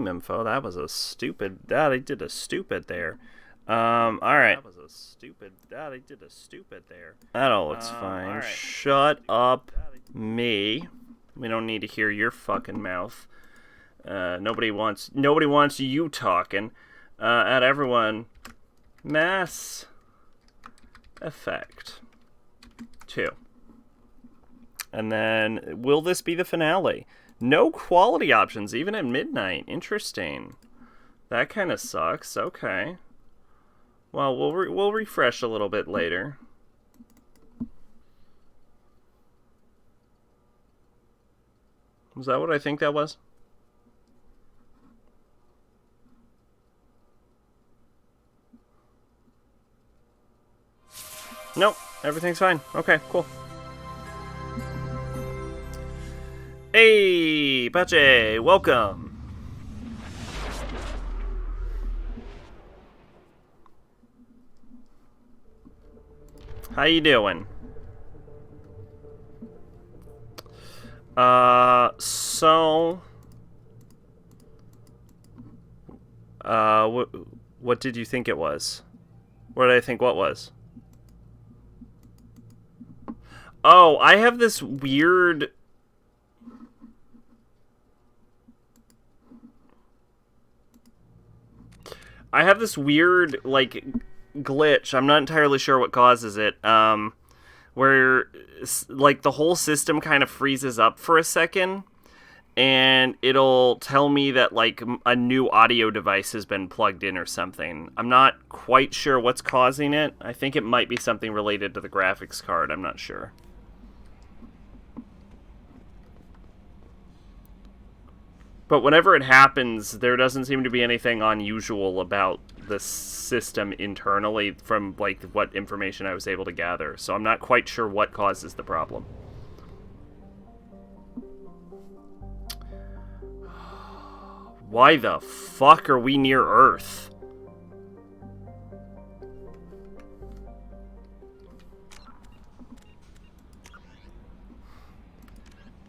info. That was a stupid. That I did a stupid there. All right. That was a stupid. That I did a stupid there. That all looks fine. All right. Shut up, me. We don't need to hear your fucking mouth. Nobody wants you talking. At everyone. Mass Effect 2. And then, will this be the finale? No quality options, even at midnight. Interesting. That kind of sucks. Okay. Well, we'll refresh a little bit later. Was that what I think that was? Nope. Everything's fine. Okay, cool. Hey, Pache, welcome. How you doing? What did you think it was? What did I think what was? Oh, I have this weird... like, glitch. I'm not entirely sure what causes it. Where, like, the whole system kind of freezes up for a second, and it'll tell me that, like, a new audio device has been plugged in or something. I'm not quite sure what's causing it. I think it might be something related to the graphics card. I'm not sure. But whenever it happens, there doesn't seem to be anything unusual about the system internally from, like, what information I was able to gather. So I'm not quite sure what causes the problem. Why the fuck are we near Earth?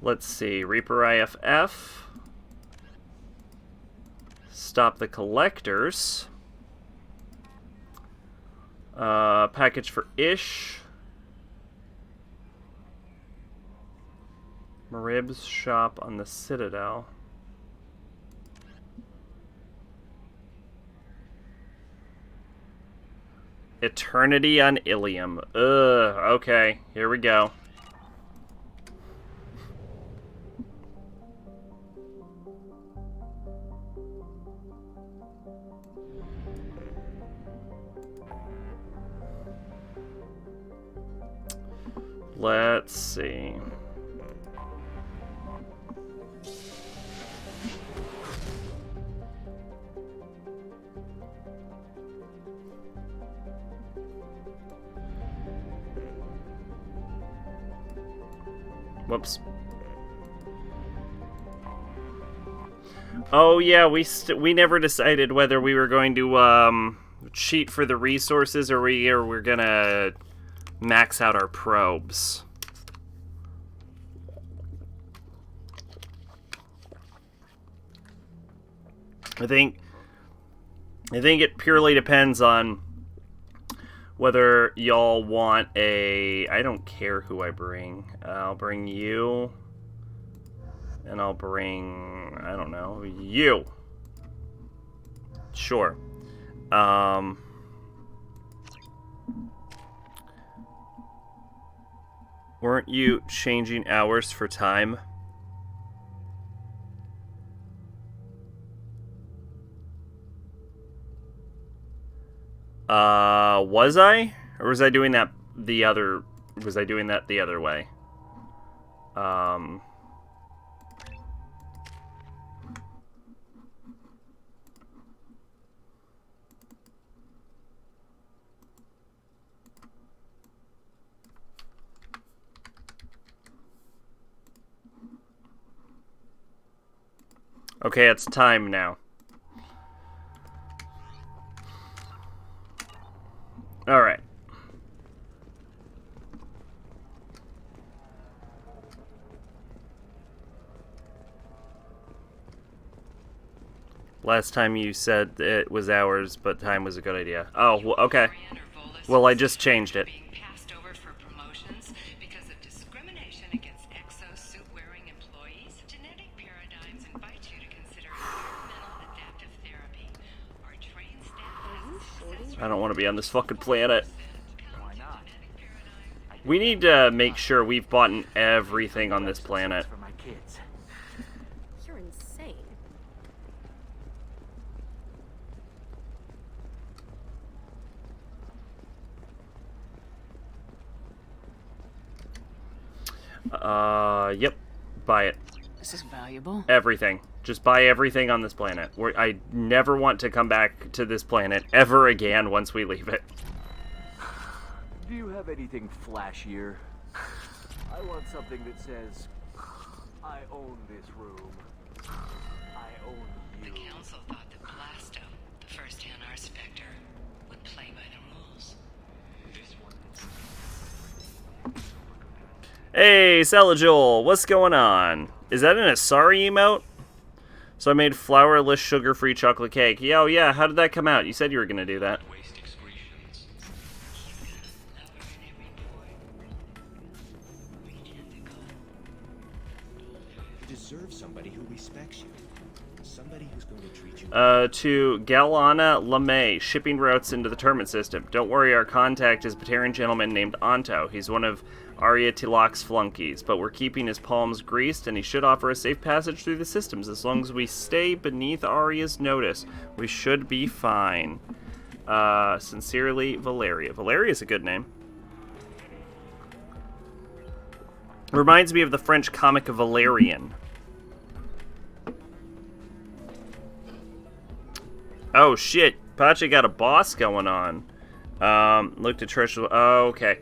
Let's see. Reaper IFF. Stop the collectors. Package for Ish. Marib's shop on the Citadel. Eternity on Ilium. Ugh, okay. Here we go. Let's see. Whoops. Oh yeah, we never decided whether we were going to cheat for the resources or we're gonna max out our probes. I think it purely depends on whether y'all want a... I don't care who I bring. I'll bring you. And I'll bring... I don't know. You. Sure. Weren't you changing hours for time? Was I? Or was I doing that the other... Was I doing that the other way? Okay, it's time now. Alright. Last time you said it was ours, but time was a good idea. Oh, well, okay. Well, I just changed it. I don't want to be on this fucking planet. We need to make sure we've bought everything on this planet. You're insane. Yep. Buy it. This is valuable. Everything. Just buy everything on this planet. I never want to come back to this planet ever again once we leave it. Do you have anything flashier? I want something that says, I own this room. I own you. The council thought that Blasto, the first NR Spectre, would play by the rules. This one. Hey, Celajul, what's going on? Is that an Asari emote? So I made flourless, sugar-free chocolate cake. Yo, yeah, how did that come out? You said you were gonna do that. You deserve somebody who respects you. Somebody who's going to treat you. To Galana LeMay, shipping routes into the tournament system. Don't worry, our contact is a Batarian gentleman named Anto. He's one of Arya Tilak's flunkies, but we're keeping his palms greased, and he should offer a safe passage through the systems. As long as we stay beneath Arya's notice, we should be fine. Sincerely, Valeria. Valeria's a good name. Reminds me of the French comic Valerian. Oh shit, Pacha got a boss going on. Looked at Trish. Oh, okay.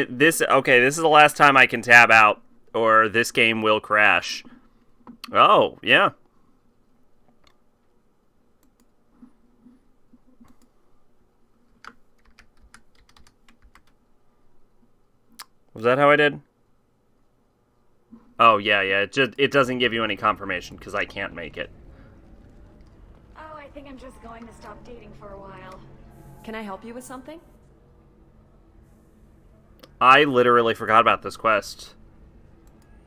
This is the last time I can tab out, or this game will crash. Oh, yeah. Was that how I did? Oh, yeah. It doesn't give you any confirmation, because I can't make it. Oh, I think I'm just going to stop dating for a while. Can I help you with something? I literally forgot about this quest.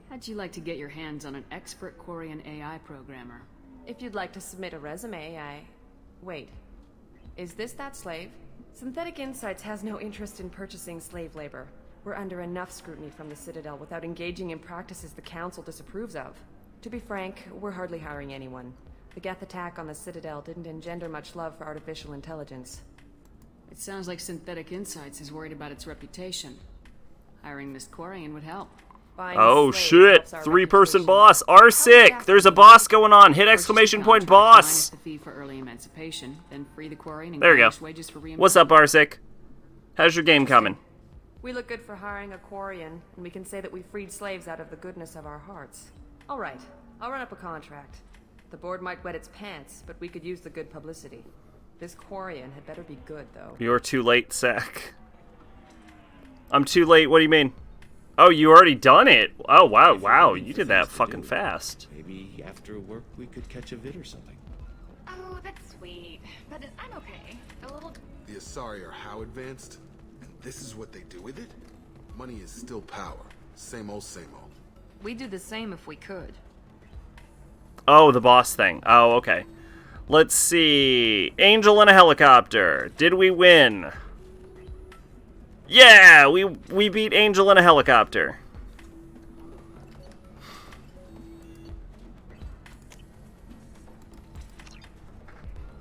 How'd you like to get your hands on an expert Quarian AI programmer? If you'd like to submit a resume, Wait. Is this that slave? Synthetic Insights has no interest in purchasing slave labor. We're under enough scrutiny from the Citadel without engaging in practices the Council disapproves of. To be frank, we're hardly hiring anyone. The Geth attack on the Citadel didn't engender much love for artificial intelligence. It sounds like Synthetic Insights is worried about its reputation. Hiring this Quarian would help. Oh shit! 3-person boss! R6! There's a boss going on! Hit exclamation point boss! The fee for early emancipation, then free the Quarian and there you go. Wages for what's up, R6? How's your game coming? We look good for hiring a Quarian, and we can say that we freed slaves out of the goodness of our hearts. Alright, I'll run up a contract. The board might wet its pants, but we could use the good publicity. This Quarian had better be good, though. You're too late, Sack. I'm too late, what do you mean? Oh, you already done it? Oh, wow, you did that fucking fast. Maybe after work we could catch a vid or something. Oh, that's sweet. But I'm okay. A little... The Asari are how advanced? And this is what they do with it? Money is still power. Same old, same old. We'd do the same if we could. Oh, the boss thing. Oh, okay. Let's see. Angel in a helicopter. Did we win? Yeah, we beat Angel in a helicopter.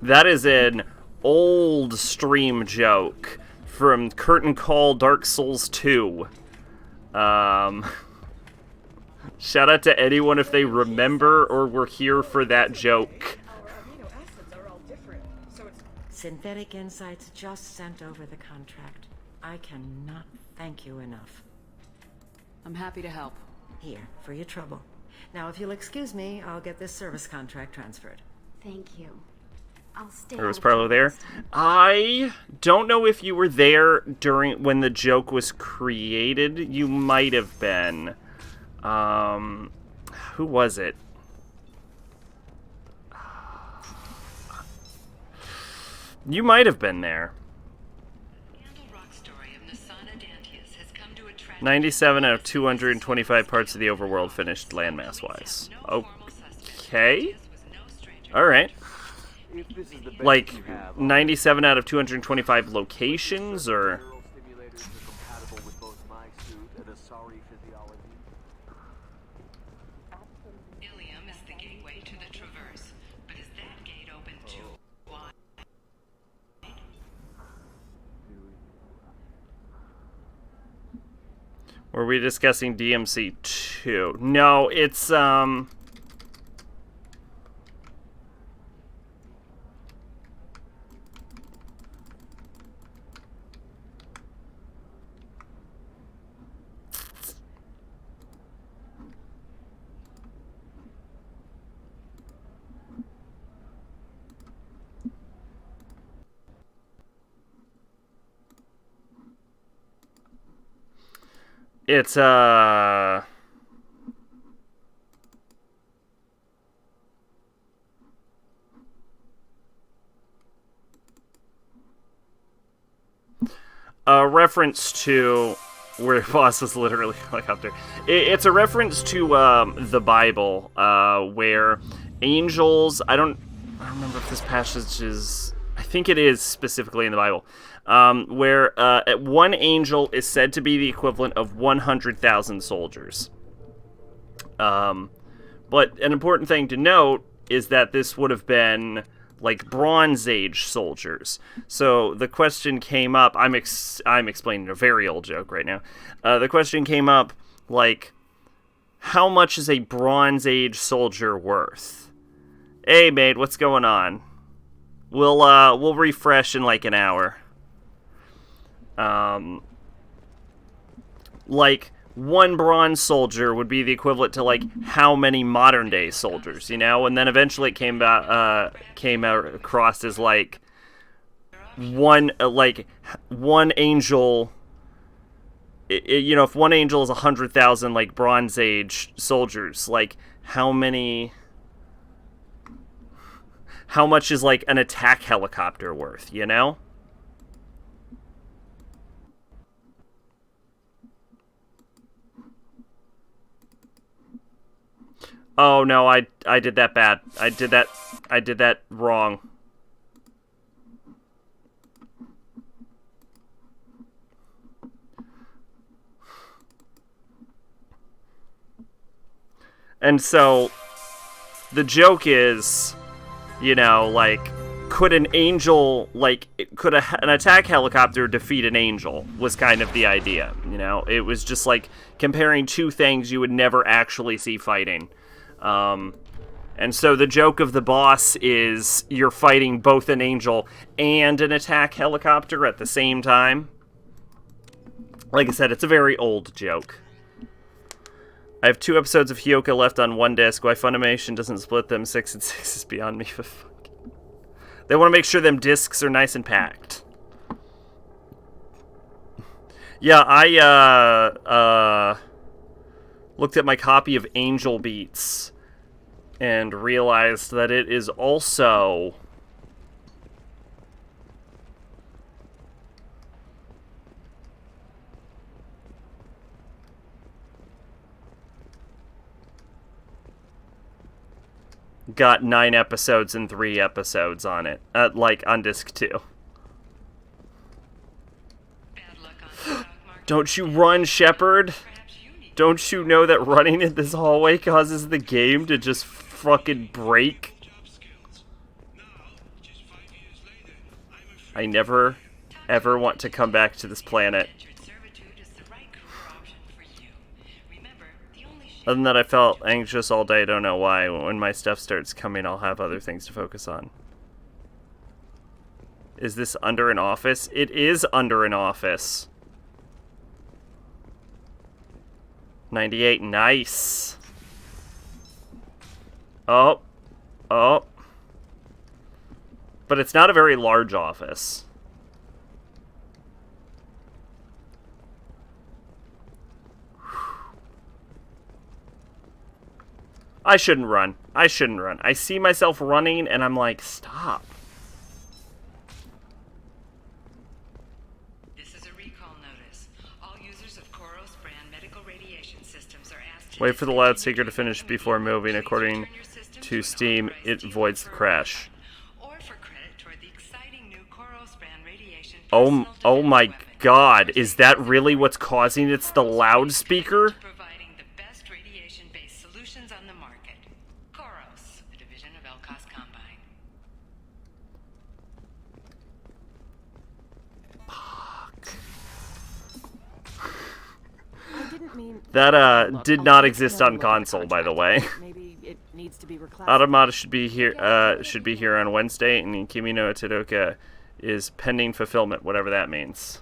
That is an old stream joke from Curtain Call Dark Souls 2. Shout out to anyone if they remember or were here for that joke. Synthetic Insights just sent over the contract. I cannot thank you enough. I'm happy to help. Here, for your trouble. Now, if you'll excuse me, I'll get this service contract transferred. Thank you. I'll stay. It was probably there. I don't know if you were there during when the joke was created. You might have been. Who was it? You might have been there. 97 out of 225 parts of the overworld finished landmass-wise. Okay. Alright. Like, 97 out of 225 locations, or... Were we discussing DMC 2? No, it's, It's, a reference to where boss is literally a helicopter. It's a reference to the Bible, where angels. I don't remember if this passage is. I think it is specifically in the Bible, where one angel is said to be the equivalent of 100,000 soldiers. But an important thing to note is that this would have been like Bronze Age soldiers. So the question came up. I'm explaining a very old joke right now. The question came up like, how much is a Bronze Age soldier worth? Hey, mate, what's going on? We'll refresh in like an hour. Like, one bronze soldier would be the equivalent to like how many modern day soldiers, you know? And then eventually it came out across as like one angel. You know, if one angel is 100,000 like Bronze Age soldiers, like how much is like an attack helicopter worth, you know? Oh no, I did that bad. I did that wrong. And so the joke is, you know, like, could an angel, like, could an attack helicopter defeat an angel, was kind of the idea, you know? It was just, like, comparing two things you would never actually see fighting. And so the joke of the boss is you're fighting both an angel and an attack helicopter at the same time. Like I said, it's a very old joke. I have 2 episodes of Hyoka left on one disc. Why Funimation doesn't split them 6 and 6 is beyond me. They want to make sure them discs are nice and packed. Yeah, I looked at my copy of Angel Beats and realized that it is also got 9 episodes and 3 episodes on it, like on disc 2. Don't you run, Shepard? Don't you know that running in this hallway causes the game to just fucking break? I never, ever want to come back to this planet. Other than that, I felt anxious all day. I don't know why. When my stuff starts coming, I'll have other things to focus on. Is this under an office? It is under an office. 98, nice. Oh. Oh. But it's not a very large office. I shouldn't run. I shouldn't run. I see myself running and I'm like, stop. Wait for the loudspeaker to finish before moving. According to Steam, it avoids the crash. Oh my god, is that really what's causing it's the loudspeaker? Providing the best radiation-based solutions on the market. Koros, a division of Elkos Combine. I didn't mean... That did not exist on console, by the way. Maybe it needs to be reclassified. Automata should be here on Wednesday, and Kimi no Tadoka is pending fulfillment, whatever that means.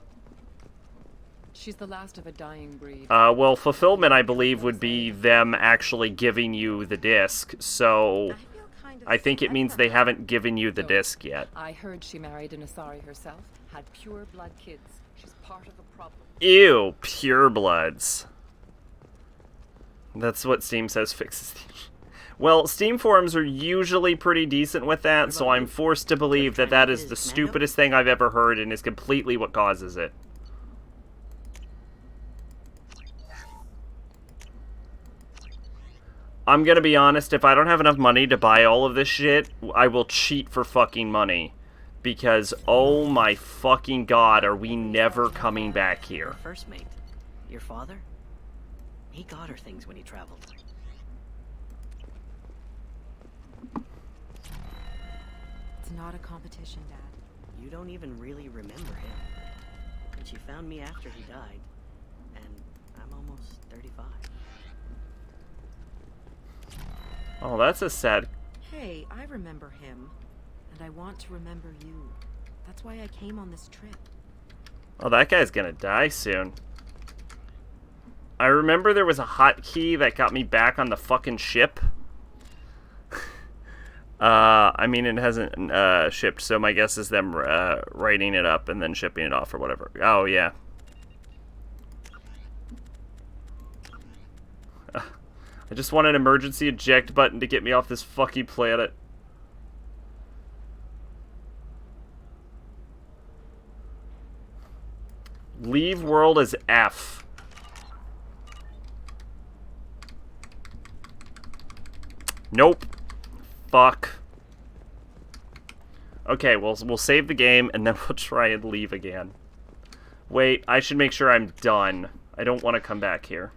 She's the last of a dying breed. Well, fulfillment, I believe, would be them actually giving you the disc, so I think it means they haven't given you the disc yet. I heard she married an Asari herself, had pure blood kids. She's part of the problem. Ew, purebloods. That's what Steam says fixes the issue. Well, Steam forums are usually pretty decent with that, so I'm forced to believe that that is the stupidest thing I've ever heard and is completely what causes it. I'm gonna be honest, if I don't have enough money to buy all of this shit, I will cheat for fucking money. Because, oh my fucking god, are we never coming back here. First mate, your father? He got her things when he traveled. It's not a competition, Dad. You don't even really remember him. But you found me after he died. And I'm almost 35. Oh, that's a sad... Hey, I remember him. And I want to remember you. That's why I came on this trip. Oh, that guy's gonna die soon. I remember there was a hotkey that got me back on the fucking ship. I mean, it hasn't shipped, so my guess is them writing it up and then shipping it off or whatever. Oh, yeah. I just want an emergency eject button to get me off this fucking planet. Leave world as F. Nope. Fuck. Okay, we'll save the game and then we'll try and leave again. Wait, I should make sure I'm done. I don't want to come back here.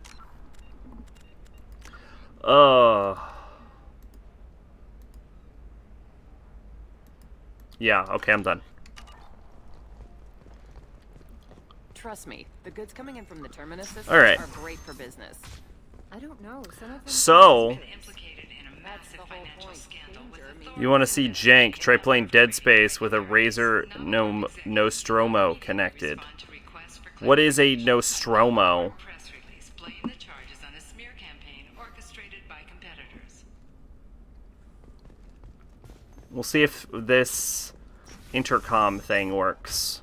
Yeah, okay, I'm done. Trust me, the goods coming in from the Terminus system Alright. are great for business. I don't know, some of them... So, That's the whole point. you want to see jank, try playing Dead Space with a Razer Nostromo connected. What is a Nostromo? We'll see if this intercom thing works.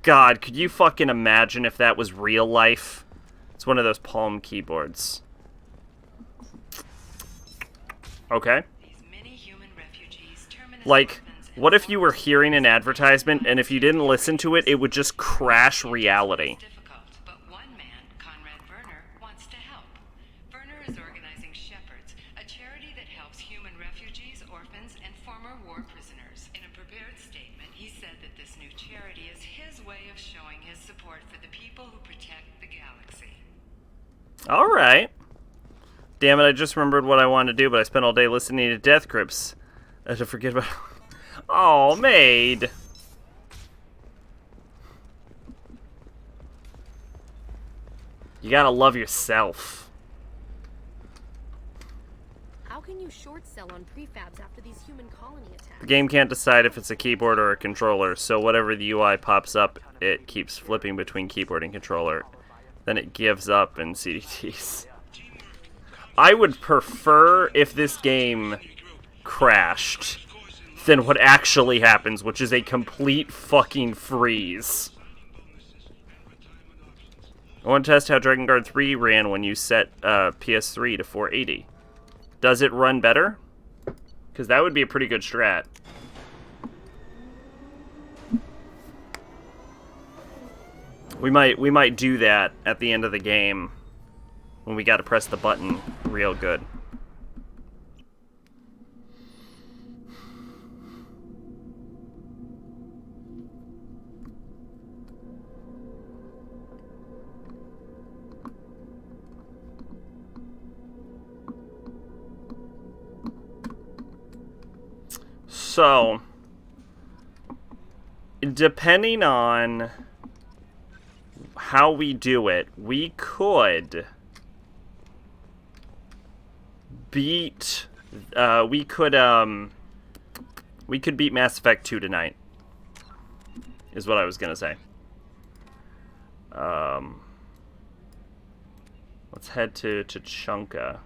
God, could you fucking imagine if that was real life? It's one of those Palm keyboards. Okay. Like, what if you were hearing an advertisement and if you didn't listen to it, it would just crash reality? Alright. Damn it, I just remembered what I wanted to do, but I spent all day listening to Death Grips. I should forget about... Oh, Maid! You gotta love yourself. How can you short sell on prefabs after these human colony attacks? The game can't decide if it's a keyboard or a controller, so whatever the UI pops up, it keeps flipping between keyboard and controller. Then it gives up in CDTs. I would prefer if this game crashed than what actually happens, which is a complete fucking freeze. I want to test how Dragon Guard 3 ran when you set PS3 to 480. Does it run better? Because that would be a pretty good strat. We might do that at the end of the game when we got to press the button real good. So, depending on how we do it, we could beat we could beat Mass Effect 2 tonight. Is what I was gonna say. Let's head to Chunka.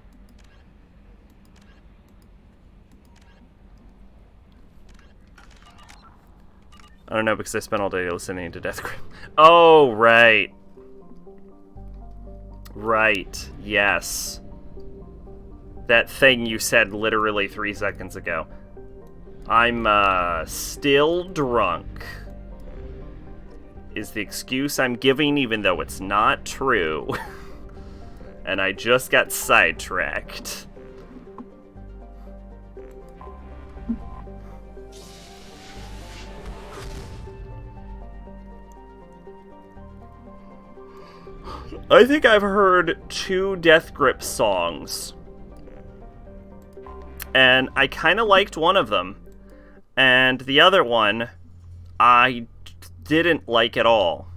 I don't know, because I spent all day listening to Death Grip. Oh, right. Right. Yes. That thing you said literally 3 seconds ago. I'm, still drunk. Is the excuse I'm giving, even though it's not true. And I just got sidetracked. I think I've heard 2 Death Grip songs. And I kind of liked one of them. And the other one, I didn't like at all.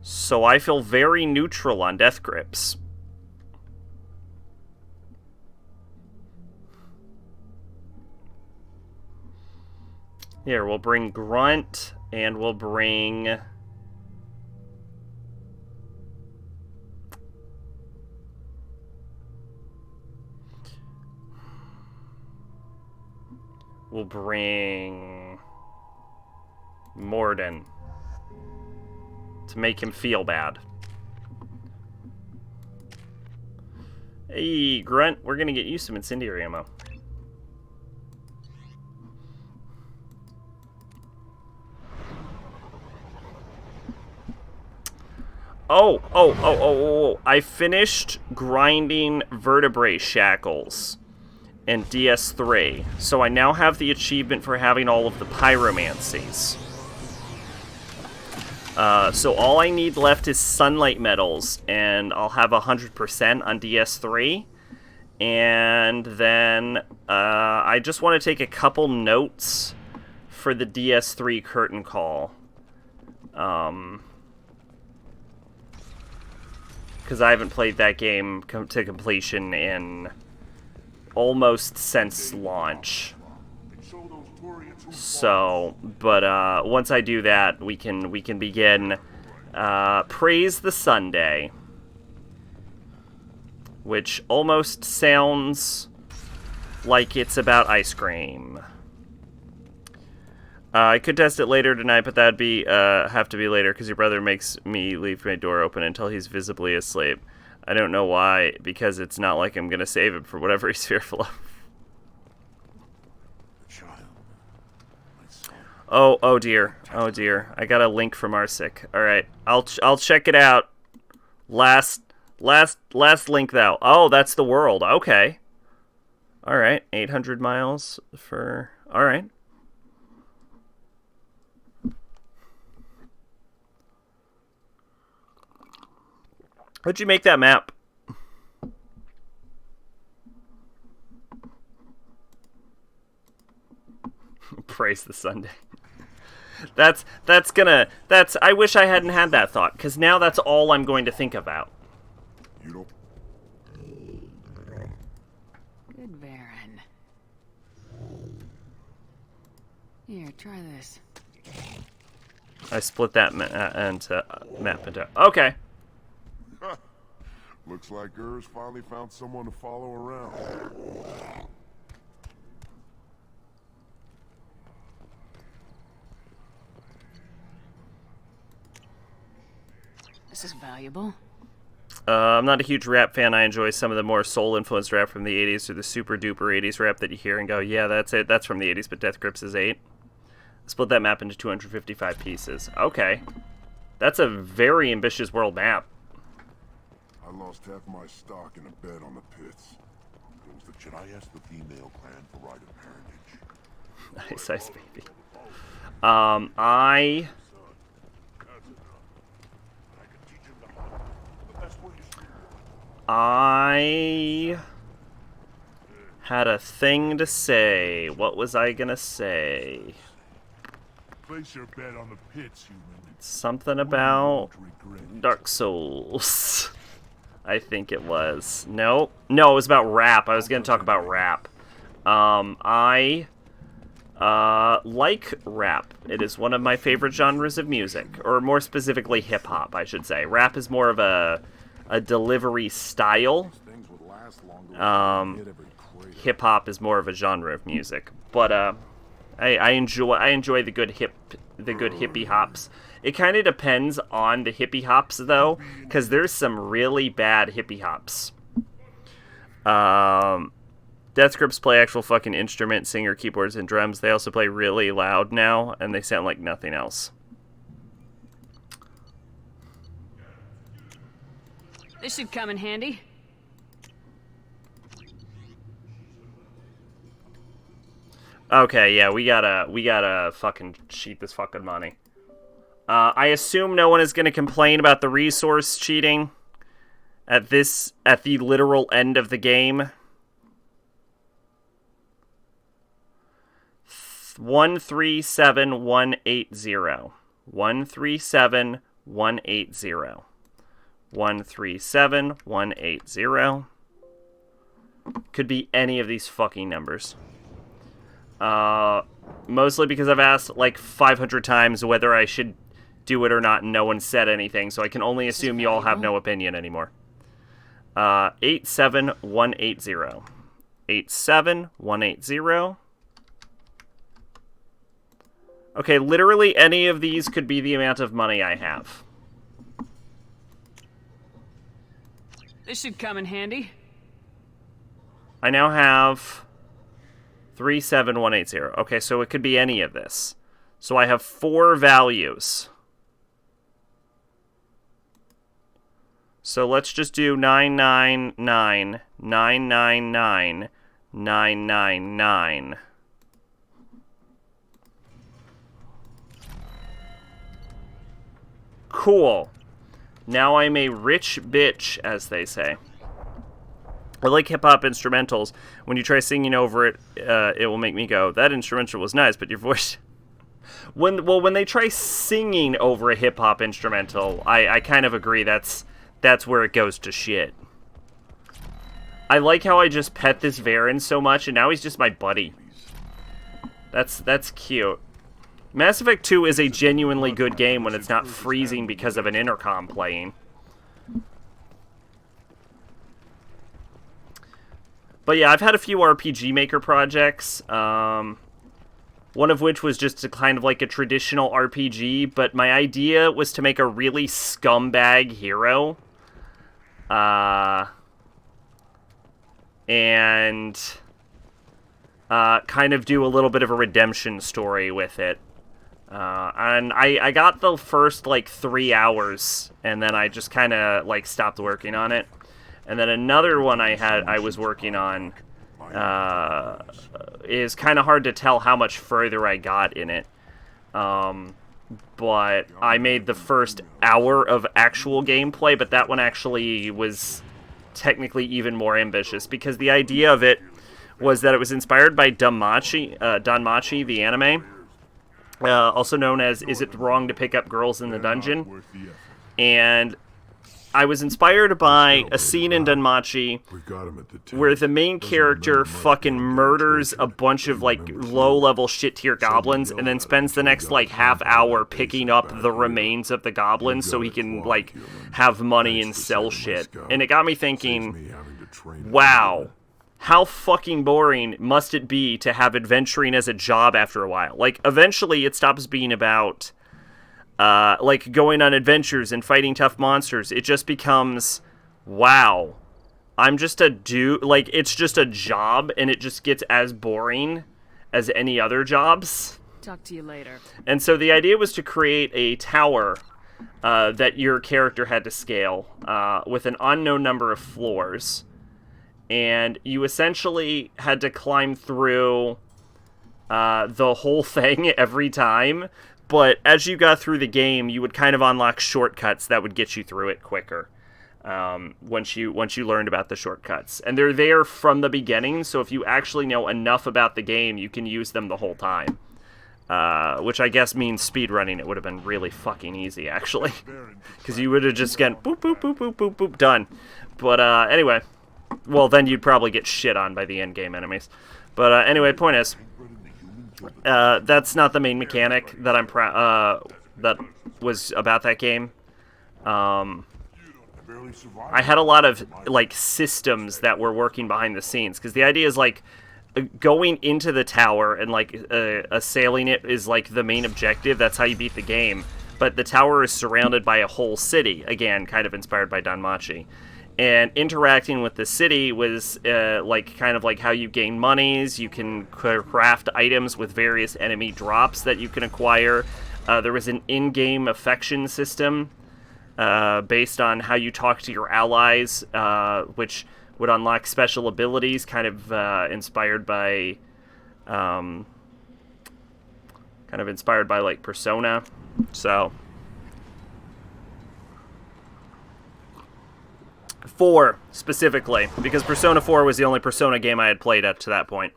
So I feel very neutral on Death Grips. Here, we'll bring Grunt, and we'll bring... We'll bring Morden to make him feel bad. Hey, Grunt, we're gonna get you some incendiary ammo. Oh, I finished grinding vertebrae shackles in DS3, so I now have the achievement for having all of the pyromancies. So all I need left is sunlight metals, and I'll have 100% on DS3. And then I just want to take a couple notes for the DS3 curtain call. Because I haven't played that game to completion in almost since launch. So, but once I do that, we can begin Praise the Sunday, which almost sounds like it's about ice cream. I could test it later tonight, but that'd be have to be later because your brother makes me leave my door open until he's visibly asleep. I don't know why, because it's not like I'm gonna save him for whatever he's fearful of. Oh dear. Oh dear. I got a link from Arsik. All right. I'll check it out. Last link though. Oh, that's the world. Okay. All right. 800 miles for... All right. How'd you make that map? Praise the Sunday. I wish I hadn't had that thought, because now that's all I'm going to think about. Good Baron. Here, try this. I split that map into... Okay. Looks like Gers finally found someone to follow around. This is valuable. I'm not a huge rap fan. I enjoy some of the more soul-influenced rap from the 80s or the super-duper 80s rap that you hear and go, yeah, that's it. That's from the 80s, but Death Grips is 8. Split that map into 255 pieces. Okay. That's a very ambitious world map. I lost half my stock in a bet on the pits. It was the Should I ask the female clan for right of parentage? Nice, baby. I had a thing to say. What was I gonna say? Place your bet on the pits, human. Something about Dark Souls. I think it was. No, it was about rap. I was gonna talk about rap. I like rap. It is one of my favorite genres of music, or more specifically hip-hop, I should say. Rap is more of a delivery style. Hip-hop is more of a genre of music. But I enjoy the good hippie hops. It kind of depends on the hippie hops, though, because there's some really bad hippie hops. Death Grips play actual fucking instrument, singer, keyboards, and drums. They also play really loud now, and they sound like nothing else. This should come in handy. Okay, yeah, we gotta fucking cheat this fucking money. I assume no one is gonna complain about the resource cheating at the literal end of the game. 137180. 137180. 137180. Could be any of these fucking numbers. Mostly because I've asked like 500 times whether I should do it or not, and no one said anything, so I can only assume you all have no opinion anymore. 87180. 87180. Okay, literally any of these could be the amount of money I have. This should come in handy. I now have 37180. Okay, so it could be any of this. So I have 4 values. So let's just do 999, 999, 999. Cool. Now I'm a rich bitch, as they say. I like hip-hop instrumentals. When you try singing over it, it will make me go, that instrumental was nice, but your voice... When they try singing over a hip-hop instrumental, I kind of agree that's where it goes to shit. I like how I just pet this Varen so much, and now he's just my buddy. That's cute. Mass Effect 2 is a genuinely good game when it's not freezing because of an intercom playing. But yeah, I've had a few RPG Maker projects, one of which was just a kind of like a traditional RPG, but my idea was to make a really scumbag hero. And kind of do a little bit of a redemption story with it. And I got the first, like, 3 hours, and then I just kind of, like, stopped working on it. And then another one I was working on is kind of hard to tell how much further I got in it. But I made the first hour of actual gameplay, but that one actually was technically even more ambitious, because the idea of it was that it was inspired by Danmachi, the anime. Also known as Is It Wrong to Pick Up Girls in the Dungeon? And I was inspired by a scene in Danmachi where the main character fucking murders a bunch of, like, low-level shit-tier goblins and then spends the next, like, half hour picking up the remains of the goblins so he can, like, have money and sell shit. And it got me thinking, wow, how fucking boring must it be to have adventuring as a job after a while? Like, eventually it stops being about, like, going on adventures and fighting tough monsters. It just becomes, wow, I'm just a dude, like, it's just a job, and it just gets as boring as any other jobs. Talk to you later. And so the idea was to create a tower that your character had to scale with an unknown number of floors. And you essentially had to climb through the whole thing every time. But as you got through the game, you would kind of unlock shortcuts that would get you through it quicker. Once you learned about the shortcuts. And they're there from the beginning, so if you actually know enough about the game, you can use them the whole time. Which I guess means speedrunning. It would have been really fucking easy, actually. Because you would have just gotten boop, boop, boop, boop, boop, boop, done. But anyway. Well, then you'd probably get shit on by the endgame enemies. But anyway, point is, that's not the main mechanic that that was about that game. I had a lot of, like, systems that were working behind the scenes, because the idea is, like, going into the tower and, like, assailing it is, like, the main objective. That's how you beat the game. But the tower is surrounded by a whole city, again, kind of inspired by Danmachi. And interacting with the city was, like, kind of like how you gain monies. You can craft items with various enemy drops that you can acquire. There was an in-game affection system based on how you talk to your allies, which would unlock special abilities, kind of inspired by, like, Persona. So 4 specifically, because Persona 4 was the only Persona game I had played up to that point.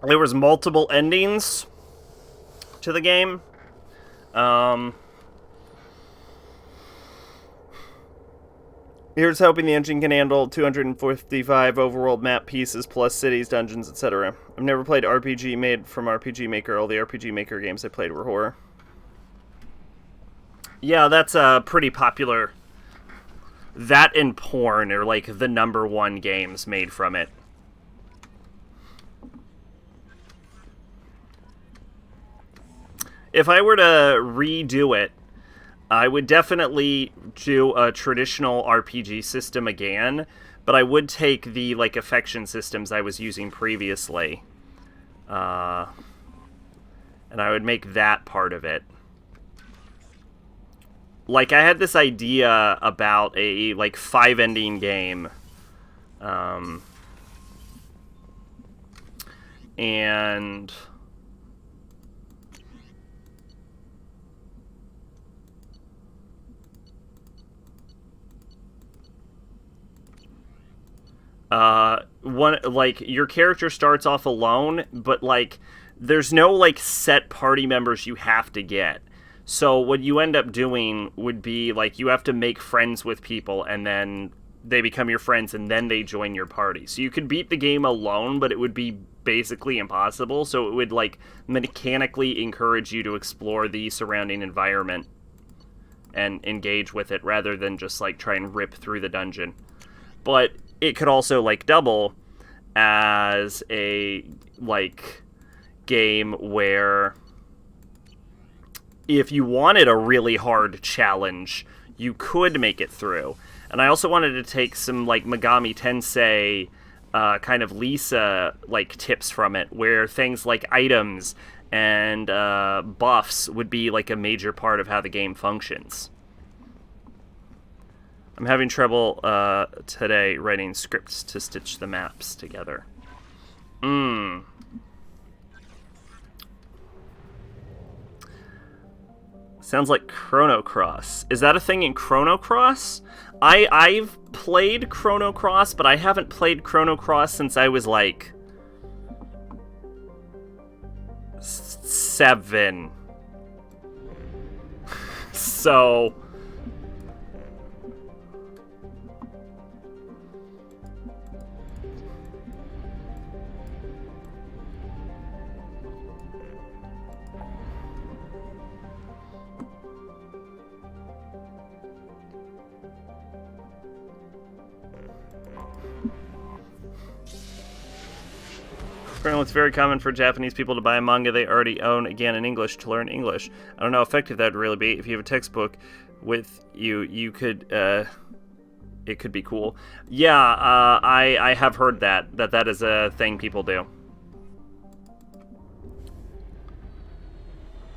There was multiple endings to the game. Here's hoping the engine can handle 255 overworld map pieces plus cities, dungeons, etc. I've never played RPG made from RPG Maker. All the RPG Maker games I played were horror. Yeah, that's pretty popular. That and Porn are like the #1 games made from it. If I were to redo it, I would definitely do a traditional RPG system again, but I would take the, like, affection systems I was using previously. And I would make that part of it. Like, I had this idea about a, like, 5-ending game. And like, your character starts off alone, but, like, there's no, like, set party members you have to get. So what you end up doing would be, like, you have to make friends with people, and then they become your friends, and then they join your party. So you could beat the game alone, but it would be basically impossible. So it would, like, mechanically encourage you to explore the surrounding environment and engage with it, rather than just, like, try and rip through the dungeon. But it could also, like, double as a, like, game where if you wanted a really hard challenge, you could make it through. And I also wanted to take some, like, Megami Tensei kind of Lisa, like, tips from it, where things like items and buffs would be, like, a major part of how the game functions. I'm having trouble today writing scripts to stitch the maps together. Sounds like Chrono Cross. Is that a thing in Chrono Cross? I've played Chrono Cross, but I haven't played Chrono Cross since I was, like, 7. So apparently it's very common for Japanese people to buy a manga they already own again in English to learn English. I don't know how effective that would really be. If you have a textbook with you, you could it could be cool. Yeah, I have heard that is a thing people do.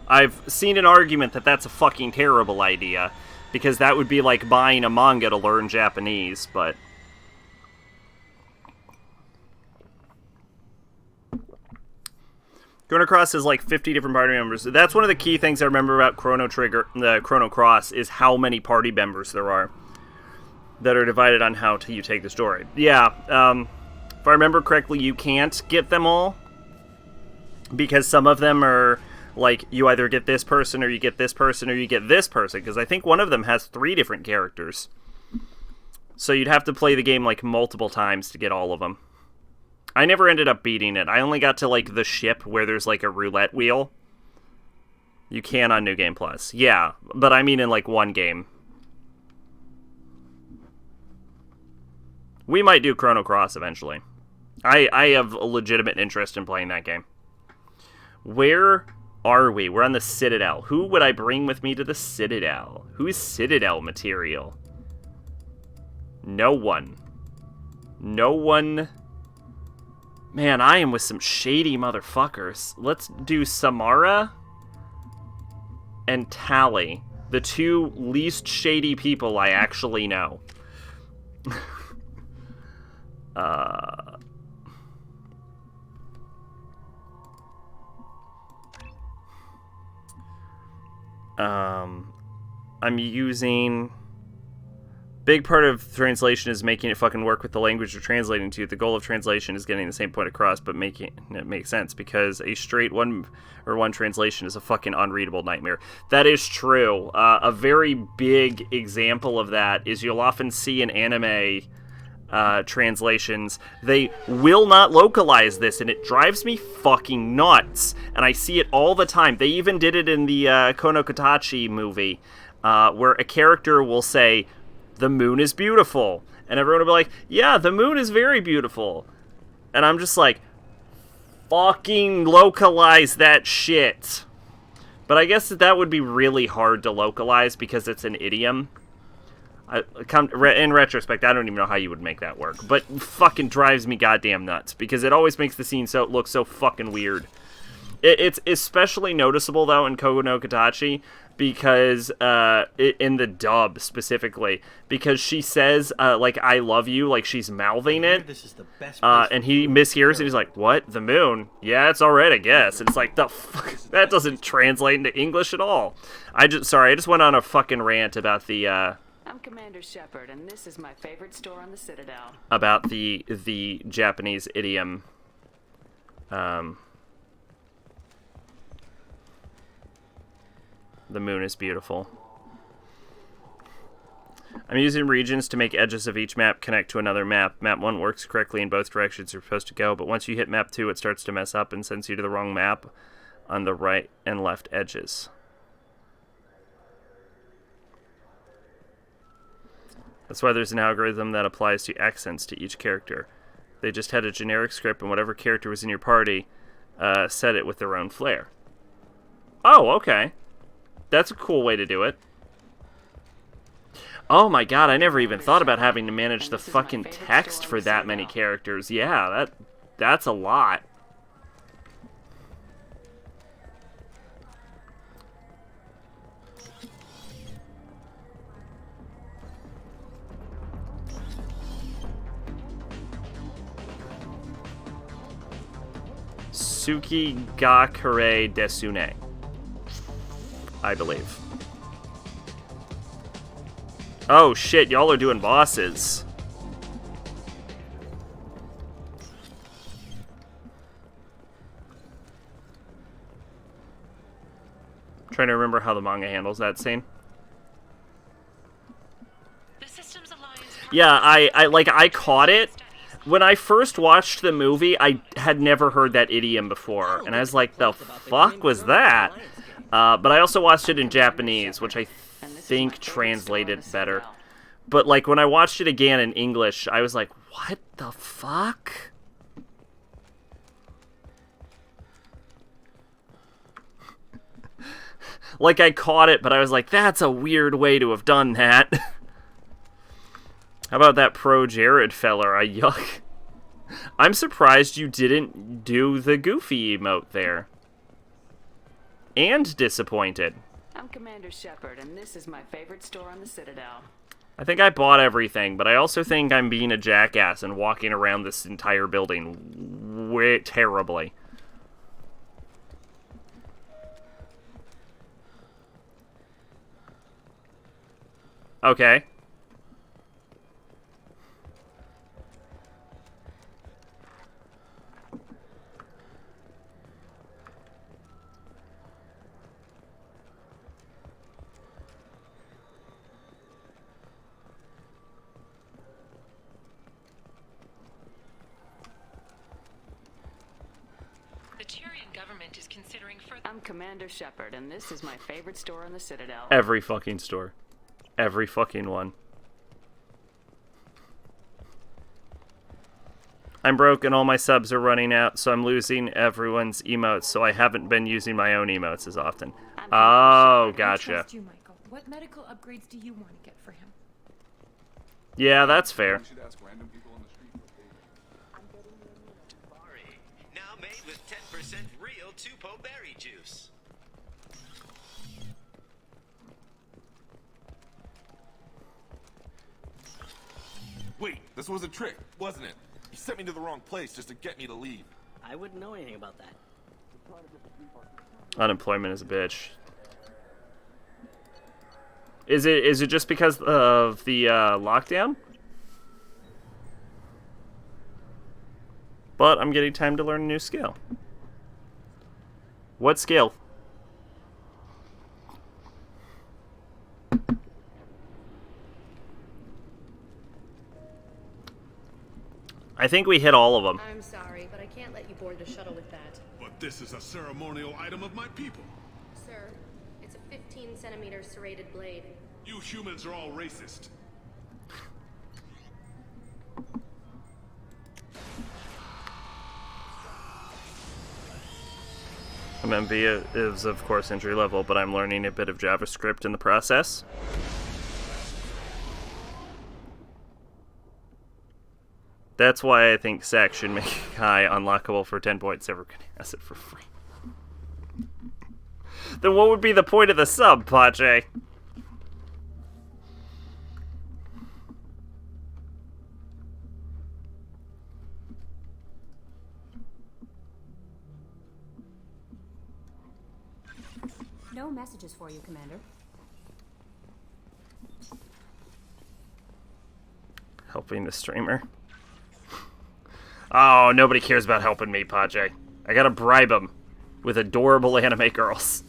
I've seen an argument that that's a fucking terrible idea, because that would be like buying a manga to learn Japanese, but... Chrono Cross has like 50 different party members. That's one of the key things I remember about Chrono Cross, is how many party members there are that are divided on how you take the story. Yeah, if I remember correctly, you can't get them all, because some of them are... like, you either get this person, or you get this person, or you get this person, because I think one of them has 3 different characters. So you'd have to play the game, like, multiple times to get all of them. I never ended up beating it. I only got to, like, the ship where there's, like, a roulette wheel. You can on New Game Plus. Yeah, but I mean in, like, one game. We might do Chrono Cross eventually. I have a legitimate interest in playing that game. Where... are we? We're on the Citadel. Who would I bring with me to the Citadel? Who is Citadel material? No one. No one. Man, I am with some shady motherfuckers. Let's do Samara and Tally. The 2 least shady people I actually know. I'm using... Big part of translation is making it fucking work with the language you're translating to. The goal of translation is getting the same point across, but making it make sense, because a straight one translation is a fucking unreadable nightmare. That is true. A very big example of that is you'll often see in anime translations, they will not localize this, and it drives me fucking nuts. And I see it all the time. They even did it in the Konokotachi movie, where a character will say, "The moon is beautiful," and everyone will be like, "Yeah, the moon is very beautiful." And I'm just like, fucking localize that shit. But I guess that would be really hard to localize because it's an idiom. In retrospect, I don't even know how you would make that work, but fucking drives me goddamn nuts, because it always makes the scene look so fucking weird. It's especially noticeable, though, in Konokotachi, because, in the dub, specifically, because she says, like, "I love you," like she's mouthing it, and he mishears it, he's like, "What? The moon? Yeah, it's alright, I guess." And it's like, the fuck? That doesn't translate into English at all. I just went on a fucking rant about the, I'm Commander Shepard, and this is my favorite store on the Citadel. About the Japanese idiom. The moon is beautiful. I'm using regions to make edges of each map connect to another map. Map 1 works correctly in both directions you're supposed to go, but once you hit map 2, it starts to mess up and sends you to the wrong map on the right and left edges. That's why there's an algorithm that applies to accents to each character. They just had a generic script, and whatever character was in your party said it with their own flair. Oh, okay. That's a cool way to do it. Oh my god, I never even thought about having to manage the fucking text for that many characters. Yeah, that's a lot. Suki ga kure desune, I believe. Oh shit, y'all are doing bosses. I'm trying to remember how the manga handles that scene. Yeah, I caught it. When I first watched the movie, I had never heard that idiom before, and I was like, the fuck was that? But I also watched it in Japanese, which I think translated better. But, like, when I watched it again in English, I was like, what the fuck? Like, I caught it, but I was like, that's a weird way to have done that. How about that pro Jared feller? I yuck. I'm surprised you didn't do the Goofy emote there. And disappointed. I'm Commander Shepard, and this is my favorite store on the Citadel. I think I bought everything, but I also think I'm being a jackass and walking around this entire building way terribly. Okay. The Tyrian government is considering further... I'm Commander Shepard, and this is my favorite store on the Citadel. Every fucking store. Every fucking one. I'm broke and all my subs are running out, so I'm losing everyone's emotes, so I haven't been using my own emotes as often. Oh, gotcha. I trust you, Michael. What medical upgrades do you want to get for him? Yeah, that's fair. Now made with 10% real Tupo berry juice. Wait, this was a trick, wasn't it? You sent me to the wrong place just to get me to leave. I wouldn't know anything about that. Unemployment is a bitch. Is it just because of the lockdown? But I'm getting time to learn a new skill. What skill? I think we hit all of them. I'm sorry, but I can't let you board the shuttle with that. But this is a ceremonial item of my people. Sir, it's a 15-centimeter serrated blade. You humans are all racist. MMV is, of course, entry level, but I'm learning a bit of JavaScript in the process. That's why I think Sack should make Kai unlockable for 10 points. Everyone has it for free. Then what would be the point of the sub, Pache? No messages for you, Commander. Helping the streamer. Oh, nobody cares about helping me, Pache. I gotta bribe him with adorable anime girls.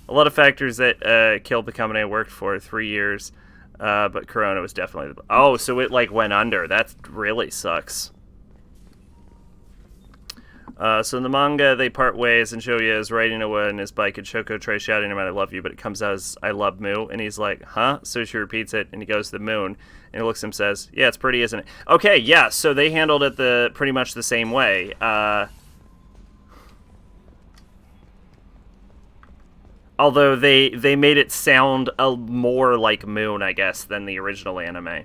A lot of factors that killed the company I worked for 3 years, but Corona was definitely the... Oh, so it, like, went under. That really sucks. So in the manga, they part ways, and Shoya is riding away on his bike, and Shoko tries shouting him out, "I love you," but it comes out as, "I love Moo," and he's like, "Huh?" So she repeats it, and he goes to the moon, and he looks at him and says, "Yeah, it's pretty, isn't it?" Okay, yeah, so they handled it pretty much the same way. Although they made it sound more like Moon, I guess, than the original anime.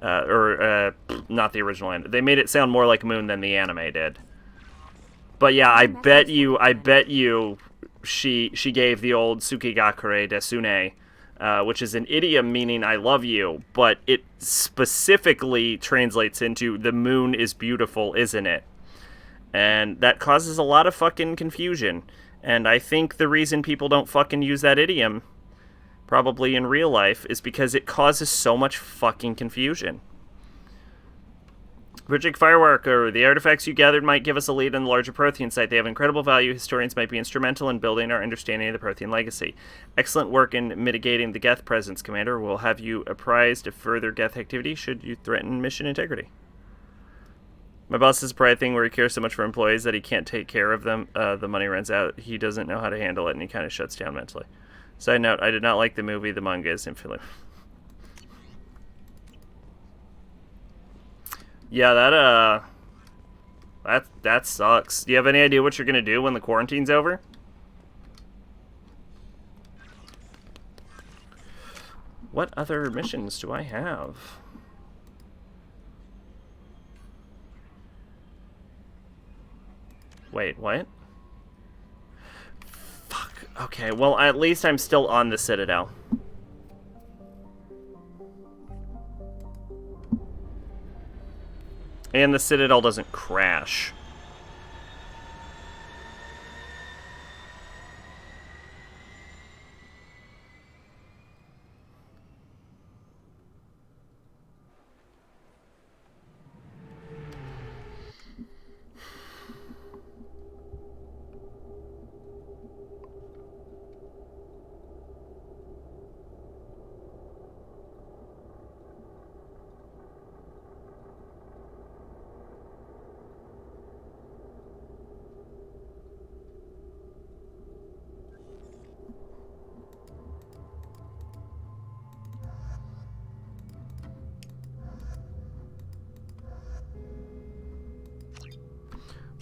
Not the original anime. They made it sound more like Moon than the anime did. But yeah, I bet you she gave the old Tsukigakure desune, which is an idiom meaning "I love you," but it specifically translates into "the moon is beautiful, isn't it?" And that causes a lot of fucking confusion. And I think the reason people don't fucking use that idiom, probably in real life, is because it causes so much fucking confusion. Project Fireworker, the artifacts you gathered might give us a lead in the larger Prothean site. They have incredible value. Historians might be instrumental in building our understanding of the Prothean legacy. Excellent work in mitigating the Geth presence, Commander. We'll have you apprised of further Geth activity should you threaten mission integrity. My boss has a pride thing where he cares so much for employees that he can't take care of them. The money runs out. He doesn't know how to handle it, and he kind of shuts down mentally. Side note, I did not like the movie. The manga is infinitely... Yeah, that sucks. Do you have any idea what you're gonna do when the quarantine's over? What other missions do I have? Wait, what? Fuck. Okay, well, at least I'm still on the Citadel. And the Citadel doesn't crash.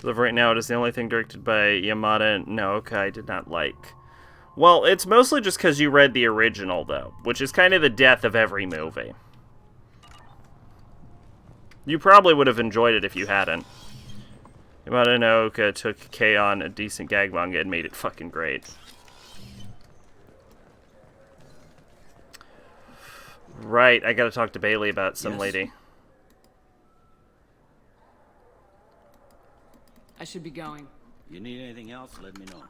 As of right now, it is the only thing directed by Yamada Naoka I did not like. Well, it's mostly just because you read the original, though, which is kind of the death of every movie. You probably would have enjoyed it if you hadn't. Yamada Naoka took K-On!, a decent gag manga, and made it fucking great. Right, I gotta talk to Bailey about some lady. I should be going. You need anything else, let me know.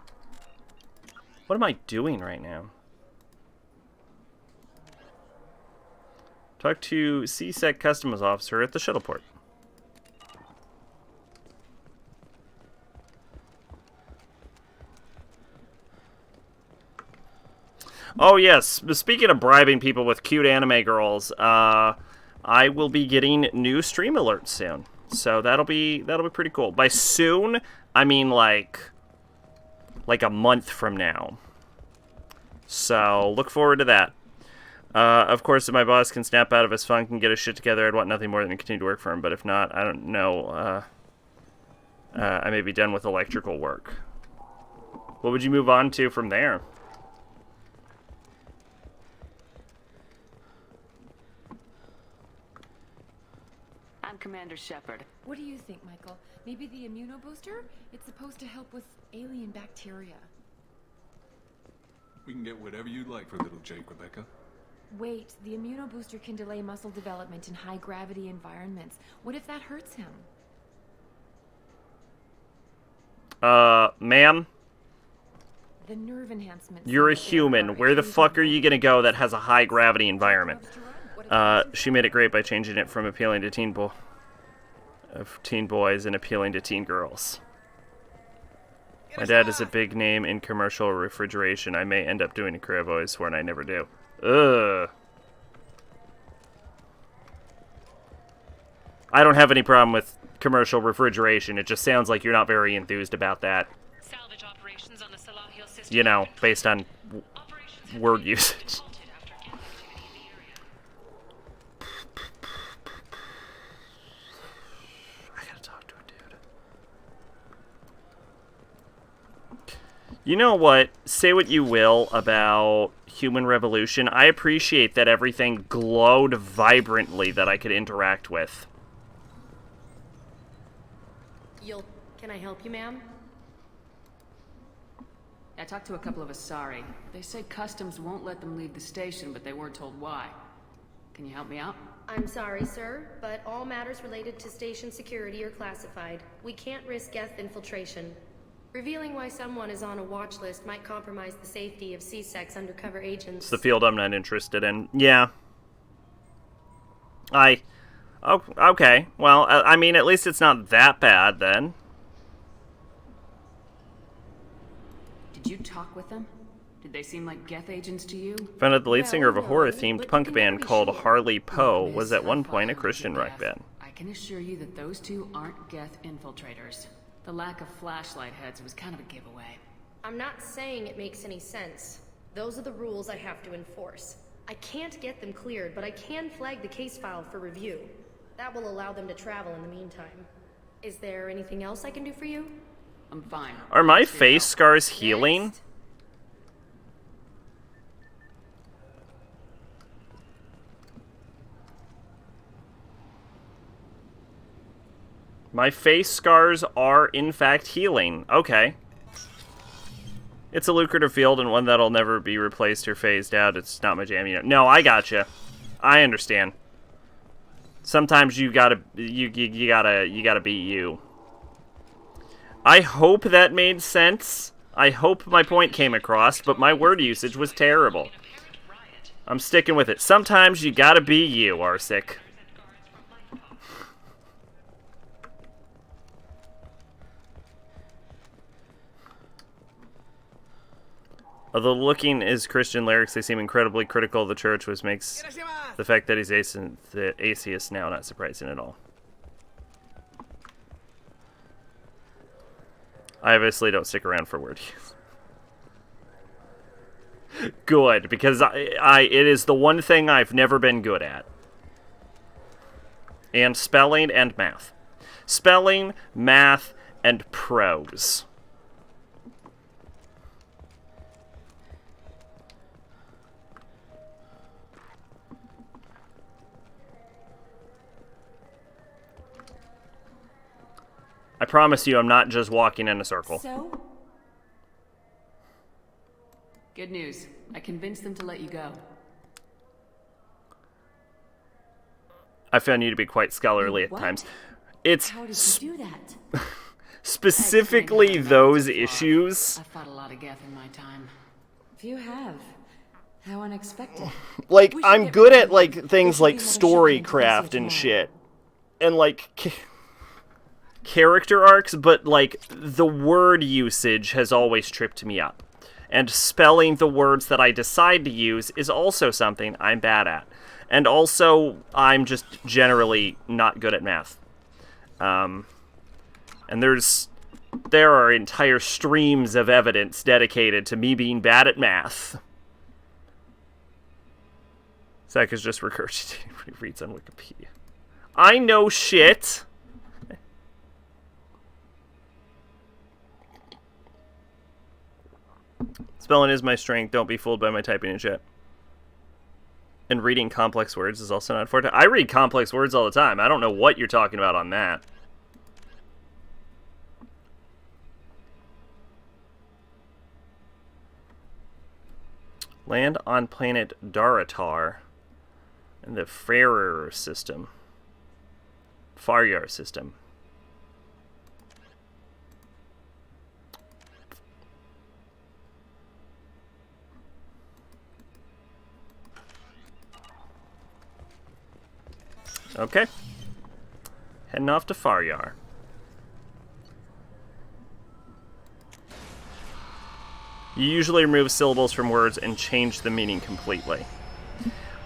What am I doing right now? Talk to CSEC Customs Officer at the Shuttleport. Oh yes, speaking of bribing people with cute anime girls, I will be getting new stream alerts soon. So that'll be pretty cool. By soon, I mean like a month from now. So look forward to that. Of course, if my boss can snap out of his funk and get his shit together, I'd want nothing more than to continue to work for him. But if not, I don't know. I may be done with electrical work. What would you move on to from there? I'm Commander Shepard. What do you think, Michael? Maybe the immunobooster? It's supposed to help with alien bacteria. We can get whatever you'd like for little Jake, Rebecca. Wait, the immunobooster can delay muscle development in high-gravity environments. What if that hurts him? Ma'am? The nerve enhancement. You're a human. Where the fuck are you gonna go that has a high-gravity environment? She made it great by changing it from appealing to teen boys and appealing to teen girls. My dad is a big name in commercial refrigeration. I may end up doing a career I've always sworn I never do. Ugh. I don't have any problem with commercial refrigeration. It just sounds like you're not very enthused about that. Salvage operations on the Salahil system. You know, based on word usage. You know what? Say what you will about Human Revolution. I appreciate that everything glowed vibrantly that I could interact with. Can I help you, ma'am? I talked to a couple of Asari. They say Customs won't let them leave the station, but they weren't told why. Can you help me out? I'm sorry, sir, but all matters related to station security are classified. We can't risk Geth infiltration. Revealing why someone is on a watch list might compromise the safety of CSEC's undercover agents. It's the field I'm not interested in. Yeah. Oh, okay. Well, I mean, at least it's not that bad, then. Did you talk with them? Did they seem like Geth agents to you? Found out the lead singer of a horror-themed punk band called Harley Poe was at one point a Christian rock band. I can assure you that those two aren't Geth infiltrators. The lack of flashlight heads was kind of a giveaway. I'm not saying it makes any sense. Those are the rules I have to enforce. I can't get them cleared, but I can flag the case file for review. That will allow them to travel in the meantime. Is there anything else I can do for you? I'm fine. Are my face scars healing? My face scars are, in fact, healing. Okay. It's a lucrative field and one that'll never be replaced or phased out. It's not my jam, you know. No, I gotcha. I understand. Sometimes you gotta be you. I hope that made sense. I hope my point came across, but my word usage was terrible. I'm sticking with it. Sometimes you gotta be you, Arsik. Although looking his Christian lyrics, they seem incredibly critical of the church, which makes the fact that he's atheist now not surprising at all. I obviously don't stick around for word use. Good, because it is the one thing I've never been good at. And spelling and math. Spelling, math, and prose. I promise you I'm not just walking in a circle. So? Good news. I convinced them to let you go. I found you to be quite scholarly at times. It's How did you do that? specifically those issues. I fought a lot of Geth in my time. If you have, how unexpected. Like, I'm good at, like, things like storycraft and shit. And, like, character arcs, but, like, the word usage has always tripped me up. And spelling the words that I decide to use is also something I'm bad at. And also, I'm just generally not good at math. And there are entire streams of evidence dedicated to me being bad at math. Zach is just regurgitating what he reads on Wikipedia. I know shit! Spelling is my strength. Don't be fooled by my typing and shit. And reading complex words is also not forte. I read complex words all the time. I don't know what you're talking about on that. Land on planet Daratar in the Faryar system. Okay. Heading off to Faryar. You usually remove syllables from words and change the meaning completely.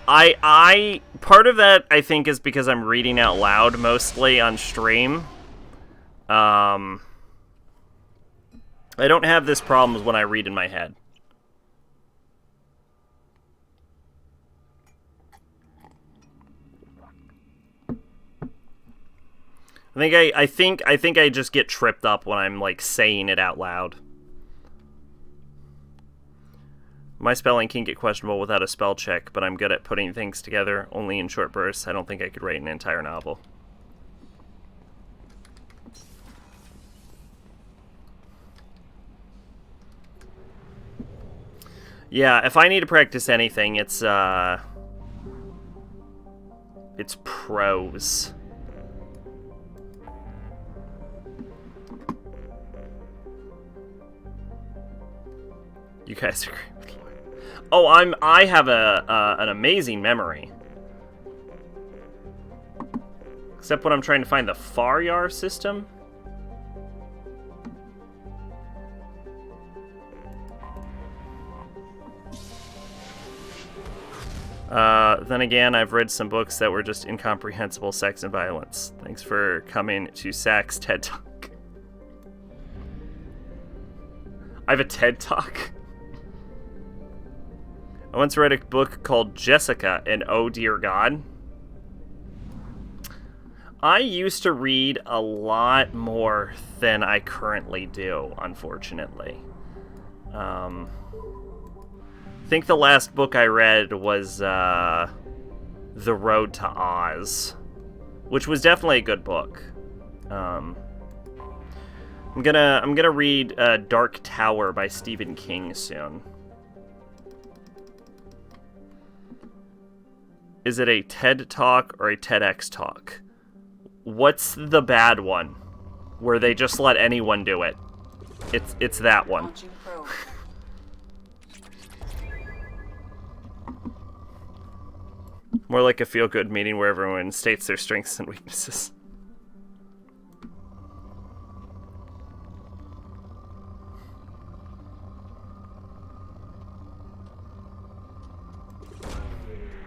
Part of that, I think, is because I'm reading out loud mostly on stream. I don't have this problem when I read in my head. I think I just get tripped up when I'm, like, saying it out loud. My spelling can get questionable without a spell check, but I'm good at putting things together, only in short bursts. I don't think I could write an entire novel. Yeah, if I need to practice anything, it's prose. You guys agree with me? Oh, I have an amazing memory. Except when I'm trying to find the Faryar system. Then again, I've read some books that were just incomprehensible sex and violence. Thanks for coming to Sack's TED Talk. I have a TED Talk? I once read a book called Jessica and Oh Dear God. I used to read a lot more than I currently do, unfortunately. I think the last book I read was The Road to Oz, which was definitely a good book. I'm gonna read Dark Tower by Stephen King soon. Is it a TED Talk or a TEDx Talk? What's the bad one? Where they just let anyone do it. It's that one. More like a feel-good meeting where everyone states their strengths and weaknesses.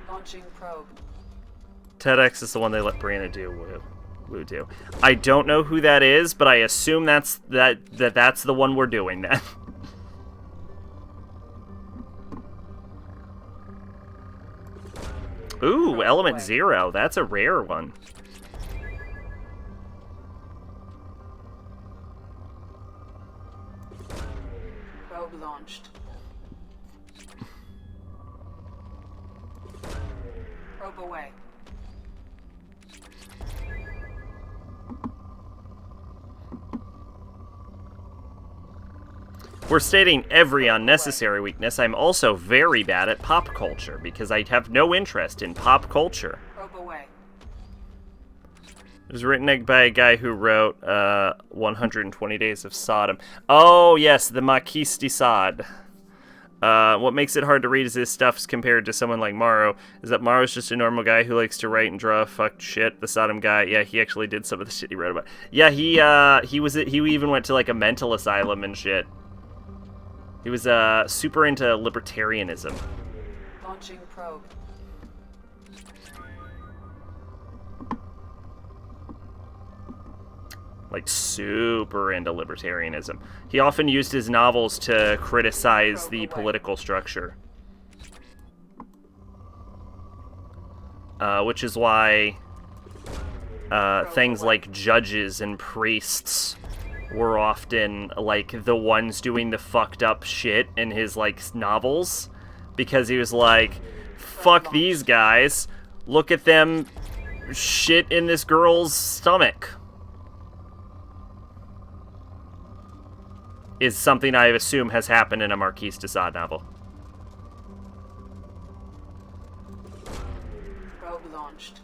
Launching probe. TEDx is the one they let Brianna do. Woo do. I don't know who that is, but I assume that's the one we're doing then. Ooh, Element 0. That's a rare one. Probe launched. Probe away. We're stating every unnecessary weakness. I'm also very bad at pop culture because I have no interest in pop culture. Probe away. It was written by a guy who wrote 120 Days of Sodom. Oh, yes, the Marquis de Sade. What makes it hard to read is his stuff compared to someone like Morrow, is that Morrow's just a normal guy who likes to write and draw fucked shit. The Sodom guy, yeah, he actually did some of the shit he wrote about. Yeah, he even went to like a mental asylum and shit. He was super into libertarianism. Launching probe. Like super into libertarianism. He often used his novels to criticize the political structure. Which is why things like judges and priests were often like the ones doing the fucked up shit in his like novels, because he was like, fuck these guys, look at them shit in this girl's stomach, is something I assume has happened in a Marquis de Sade novel. Probe launched.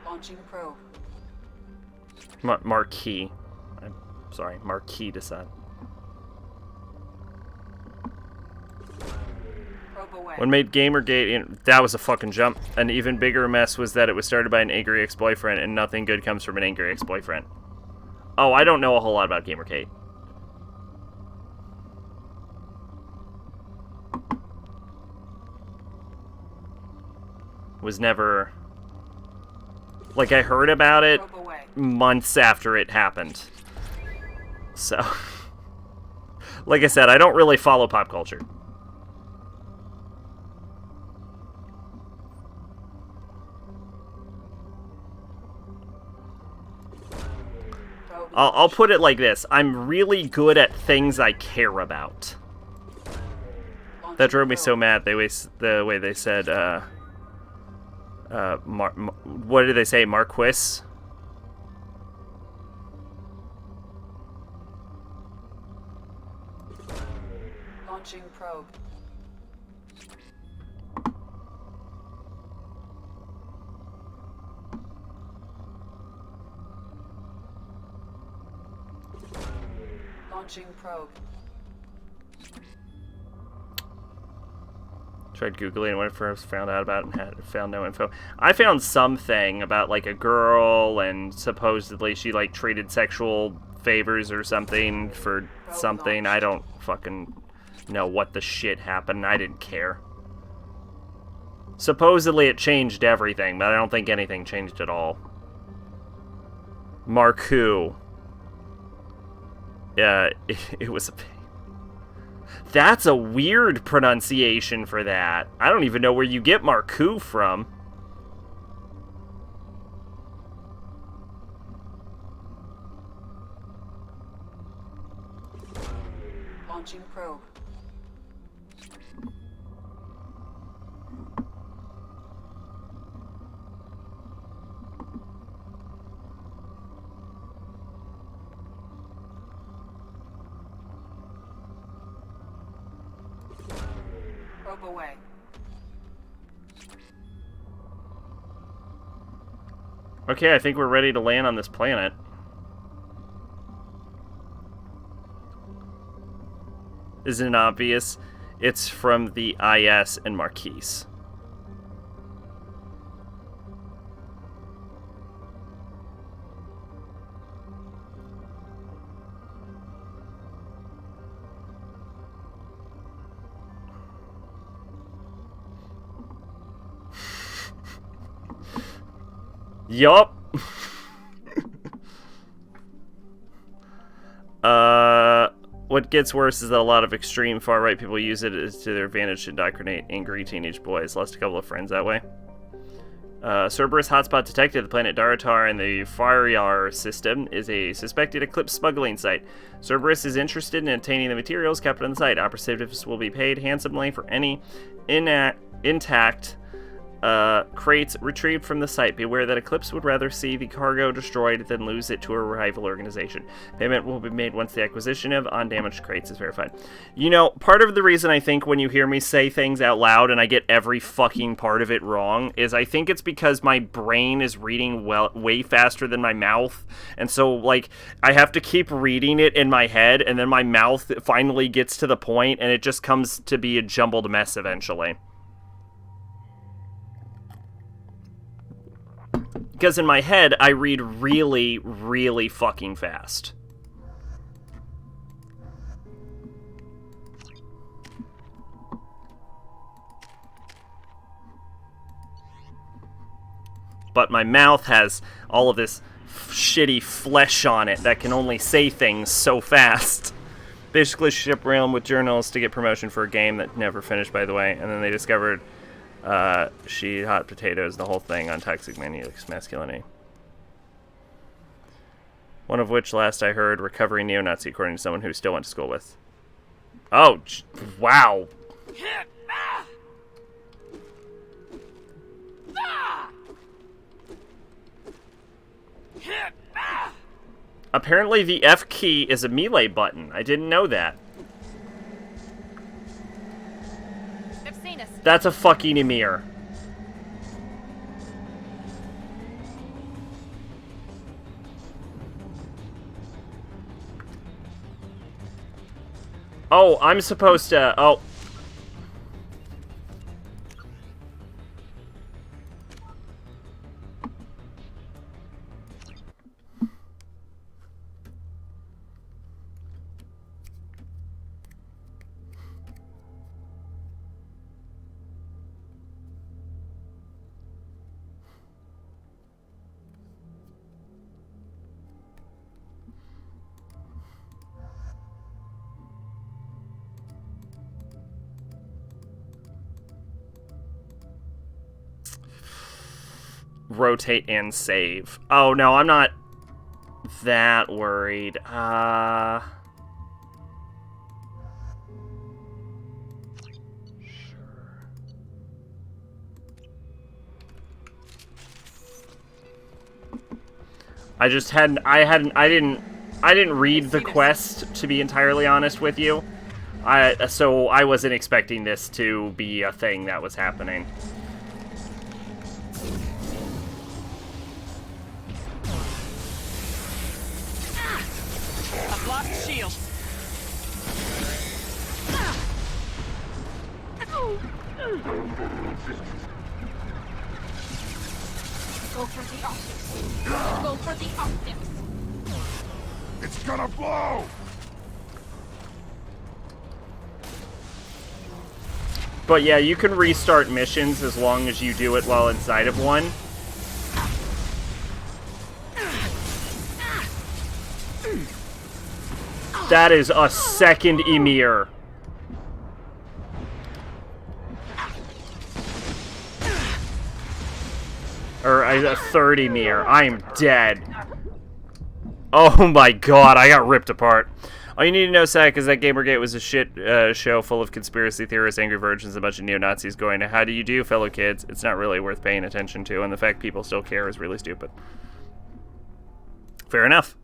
Launching probe. Marquis. I'm sorry, Marquis de Sade. When made Gamergate, that was a fucking jump. An even bigger mess was that it was started by an angry ex-boyfriend, and nothing good comes from an angry ex-boyfriend. Oh, I don't know a whole lot about Gamergate. Was never... Like, I heard about it months after it happened. So... Like I said, I don't really follow pop culture. I'll put it like this. I'm really good at things I care about. That drove me so mad. The way they said, what did they say? Marquis? Launching probe. Launching probe. Tried Googling when I first found out about it and found no info. I found something about like a girl and supposedly she like traded sexual favors or something for something. I don't fucking know what the shit happened. I didn't care. Supposedly it changed everything, but I don't think anything changed at all. Marku. Yeah, it was a pain. That's a weird pronunciation for that. I don't even know where you get Marku from. Launching probe. Rope away. Okay, I think we're ready to land on this planet. Isn't it obvious? It's from the IS and Marquise. Yup. What gets worse is that a lot of extreme far-right people use it as to their advantage to indoctrinate angry teenage boys. Lost a couple of friends that way. Cerberus hotspot detected. The planet Daratar in the Faryar system is a suspected eclipse smuggling site. Cerberus is interested in obtaining the materials kept on the site. Operatives will be paid handsomely for any intact crates retrieved from the site. Beware that Eclipse would rather see the cargo destroyed than lose it to a rival organization. Payment will be made once the acquisition of undamaged crates is verified. You know, part of the reason I think when you hear me say things out loud and I get every fucking part of it wrong is I think it's because my brain is reading way faster than my mouth, and so like I have to keep reading it in my head, and then my mouth finally gets to the point and it just comes to be a jumbled mess eventually. Because in my head, I read really, really fucking fast. But my mouth has all of this shitty flesh on it that can only say things so fast. Basically, ship realm with journals to get promotion for a game that never finished, by the way. And then they discovered she hot potatoes, the whole thing on toxic masculinity. One of which, last I heard, recovering neo-Nazi, according to someone who still went to school with. Oh, wow. Apparently the F key is a melee button. I didn't know that. That's a fucking Emir. Oh, I'm supposed to... Oh. Rotate and save. Oh, no, I'm not that worried. I just hadn't, I didn't read the quest, to be entirely honest with you. So I wasn't expecting this to be a thing that was happening. I've lost shield. Go for the optics. Go for the optics. It's gonna blow! But yeah, you can restart missions as long as you do it while inside of one. That is a second Emir. Or a third Emir. I am dead. Oh my god, I got ripped apart. All you need to know, Sack, is that Gamergate was a shit show full of conspiracy theorists, angry virgins, and a bunch of neo-Nazis going, how do you do, fellow kids? It's not really worth paying attention to, and the fact people still care is really stupid. Fair enough.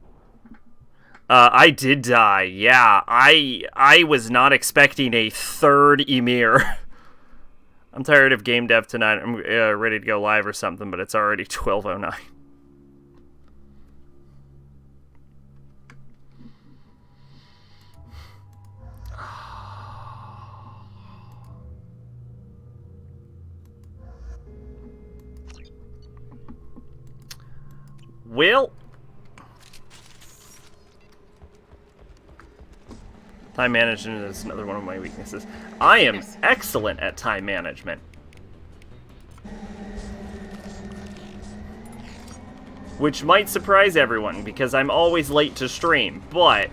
I did die. Yeah, I was not expecting a third Emir. I'm tired of game dev tonight. I'm ready to go live or something, but it's already 12:09. Well, time management is another one of my weaknesses. I am excellent at time management. Which might surprise everyone, because I'm always late to stream, but...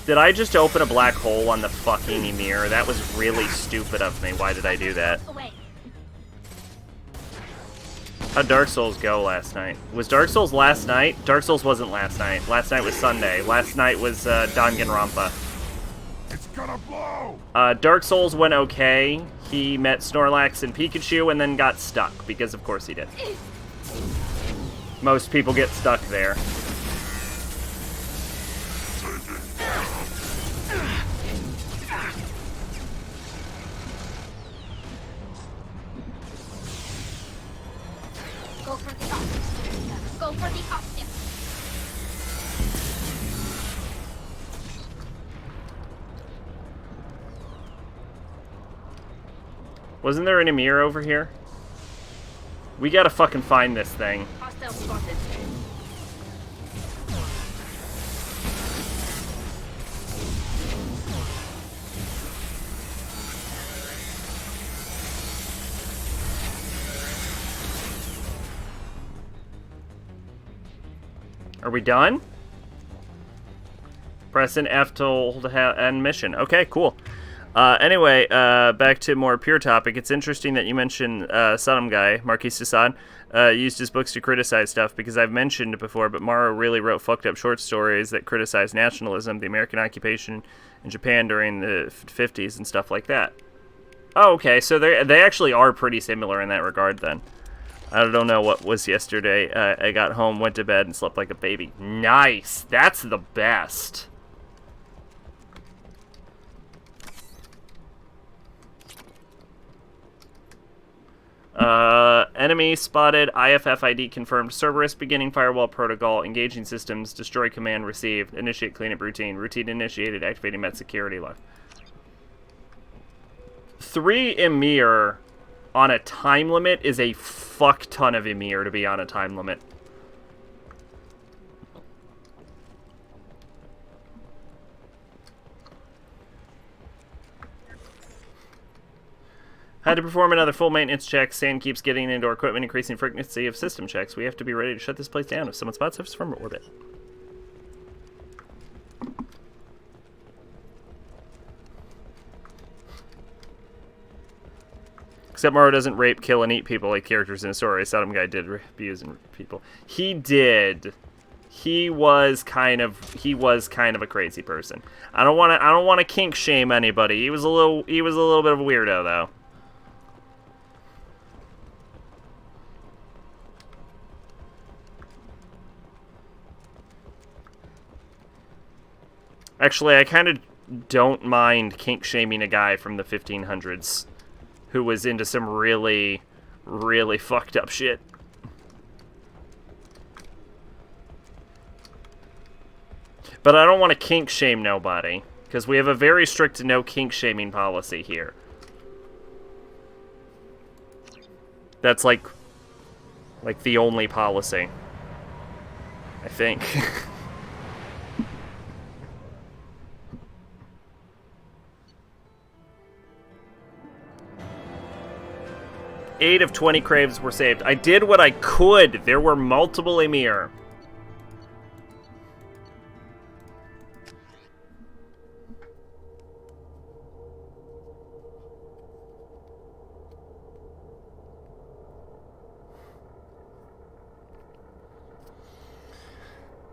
Did I just open a black hole on the fucking Ymir? That was really stupid of me. Why did I do that? How'd Dark Souls go last night? Was Dark Souls last night? Dark Souls wasn't last night. Last night was Sunday. Last night was Danganronpa. It's gonna blow! Dark Souls went okay. He met Snorlax and Pikachu and then got stuck, because of course he did. Most people get stuck there. Go for the optics. Go for the optics. Wasn't there an Ymir over here? We gotta fucking find this thing. Hostile spotted. Are we done? Press an F to hold end mission. Okay, cool. Anyway, back to more pure topic. It's interesting that you mentioned Saddam guy, Marquis de Sade, used his books to criticize stuff, because I've mentioned it before, but Morrow really wrote fucked up short stories that criticize nationalism, the American occupation in Japan during the 50s and stuff like that. Oh, okay, so they actually are pretty similar in that regard then. I don't know what was yesterday. I got home, went to bed, and slept like a baby. Nice! That's the best! Enemy spotted, IFF ID confirmed, Cerberus beginning firewall protocol, engaging systems, destroy command received, initiate cleanup routine, routine initiated, activating met security lock. 3 Ymir on a time limit is a fuck ton of Ymir to be on a time limit. Had to perform another full maintenance check. Sand keeps getting into our equipment, increasing frequency of system checks. We have to be ready to shut this place down if someone spots us from orbit. Except Morrow doesn't rape, kill, and eat people like characters in a story. Sodom guy did abuse and people. He did. He was kind of a crazy person. I don't want to kink shame anybody. He was a little bit of a weirdo though. Actually, I kind of don't mind kink shaming a guy from the 1500s who was into some really, really fucked up shit. But I don't want to kink shame nobody, because we have a very strict no kink shaming policy here. That's like the only policy, I think. 8 of 20 craves were saved. I did what I could. There were multiple Ymir.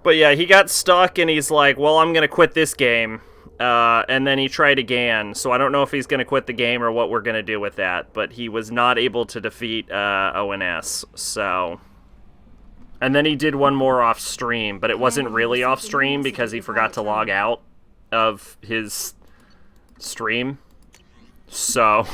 But yeah, he got stuck and he's like, well, I'm going to quit this game. And then he tried again, so I don't know if he's going to quit the game or what we're going to do with that, but he was not able to defeat ONS, so... And then he did one more off-stream, but it wasn't really off-stream because he forgot to log out of his stream. So,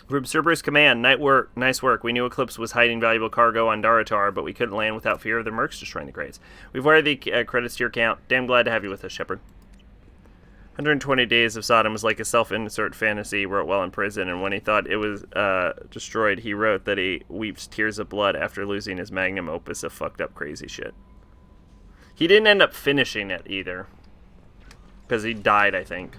from Cerberus Command, nice work. We knew Eclipse was hiding valuable cargo on Daratar, but we couldn't land without fear of the mercs destroying the crates. We've wired the credits to your account. Damn glad to have you with us, Shepard. 120 Days of Sodom was like a self-insert fantasy, wrote while in prison, and when he thought it was destroyed, he wrote that he weeps tears of blood after losing his magnum opus of fucked up crazy shit. He didn't end up finishing it either, because he died, I think.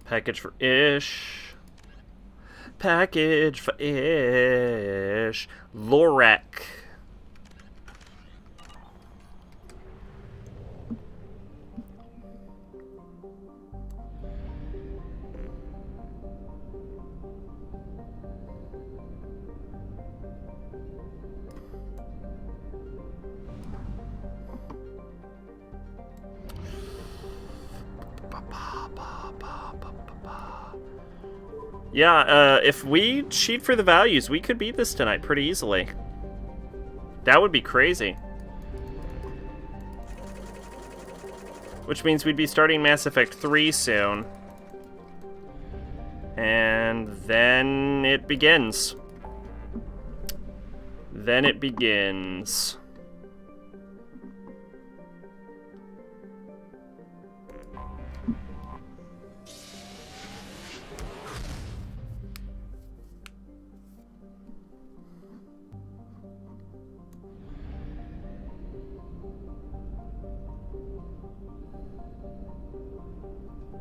Package for Ish. Package for Ish. Lorak. Yeah, if we cheat for the values, we could beat this tonight pretty easily. That would be crazy. Which means we'd be starting Mass Effect 3 soon. And then it begins. Then it begins.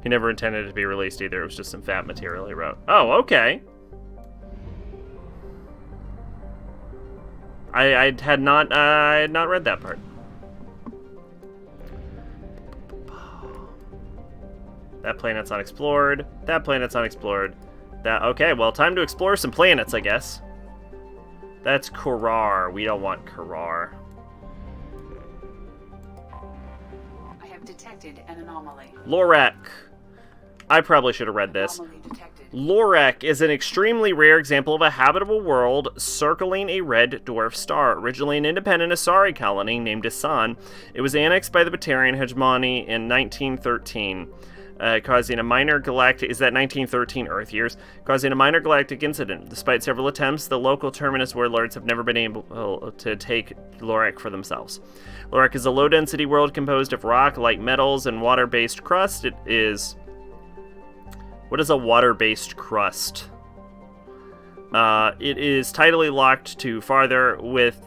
He never intended it to be released either. It was just some fat material he wrote. Oh, okay. I had not read that part. That planet's unexplored. That planet's unexplored. Okay, well, time to explore some planets, I guess. That's Kurar. We don't want Kurar. I have detected an anomaly. Lorak. I probably should have read this. Lorak is an extremely rare example of a habitable world circling a red dwarf star. Originally an independent Asari colony named Asan, it was annexed by the Batarian hegemony in 1913, causing a minor galactic... Is that 1913 Earth years? Causing a minor galactic incident. Despite several attempts, the local terminus warlords have never been able to take Lorak for themselves. Lorak is a low-density world composed of rock, light metals, and water-based crust. It is... What is a water-based crust? It is tidally locked to farther with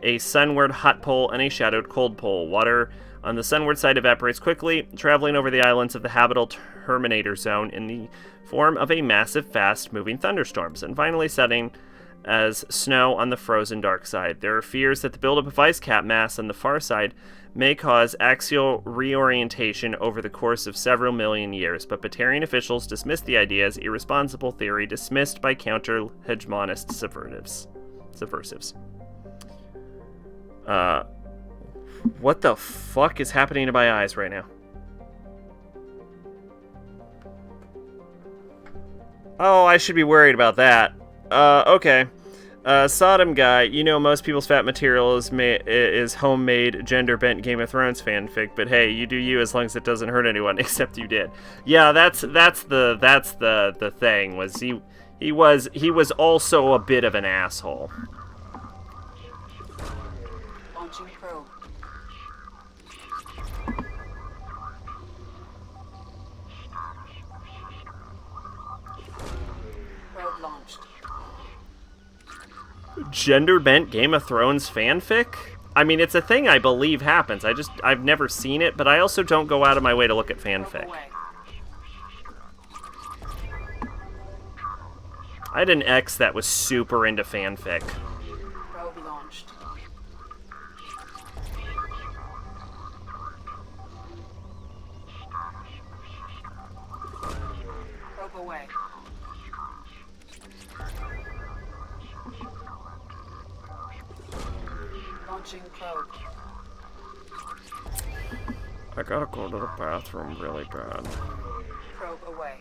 a sunward hot pole and a shadowed cold pole. Water on the sunward side evaporates quickly, traveling over the islands of the habitable terminator zone in the form of a massive, fast-moving thunderstorms, and finally setting as snow on the frozen dark side. There are fears that the buildup of ice cap mass on the far side may cause axial reorientation over the course of several million years, but Batarian officials dismissed the idea as irresponsible theory dismissed by counter-hegemonist subversives. What the fuck is happening to my eyes right now? Oh, I should be worried about that. Okay. Sodom guy, you know most people's fat material is homemade, gender-bent Game of Thrones fanfic, but hey, you do you as long as it doesn't hurt anyone, except you did. Yeah, that's the thing, was he was also a bit of an asshole. Launching probe. Probe launched. Gender-bent Game of Thrones fanfic? I mean, it's a thing I believe happens. I've never seen it, but I also don't go out of my way to look at fanfic. I had an ex that was super into fanfic. Probe launched. Probe away. Launching probe. I gotta go to the bathroom really bad. Probe away.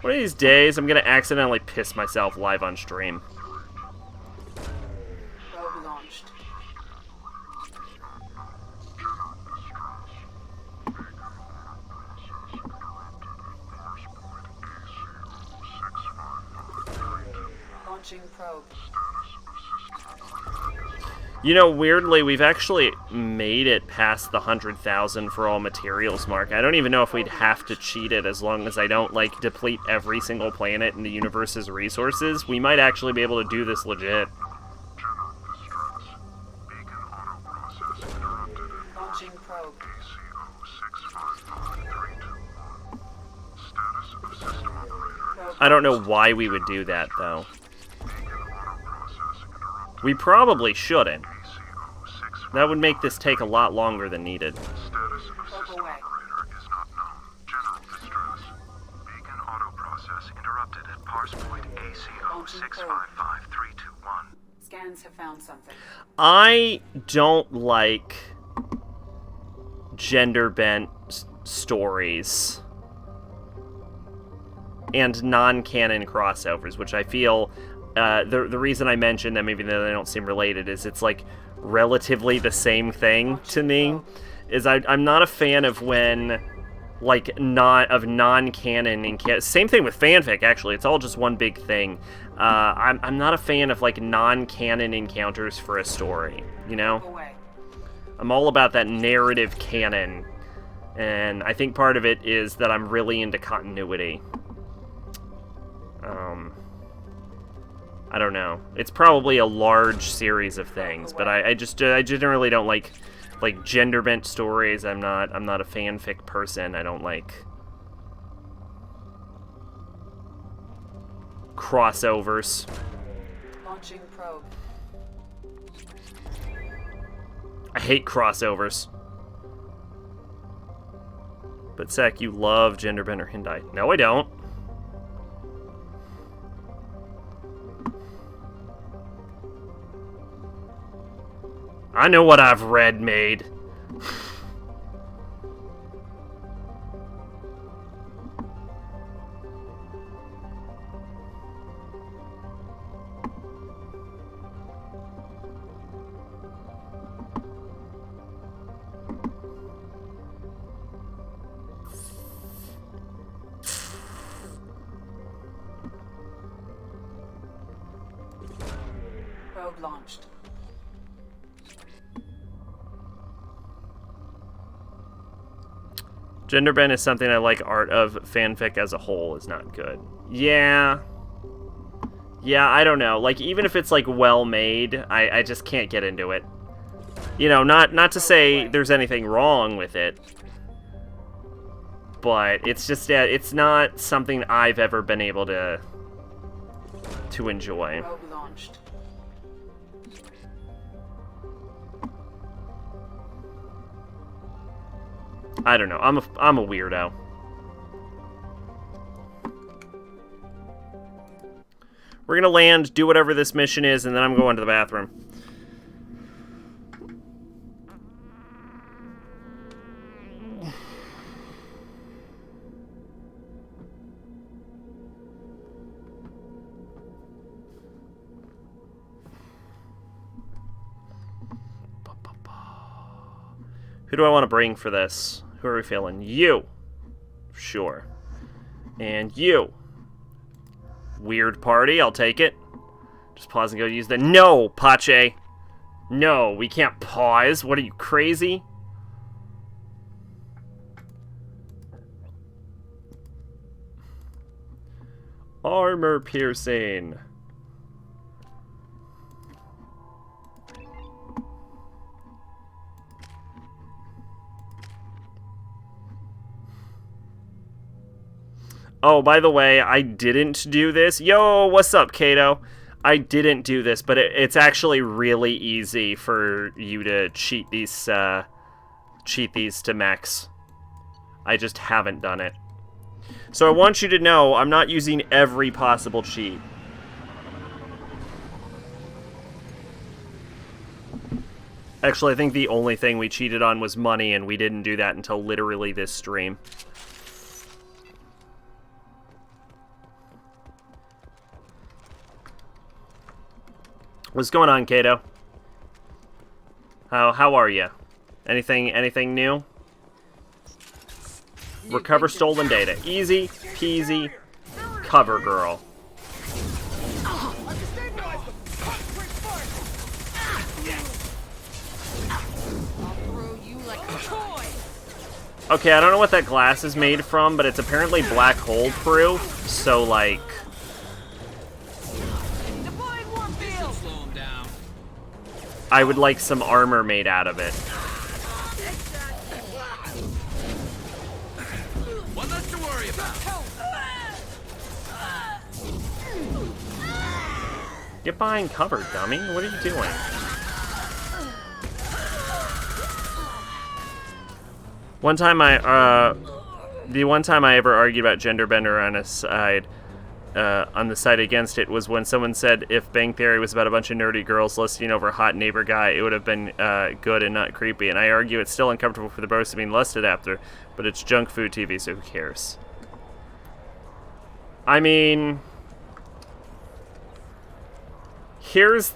One of these days, I'm gonna accidentally piss myself live on stream. Probe launched. Launching probe. You know, weirdly, we've actually made it past the 100,000 for all materials mark. I don't even know if we'd have to cheat it as long as I don't, like, deplete every single planet in the universe's resources. We might actually be able to do this legit. Launching probe. I don't know why we would do that, though. We probably shouldn't. That would make this take a lot longer than needed. Probe away. Scans have found something. I don't like gender-bent stories and non-canon crossovers, which I feel the reason I mention them, even though they don't seem related, is it's like relatively the same thing to me. Is I'm not a fan of when like non-canon and same thing with fanfic. Actually, it's all just one big thing. I'm not a fan of like non-canon encounters for a story. You know, I'm all about that narrative canon, and I think part of it is that I'm really into continuity. I don't know. It's probably a large series of things, but I generally don't like gender bent stories. I'm not a fanfic person. I don't like crossovers. Launching probe. I hate crossovers. But Sek, you love gender bender hentai. No, I don't. I know what I've read, maid. Probe launched. Gender bend is something I like art of. Fanfic as a whole is not good. Yeah. Yeah, I don't know. Like, even if it's, like, well-made, I just can't get into it. You know, not to say there's anything wrong with it. But it's just, it's not something I've ever been able to enjoy. Probe launched. I don't know. I'm a weirdo. We're gonna land, do whatever this mission is, and then I'm going to the bathroom. Who do I want to bring for this? Who are we feeling? You. Sure. And you. Weird party, I'll take it. Just pause and go use the... No, Pache! No, we can't pause. What are you, crazy? Armor piercing. Oh, by the way, I didn't do this. Yo, what's up, Kato? I didn't do this, but it's actually really easy for you to cheat these to mechs. I just haven't done it. So I want you to know I'm not using every possible cheat. Actually, I think the only thing we cheated on was money, and we didn't do that until literally this stream. What's going on, Kato? How are you? Anything new? Recover stolen data. Easy peasy. Cover girl. Okay, I don't know what that glass is made from, but it's apparently black hole proof, so like... I would like some armor made out of it. One less to worry about. Get behind cover, dummy. What are you doing? One time the one time I ever argued about gender bender on the side against it was when someone said if Bang Theory was about a bunch of nerdy girls lusting over a hot neighbor guy, it would have been good and not creepy. And I argue it's still uncomfortable for the bros to be lusted after, but it's junk food TV, so who cares? I mean, here's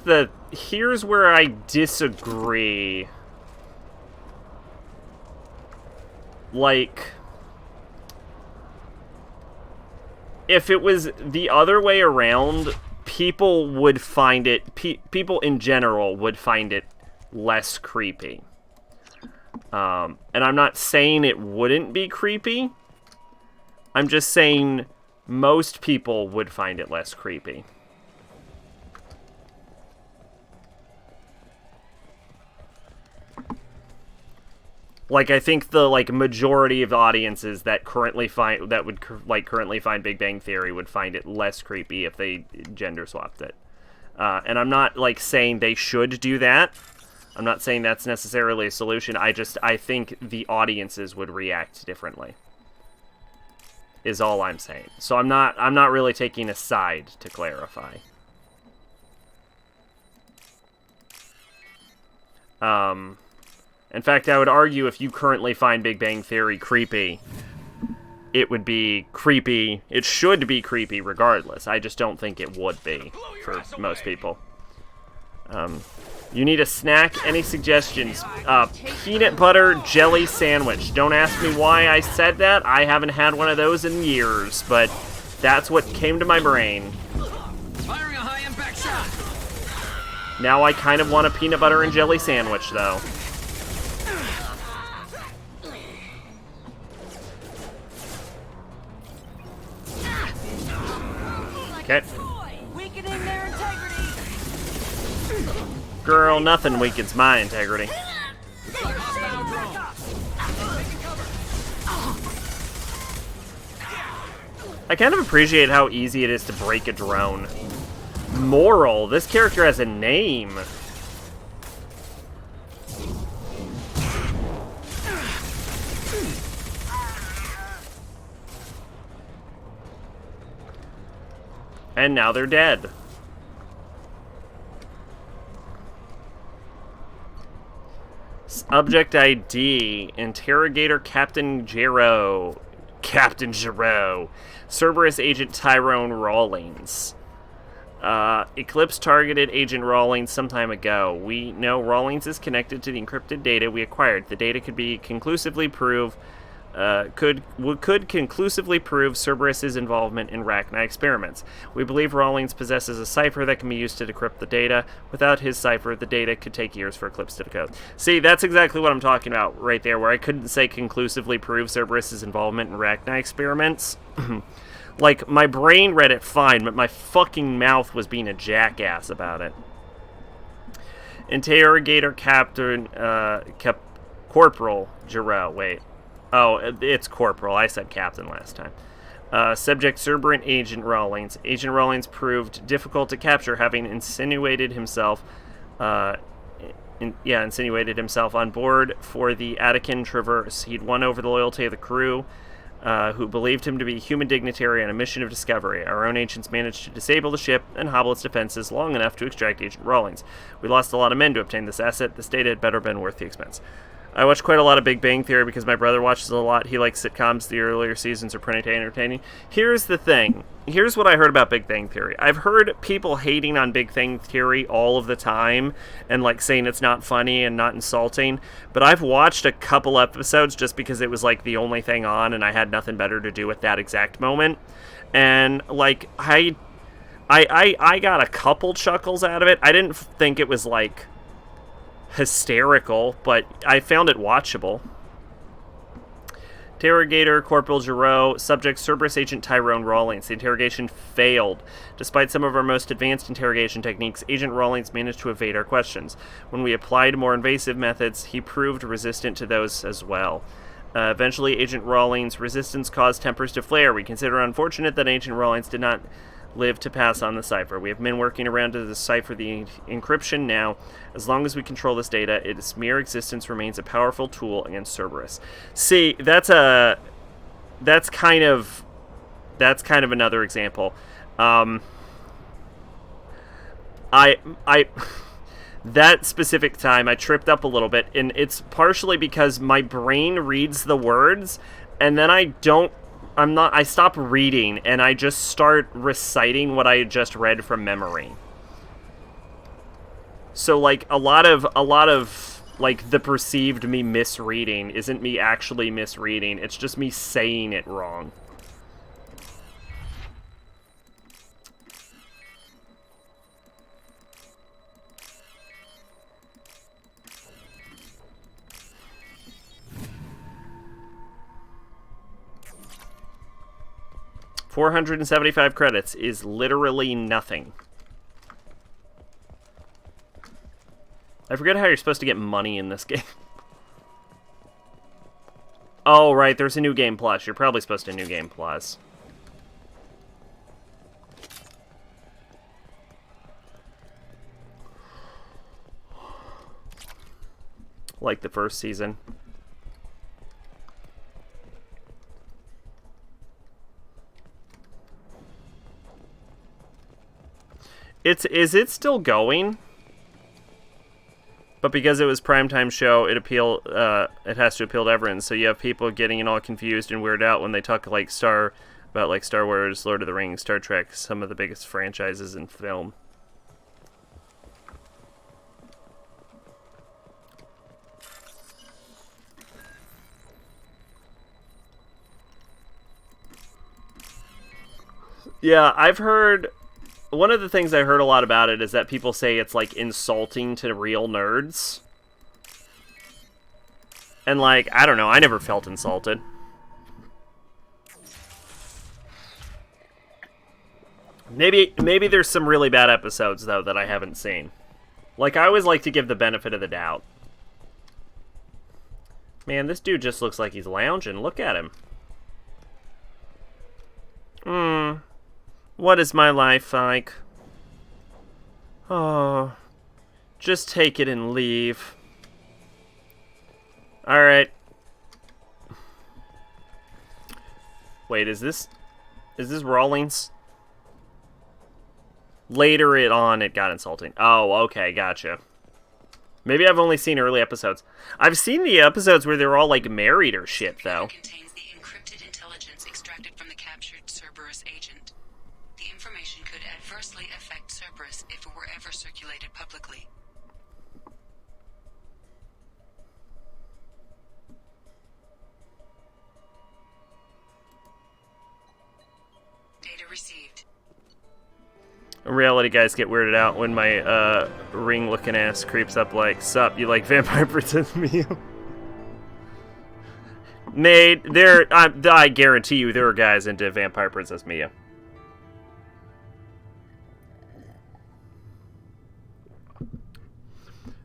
where I disagree. Like, if it was the other way around, people would find it, people in general would find it less creepy. And I'm not saying it wouldn't be creepy. I'm just saying most people would find it less creepy. Like, I think the, like, majority of audiences that currently find, that would, currently find Big Bang Theory would find it less creepy if they gender swapped it. And I'm not, like, saying they should do that. I'm not saying that's necessarily a solution. I think the audiences would react differently. Is all I'm saying. So I'm not really taking a side to clarify. In fact, I would argue if you currently find Big Bang Theory creepy, it would be creepy. It should be creepy regardless. I just don't think it would be for most people. You need a snack? Any suggestions? Peanut butter jelly sandwich. Don't ask me why I said that. I haven't had one of those in years, but that's what came to my brain. Firing a high impact shot. Now I kind of want a peanut butter and jelly sandwich, though. Okay. Weakening their integrity. Girl, nothing weakens my integrity. I kind of appreciate how easy it is to break a drone. Moral, this character has a name. And now they're dead. Subject ID, Interrogator Captain Gero. Captain Gero. Cerberus Agent Tyrone Rawlings. Eclipse targeted Agent Rawlings some time ago. We know Rawlings is connected to the encrypted data we acquired. The data could conclusively prove Cerberus's involvement in Rachni experiments. We believe Rawlings possesses a cipher that can be used to decrypt the data. Without his cipher, the data could take years for Eclipse to decode. See, that's exactly what I'm talking about right there, where I couldn't say conclusively prove Cerberus's involvement in Rachni experiments. Like, my brain read it fine, but my fucking mouth was being a jackass about it. Interrogator Captain, Corporal Gero, wait. Oh, it's Corporal. I said Captain last time. Subject Cerberus Agent Rawlings. Agent Rawlings proved difficult to capture, having insinuated himself on board for the Attican Traverse. He'd won over the loyalty of the crew, who believed him to be a human dignitary on a mission of discovery. Our own agents managed to disable the ship and hobble its defenses long enough to extract Agent Rawlings. We lost a lot of men to obtain this asset. This data had better been worth the expense. I watch quite a lot of Big Bang Theory because my brother watches a lot. He likes sitcoms. The earlier seasons are pretty entertaining. Here's the thing. Here's what I heard about Big Bang Theory. I've heard people hating on Big Bang Theory all of the time and like saying it's not funny and not insulting. But I've watched a couple episodes just because it was like the only thing on and I had nothing better to do at that exact moment. And like I got a couple chuckles out of it. I didn't think it was like hysterical, but I found it watchable. Interrogator Corporal Giroux, subject Cerberus Agent Tyrone Rawlings. The interrogation failed. Despite some of our most advanced interrogation techniques, Agent Rawlings managed to evade our questions. When we applied more invasive methods, he proved resistant to those as well. Eventually, Agent Rawlings' resistance caused tempers to flare. We consider it unfortunate that Agent Rawlings did not live to pass on the cipher. We have men working around to decipher the encryption now. As long as we control this data, its mere existence remains a powerful tool against Cerberus. See, that's kind of another example. That specific time I tripped up a little bit, and it's partially because my brain reads the words, and then I stop reading and I just start reciting what I just read from memory. So like a lot of like the perceived me misreading isn't me actually misreading, it's just me saying it wrong. $475 credits is literally nothing. I forget how you're supposed to get money in this game. Oh, right, there's a new game plus. You're probably supposed to new game plus. Like the first season. Is it still going? But because it was primetime show, it has to appeal to everyone. So you have people getting all confused and weirded out when they talk like Star Wars, Lord of the Rings, Star Trek, some of the biggest franchises in film. Yeah, I've heard. One of the things I heard a lot about it is that people say it's, like, insulting to real nerds. And, like, I don't know, I never felt insulted. Maybe there's some really bad episodes, though, that I haven't seen. Like, I always like to give the benefit of the doubt. Man, this dude just looks like he's lounging. Look at him. What is my life like? Oh, just take it and leave. Alright. Wait, is this Rawlings? Later it got insulting. Oh, okay, gotcha. Maybe I've only seen early episodes. I've seen the episodes where they're all, like, married or shit, though. Contains the encrypted intelligence extracted from the captured Cerberus agent. The information could adversely affect Cerberus if it were ever circulated publicly. Data received. Reality guys get weirded out when my ring-looking ass creeps up like, "Sup, you like Vampire Princess Mia?" Made there, I guarantee you there are guys into Vampire Princess Mia.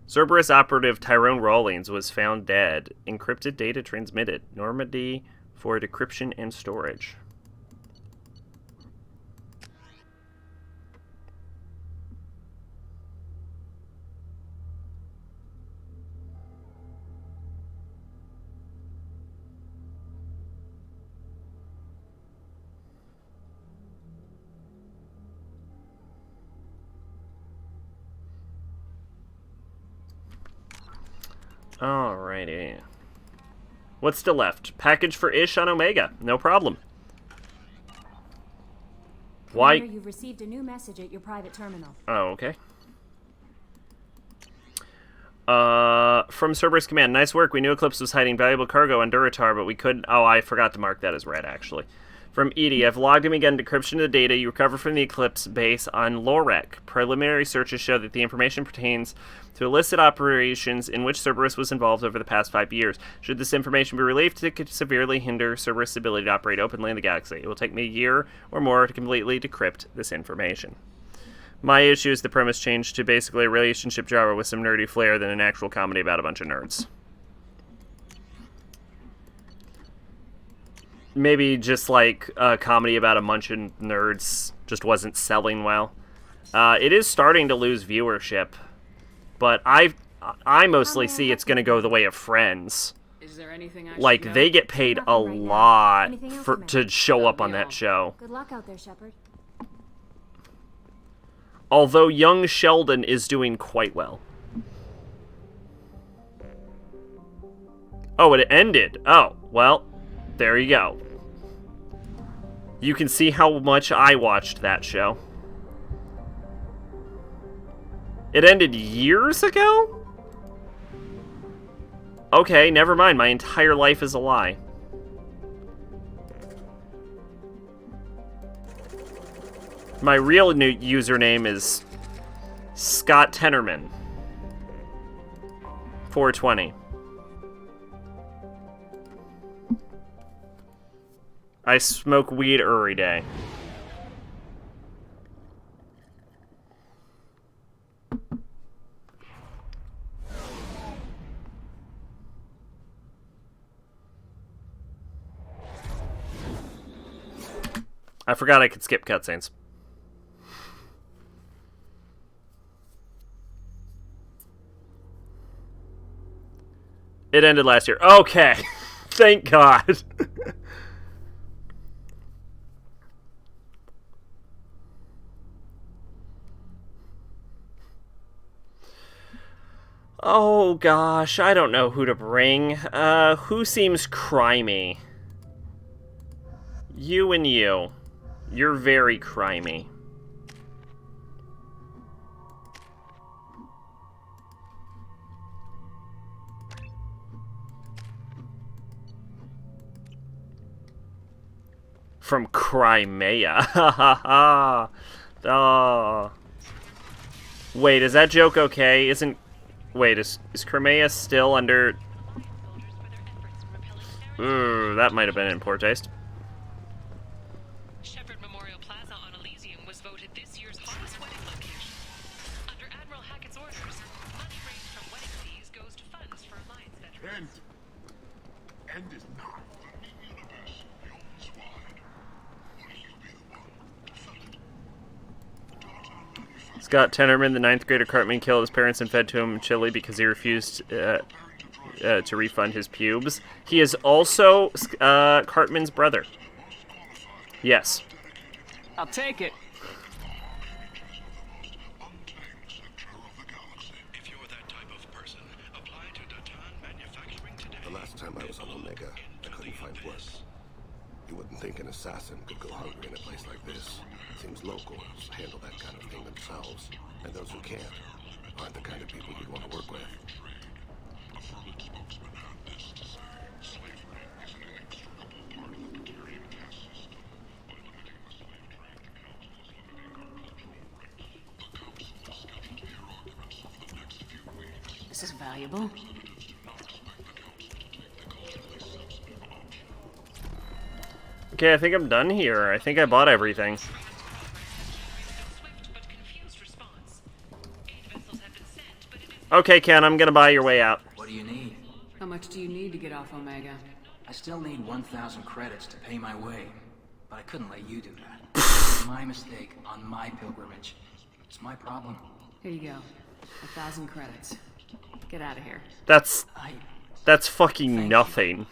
Cerberus operative Tyrone Rawlings was found dead. Encrypted data transmitted. Normandy for decryption and storage. Alrighty. What's still left? Package for Ish on Omega. No problem. Why? Commander, you've received a new message at your private terminal. Oh, okay. From Cerberus Command. Nice work. We knew Eclipse was hiding valuable cargo on Duratar, but we couldn't... Oh, I forgot to mark that as red, actually. From Edie. I've logged him again. Decryption of the data you recovered from the Eclipse base on Lorek. Preliminary searches show that the information pertains to illicit operations in which Cerberus was involved over the past 5 years. Should this information be released, it could severely hinder Cerberus' ability to operate openly in the galaxy. It will take me a year or more to completely decrypt this information. My issue is the premise changed to basically a relationship drama with some nerdy flair than an actual comedy about a bunch of nerds. Maybe just like a comedy about a bunch of nerds just wasn't selling well. It is starting to lose viewership, but I mostly see it's going to go the way of Friends. Is there anything I Like, they get paid a lot to show up on that show. Good luck out there, Shepard. Although young Sheldon is doing quite well. Oh, it ended. Oh, well, there you go. You can see how much I watched that show. It ended years ago? Okay, never mind. My entire life is a lie. My real new username is Scott Tenorman. 420. I smoke weed every day. I forgot I could skip cutscenes. It ended last year. Okay. Thank God. Oh gosh, I don't know who to bring. Who seems crimey? You and you. You're very crimey. From Crimea. Ha ha ha. Oh. Wait, is that joke okay? Wait, is Crimea still under... Ooh, that might have been in poor taste. Shepard Memorial Plaza on Elysium was voted this year's hottest wedding location. Under Admiral Hackett's orders, money raised from wedding fees goes to funds for Alliance veterans. End is not the universe yawns wide. What if you be the one to fill it? Scott Tenorman, the 9th grader Cartman, killed his parents and fed to him chili because he refused to refund his pubes. He is also Cartman's brother. Yes. I'll take it. The last time I was on Omega, I couldn't find work. You wouldn't think an assassin could go hungry in a place like this. Seems locals handle that kind of thing themselves, and those who can't aren't the kind of people you'd want to work with. This is valuable. Okay, I think I'm done here. I think I bought everything. Okay, Ken, I'm gonna buy your way out. What do you need? How much do you need to get off Omega? I still need 1,000 credits to pay my way, but I couldn't let you do that. It's my mistake on my pilgrimage. It's my problem. Here you go. 1,000 credits. Get out of here. That's fucking nothing.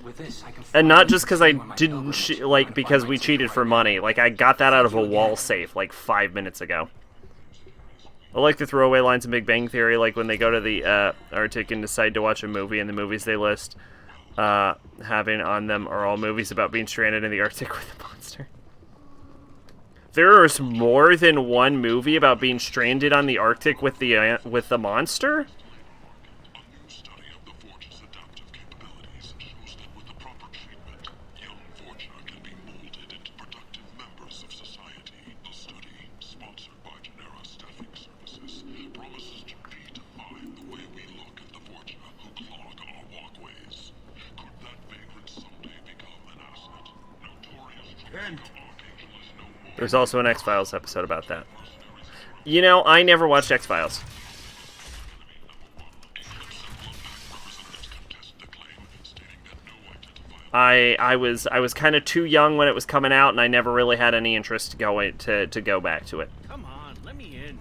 With this, I can And not just because I didn't, because we cheated for money. Like, I got that out of a wall safe, like, 5 minutes ago. I like the throwaway lines in Big Bang Theory, like when they go to the Arctic and decide to watch a movie, and the movies they list having on them are all movies about being stranded in the Arctic with a monster. There's more than one movie about being stranded on the Arctic with the monster? There's also an X-Files episode about that. You know, I never watched X-Files. I was kind of too young when it was coming out, and I never really had any interest to go back to it. Come on, let me in.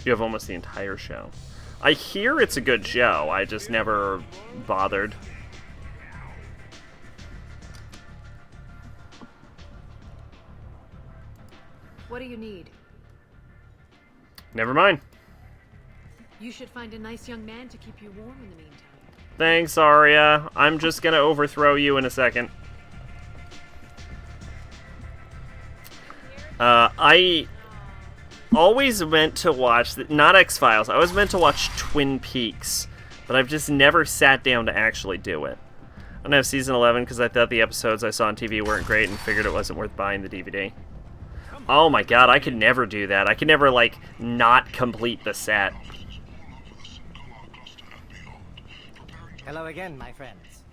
You have almost the entire show. I hear it's a good show. I just never bothered. What do you need? Never mind. You should find a nice young man to keep you warm in the meantime. Thanks, Arya. I'm just gonna overthrow you in a second. I always meant to watch, not X-Files, I was meant to watch Twin Peaks, but I've just never sat down to actually do it. I don't have season 11 because I thought the episodes I saw on TV weren't great and figured it wasn't worth buying the DVD. Oh my god, I could never do that. I could never, like, not complete the set. Hello again, my friends.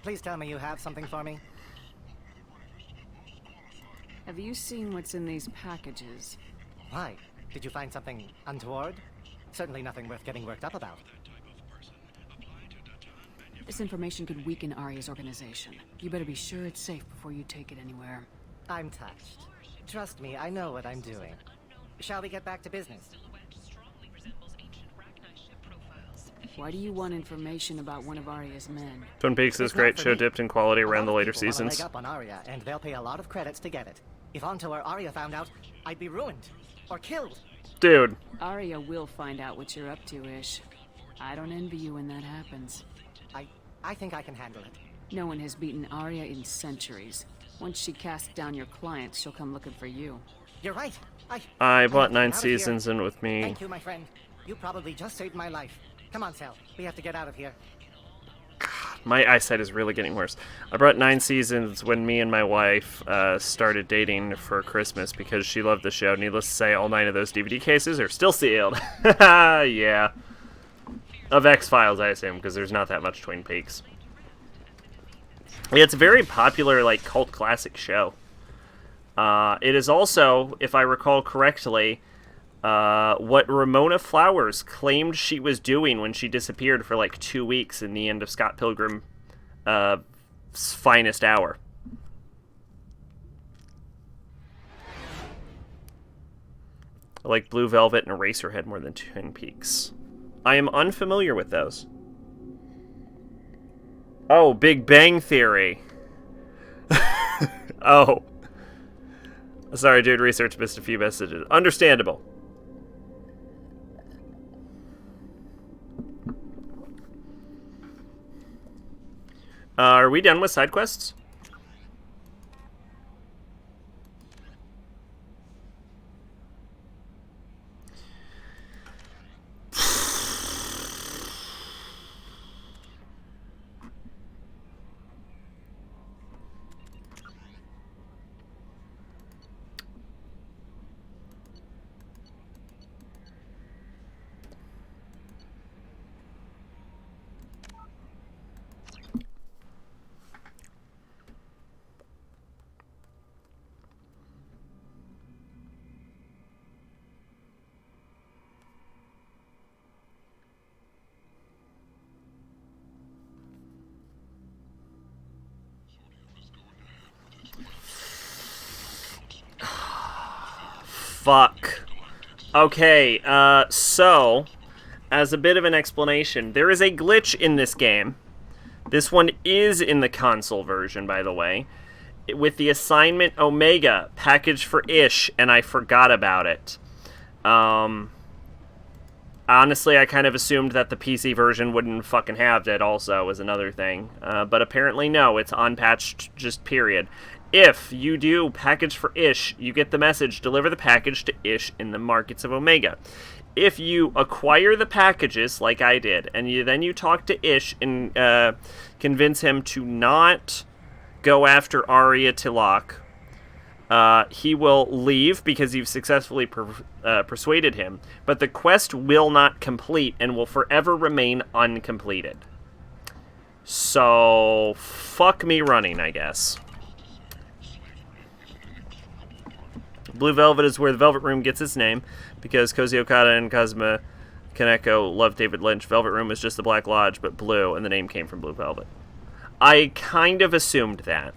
Please tell me you have something for me. Have you seen what's in these packages? Why? Did you find something untoward? Certainly nothing worth getting worked up about. This information could weaken Arya's organization. You better be sure it's safe before you take it anywhere. I'm touched. Trust me, I know what I'm doing. Shall we get back to business? Why do you want information about one of Arya's men? Twin Peaks is great. Show dipped in quality around the later seasons. Up on Arya, and they'll pay a lot of credits to get it. If Anto or Arya found out, I'd be ruined. Or killed. Dude. Arya will find out what you're up to, Ish. I don't envy you when that happens. I think I can handle it. No one has beaten Arya in centuries. Once she casts down your clients, she'll come looking for you. You're right. I bought 9 seasons in with me. Thank you, my friend. You probably just saved my life. Come on, Sal. We have to get out of here. My eyesight is really getting worse. I brought 9 seasons when me and my wife started dating for Christmas because she loved the show. Needless to say, all 9 of those DVD cases are still sealed. Yeah. Of X-Files, I assume, because there's not that much Twin Peaks. Yeah, it's a very popular, like, cult classic show. It is also, if I recall correctly, what Ramona Flowers claimed she was doing when she disappeared for like 2 weeks in the end of Scott Pilgrim's finest hour. I like Blue Velvet and Eraserhead more than Twin Peaks. I am unfamiliar with those. Oh, Big Bang Theory. Oh. Sorry, dude, research missed a few messages. Understandable. Are we done with side quests? Fuck. Okay, so, as a bit of an explanation, there is a glitch in this game. This one is in the console version, by the way, with the assignment Omega, package for Ish, and I forgot about it. Honestly, I kind of assumed that the PC version wouldn't fucking have it also, was another thing. But apparently no, it's unpatched, just period. If you do package for Ish, you get the message, deliver the package to Ish in the markets of Omega. If you acquire the packages, like I did, and then you talk to Ish and convince him to not go after Arya Tilak, he will leave because you've successfully persuaded him, but the quest will not complete and will forever remain uncompleted. So, fuck me running, I guess. Blue Velvet is where the Velvet Room gets its name, because Koji Okada and Kazuma Kaneko loved David Lynch. Velvet Room is just the Black Lodge, but blue, and the name came from Blue Velvet. I kind of assumed that.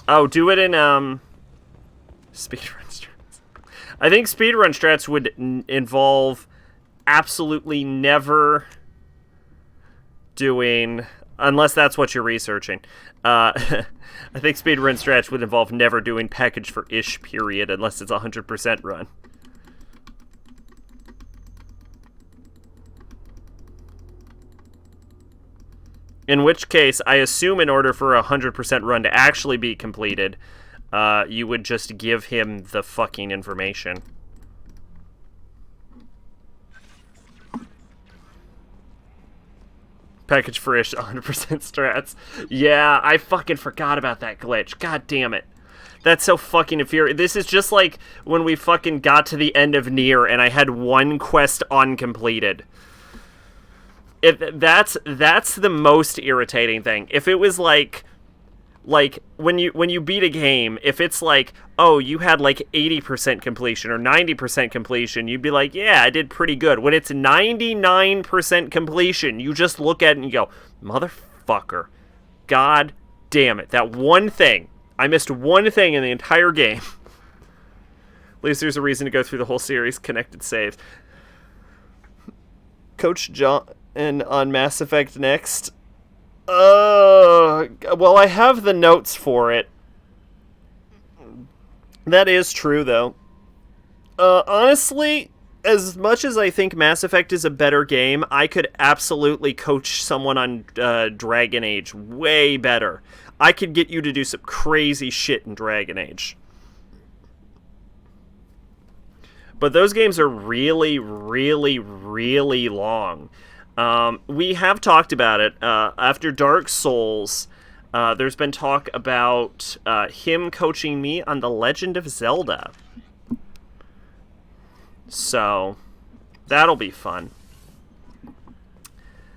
Oh, do it in, speedrun strats. I think speedrun strats would involve absolutely never doing, unless that's what you're researching. I think speedrun strats would involve never doing package for Ish, period, unless it's 100% run. In which case, I assume in order for a 100% run to actually be completed, you would just give him the fucking information. Package for Ish, 100% strats. Yeah, I fucking forgot about that glitch. God damn it. That's so fucking infuriating. This is just like when we fucking got to the end of Nier and I had one quest uncompleted. That's the most irritating thing. If it was like when you beat a game, if it's like, oh, you had like 80% completion or 90% completion, you'd be like, yeah, I did pretty good. When it's 99% completion, you just look at it and you go, motherfucker, god damn it, that one thing. I missed one thing in the entire game. At least there's a reason to go through the whole series. Connected saves. Coach John on Mass Effect next. Well, I have the notes for it. That is true, though. Honestly, as much as I think Mass Effect is a better game, I could absolutely coach someone on Dragon Age way better. I could get you to do some crazy shit in Dragon Age. But those games are really, really, really long. We have talked about it. After Dark Souls, there's been talk about him coaching me on The Legend of Zelda. So, that'll be fun.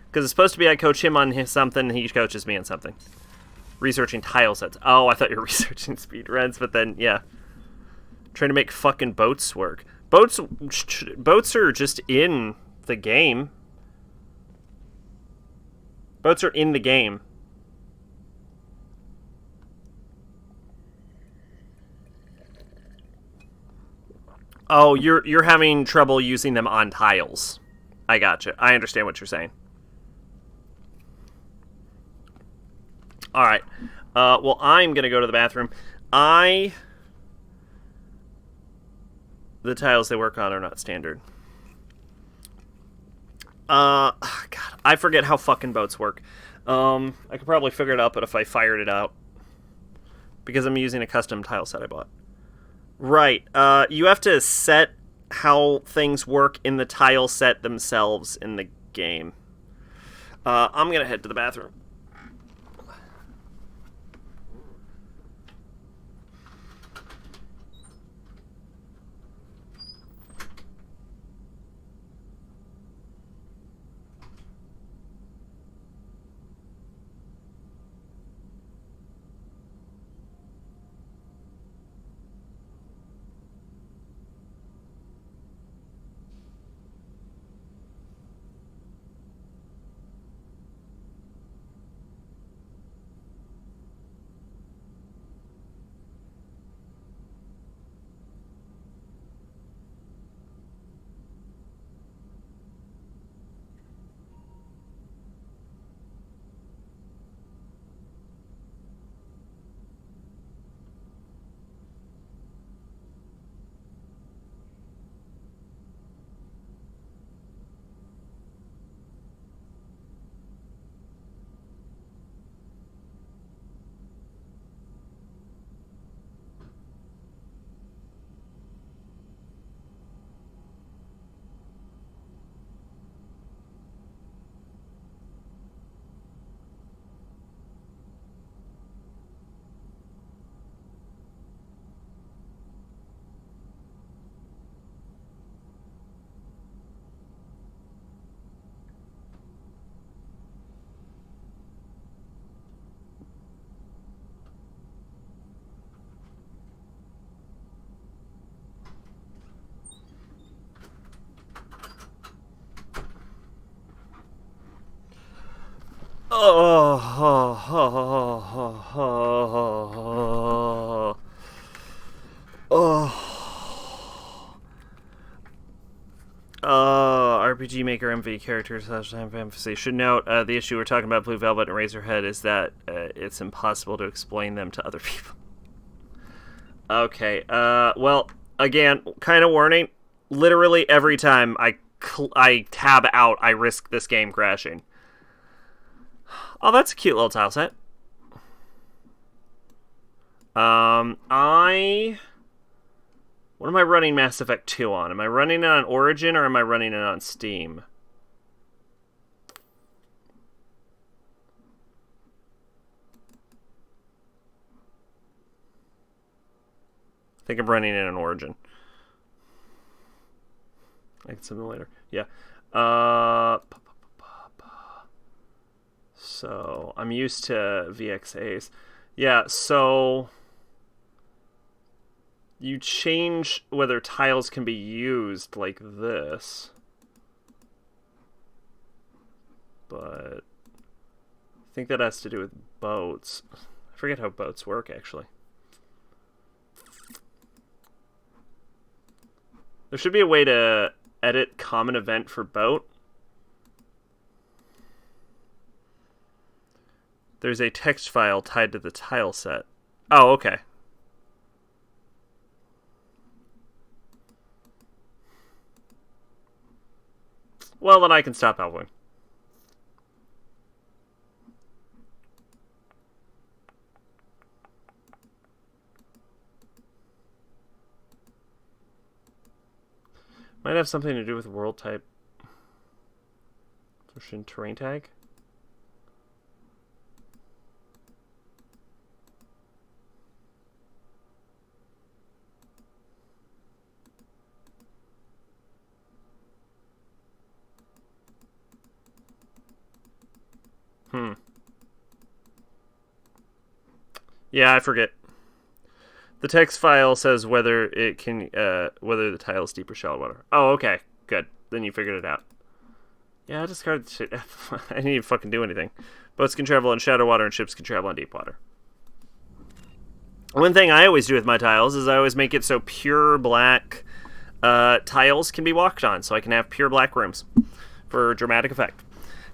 Because it's supposed to be I coach him on something, and he coaches me on something. Researching tile sets. Oh, I thought you were researching speedruns, but then, yeah. Trying to make fucking boats work. Boats are just in the game. Boats are in the game. Oh, you're having trouble using them on tiles. I gotcha. I understand what you're saying. Alright. Well, I'm going to go to the bathroom. The tiles they work on are not standard. God, I forget how fucking boats work. I could probably figure it out, but if I fired it out. Because I'm using a custom tile set I bought. Right. You have to set how things work in the tile set themselves in the game. I'm going to head to the bathroom. RPG Maker MV characters / emphasis. Should note the issue we're talking about Blue Velvet and Razorhead is that it's impossible to explain them to other people. Okay. Well, again, kind of warning. Literally every time I tab out, I risk this game crashing. Oh, that's a cute little tile set. What am I running Mass Effect 2 on? Am I running it on Origin or am I running it on Steam? I think I'm running it on Origin. Like Simulator. Yeah. So, I'm used to VXAs. Yeah, so you change whether tiles can be used like this. But I think that has to do with boats. I forget how boats work, actually. There should be a way to edit common event for boat. There's a text file tied to the tile set. Oh, okay. Well, then I can stop helping. Might have something to do with world type. Ocean terrain tag. Yeah, I forget. The text file says whether it can, whether the tile is deep or shallow water. Oh, okay. Good. Then you figured it out. Yeah, I discarded the shit. I didn't even fucking do anything. Boats can travel in shallow water and ships can travel in deep water. One thing I always do with my tiles is I always make it so pure black tiles can be walked on, so I can have pure black rooms for dramatic effect.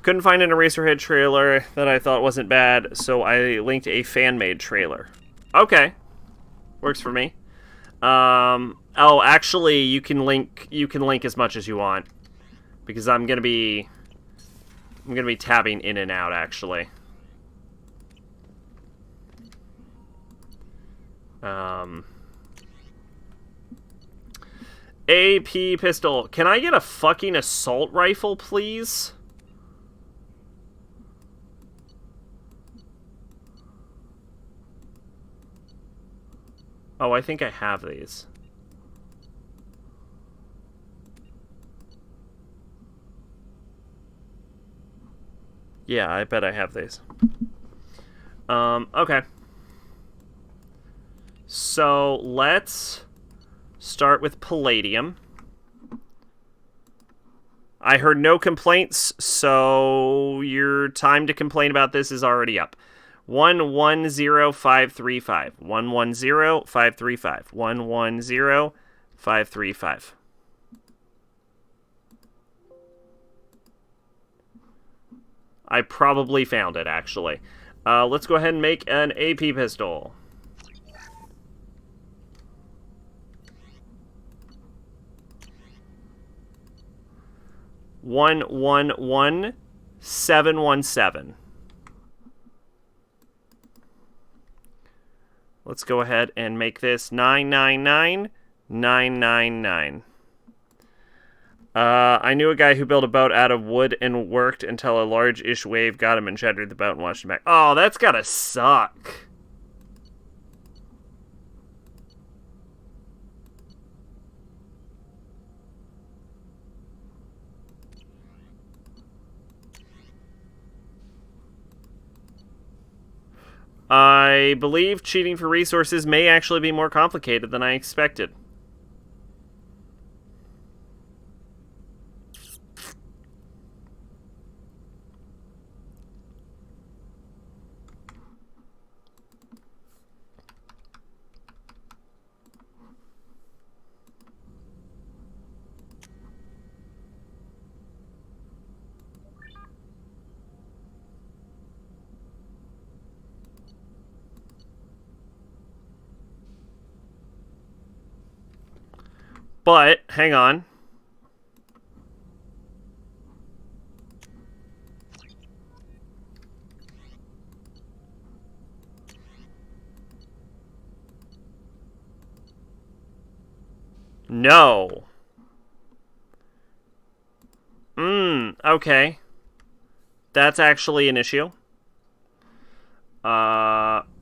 Couldn't find an Eraserhead trailer that I thought wasn't bad, so I linked a fan-made trailer. Okay. Works for me. Oh, actually, you can link as much as you want, because I'm gonna be tabbing in and out, actually. AP pistol. Can I get a fucking assault rifle, please? Oh, I think I have these. Yeah, I bet I have these. Okay. So, let's start with palladium. I heard no complaints, so your time to complain about this is already up. 110535. 110535. 110535. I probably found it, actually. Let's go ahead and make an AP pistol. One 717. Let's go ahead and make this 999999. I knew a guy who built a boat out of wood and worked until a large-ish wave got him and shattered the boat and washed him back. Oh, that's gotta suck. I believe cheating for resources may actually be more complicated than I expected. But, hang on. No. Okay. That's actually an issue. Alright.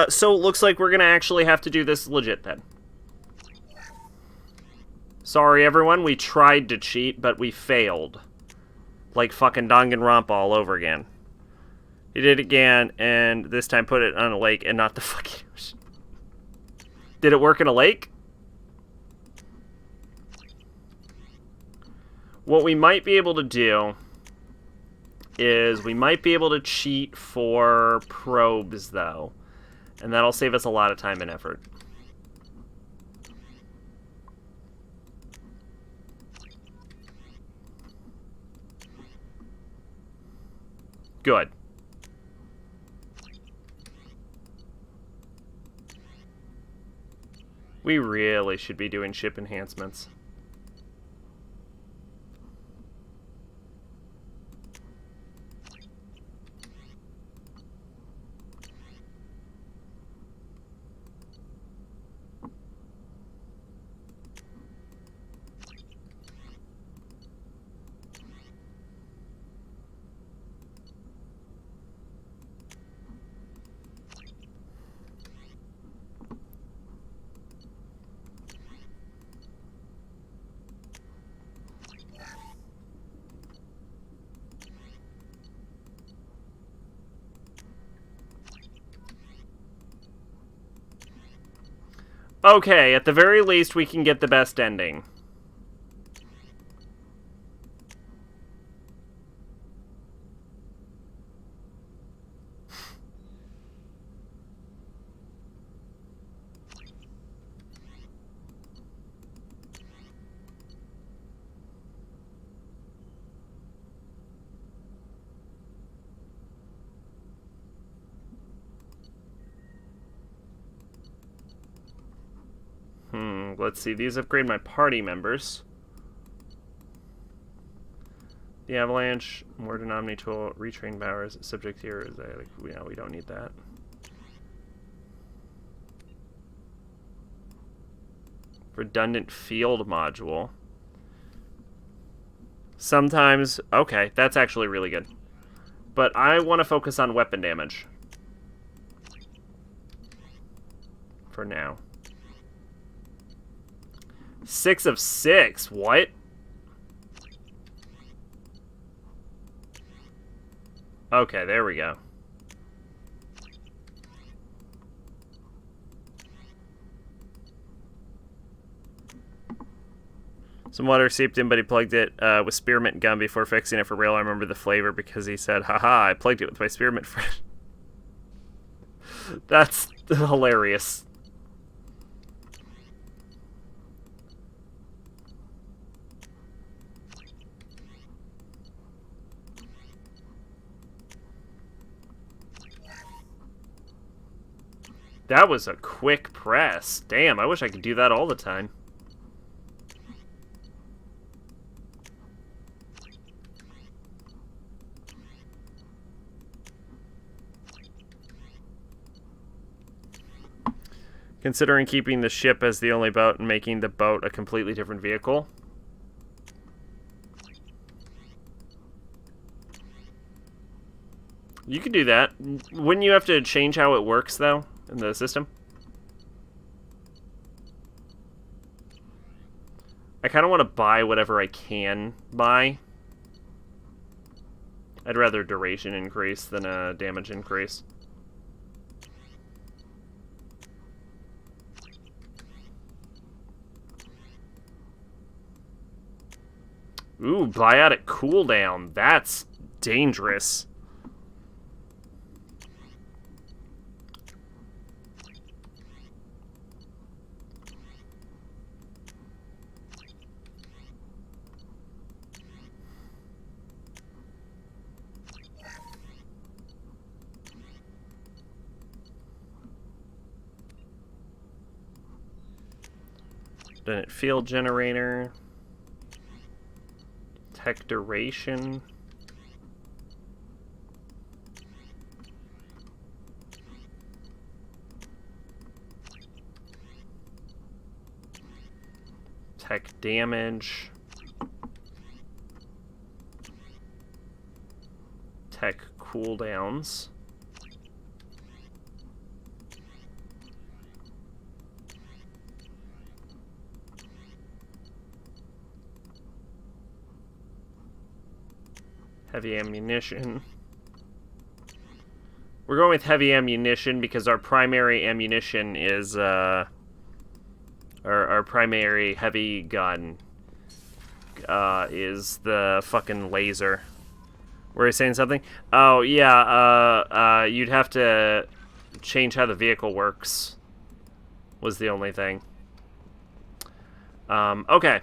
So it looks like we're gonna actually have to do this legit then. Sorry, everyone. We tried to cheat, but we failed. Like fucking Danganronpa all over again. He did it again, and this time put it on a lake and not the fucking ocean. Did it work in a lake? What we might be able to do is we might be able to cheat for probes, though. And that'll save us a lot of time and effort. Good. We really should be doing ship enhancements. Okay, at the very least, we can get the best ending. Let's see. These upgrade my party members. The avalanche, more denominator, retrain powers. Subject here is like, we don't need that. Redundant field module. Sometimes, okay, that's actually really good. But I want to focus on weapon damage. For now. 6 of 6, what? Okay, there we go. Some water seeped in, but he plugged it with spearmint gum before fixing it for real. I remember the flavor because he said, haha, I plugged it with my spearmint friend. That's hilarious. That was a quick press. Damn, I wish I could do that all the time. Considering keeping the ship as the only boat and making the boat a completely different vehicle. You could do that. Wouldn't you have to change how it works, though, in the system? I kind of want to buy whatever I can buy. I'd rather duration increase than a damage increase. Ooh, biotic cooldown. That's dangerous. Infinite field generator. Tech duration. Tech damage. Tech cooldowns. Heavy ammunition. We're going with heavy ammunition because our primary ammunition is our primary heavy gun is the fucking laser. Were you saying something? Oh yeah, you'd have to change how the vehicle works. Was the only thing. Okay.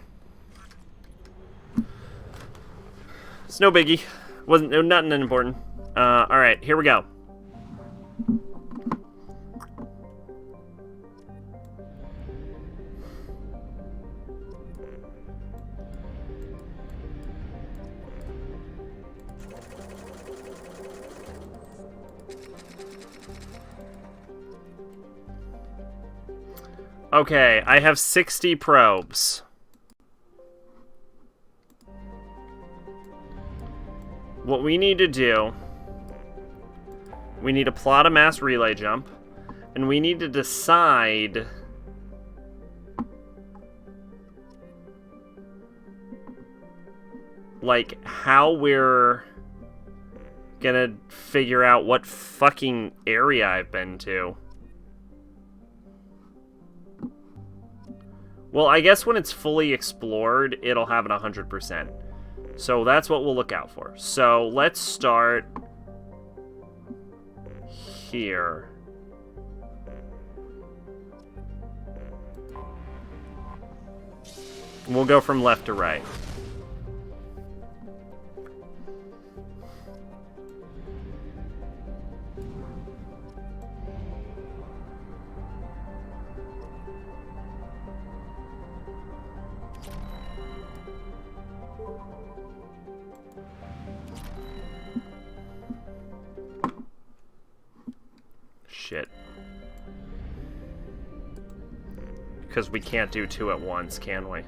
It's no biggie. Nothing important. Alright, here we go. Okay, I have 60 probes. What we need to do, we need to plot a mass relay jump, and we need to decide like how we're gonna figure out what fucking area I've been to. Well, I guess when it's fully explored, it'll have it 100%. So that's what we'll look out for. So let's start here. We'll go from left to right. Shit. Because we can't do two at once, can we?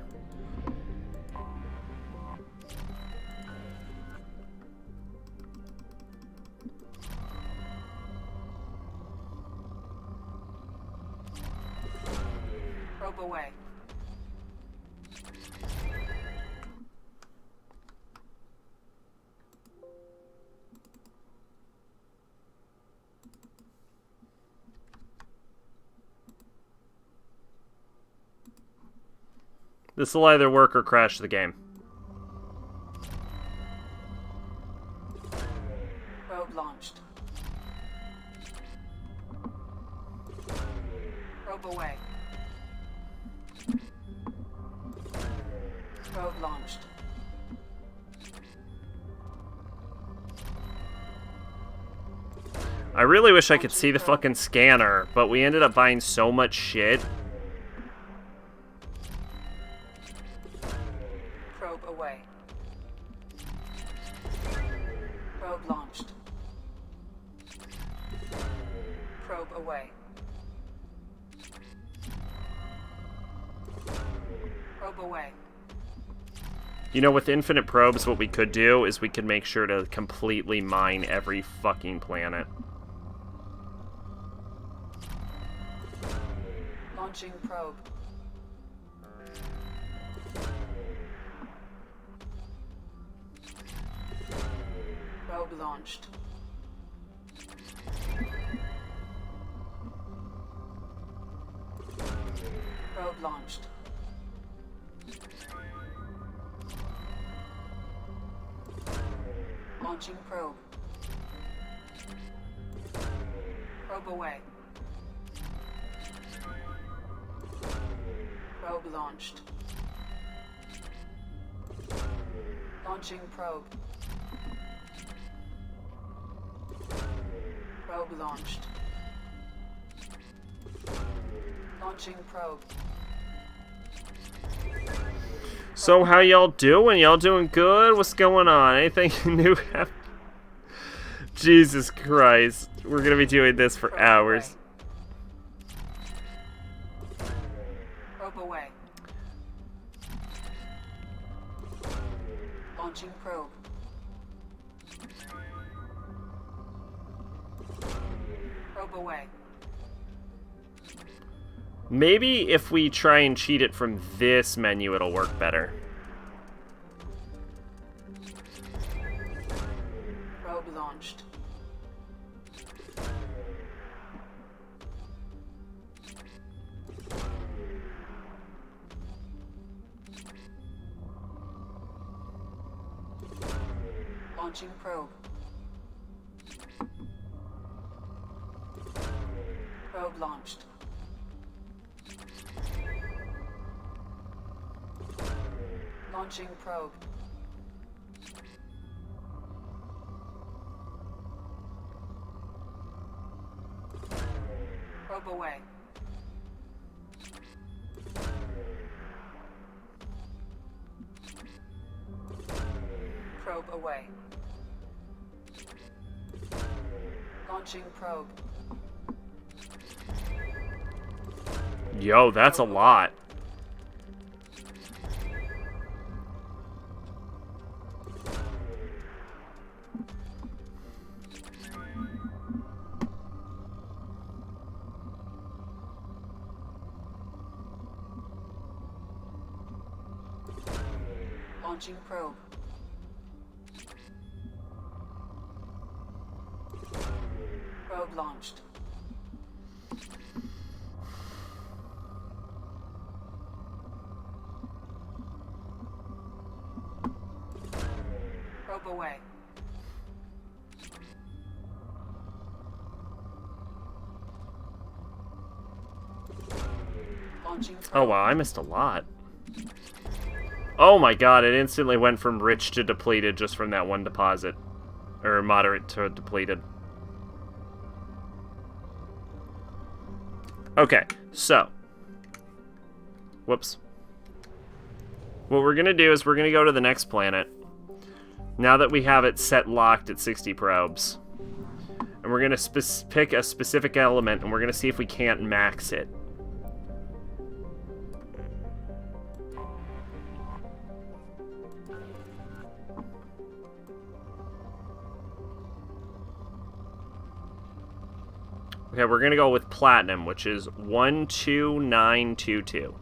Probe away. This will either work or crash the game. Probe launched. Probe away. Probe launched. I really wish I could see the fucking scanner, but we ended up buying so much shit. Probe away. Probe launched. Probe away. Probe away. You know, with infinite probes, what we could do is we could make sure to completely mine every fucking planet. Launching probe. Probe launched. Probe launched. Launching probe. Probe away. Probe launched. Launching probe. Probe launched. Launching probe. So how y'all doing? Y'all doing good? What's going on? Anything new happen? Jesus Christ. We're gonna be doing this for hours. Probe away. Launching probe. Probe away. Maybe if we try and cheat it from this menu, it'll work better. Probe launched. Launching probe. Probe launched. Launching probe. Probe away. Probe away. Launching probe. Yo, that's a lot. Launching probe. Probe launched. Probe away. Launching probe. Oh wow, I missed a lot. Oh my god, it instantly went from rich to depleted just from that one deposit. Or moderate to depleted. Okay, so. Whoops. What we're gonna do is we're gonna go to the next planet. Now that we have it set locked at 60 probes. And we're gonna pick a specific element and we're gonna see if we can't max it. Okay, we're gonna go with platinum, which is 12922.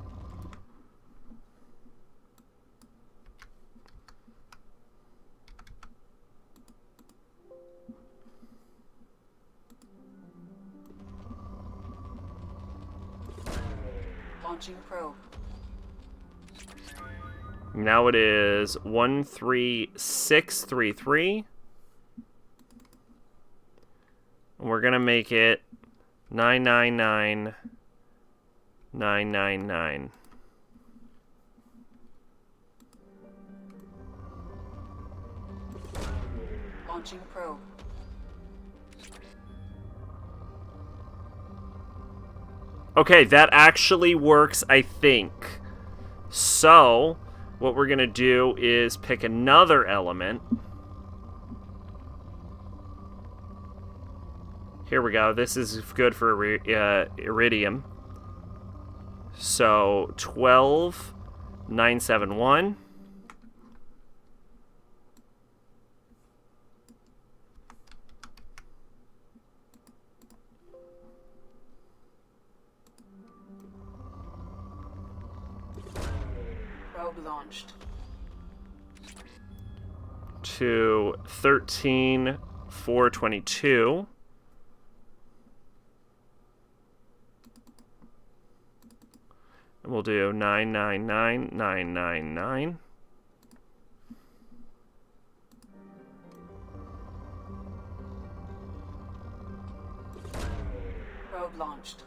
Launching probe. Now it is 13633. We're gonna make it 999999. Launching probe. Okay, that actually works, I think. So, what we're gonna do is pick another element. Here we go. This is good for iridium. So 12971. Probe launched. To 13422. We'll do 999999. Probe launched.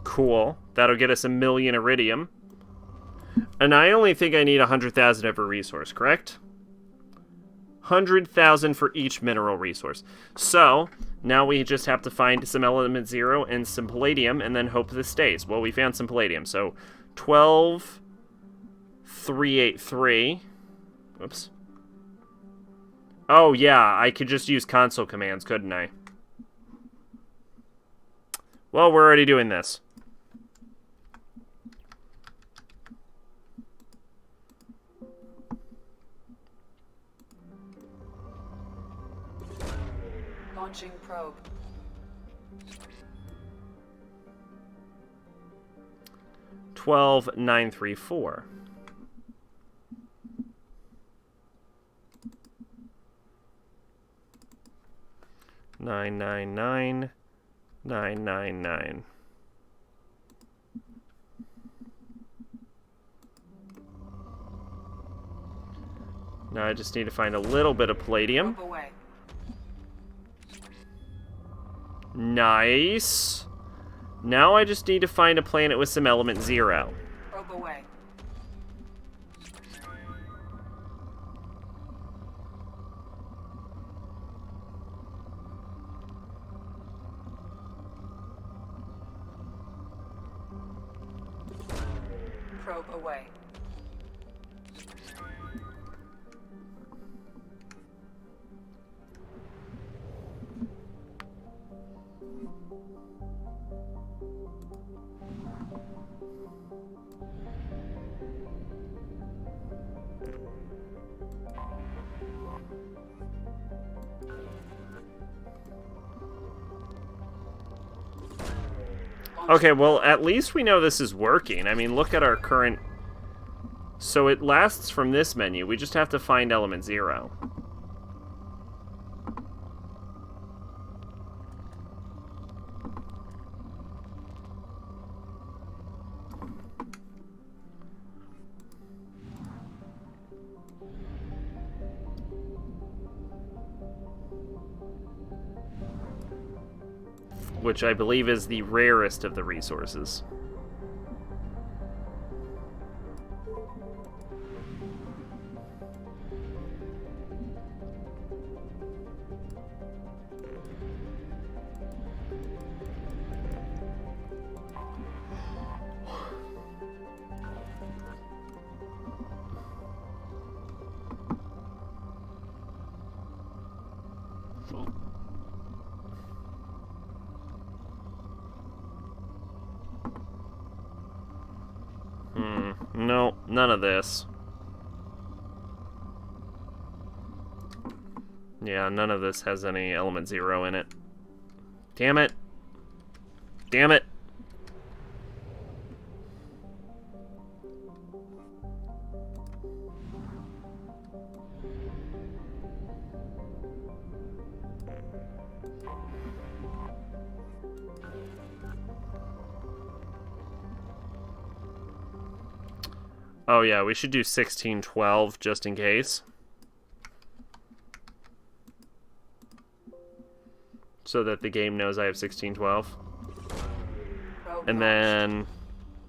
Cool. That'll get us 1,000,000 iridium. And I only think I need 100,000 of a resource, correct? 100,000 for each mineral resource. So, now we just have to find some element 0 and some palladium, and then hope this stays. Well, we found some palladium, so 12,383. Whoops. Oh, yeah, I could just use console commands, couldn't I? Well, we're already doing this. Launching probe. 12,934. Nine. Now I just need to find a little bit of palladium. Nice. Now I just need to find a planet with some element 0. Probe away. Probe away. Okay, well, at least we know this is working. I mean, look at our current... So it lasts from this menu. We just have to find element 0. Which I believe is the rarest of the resources. No, none of this. Yeah, none of this has any element 0 in it. Damn it. Damn it. Oh yeah, we should do 1612 just in case. So that the game knows I have 1612. And then,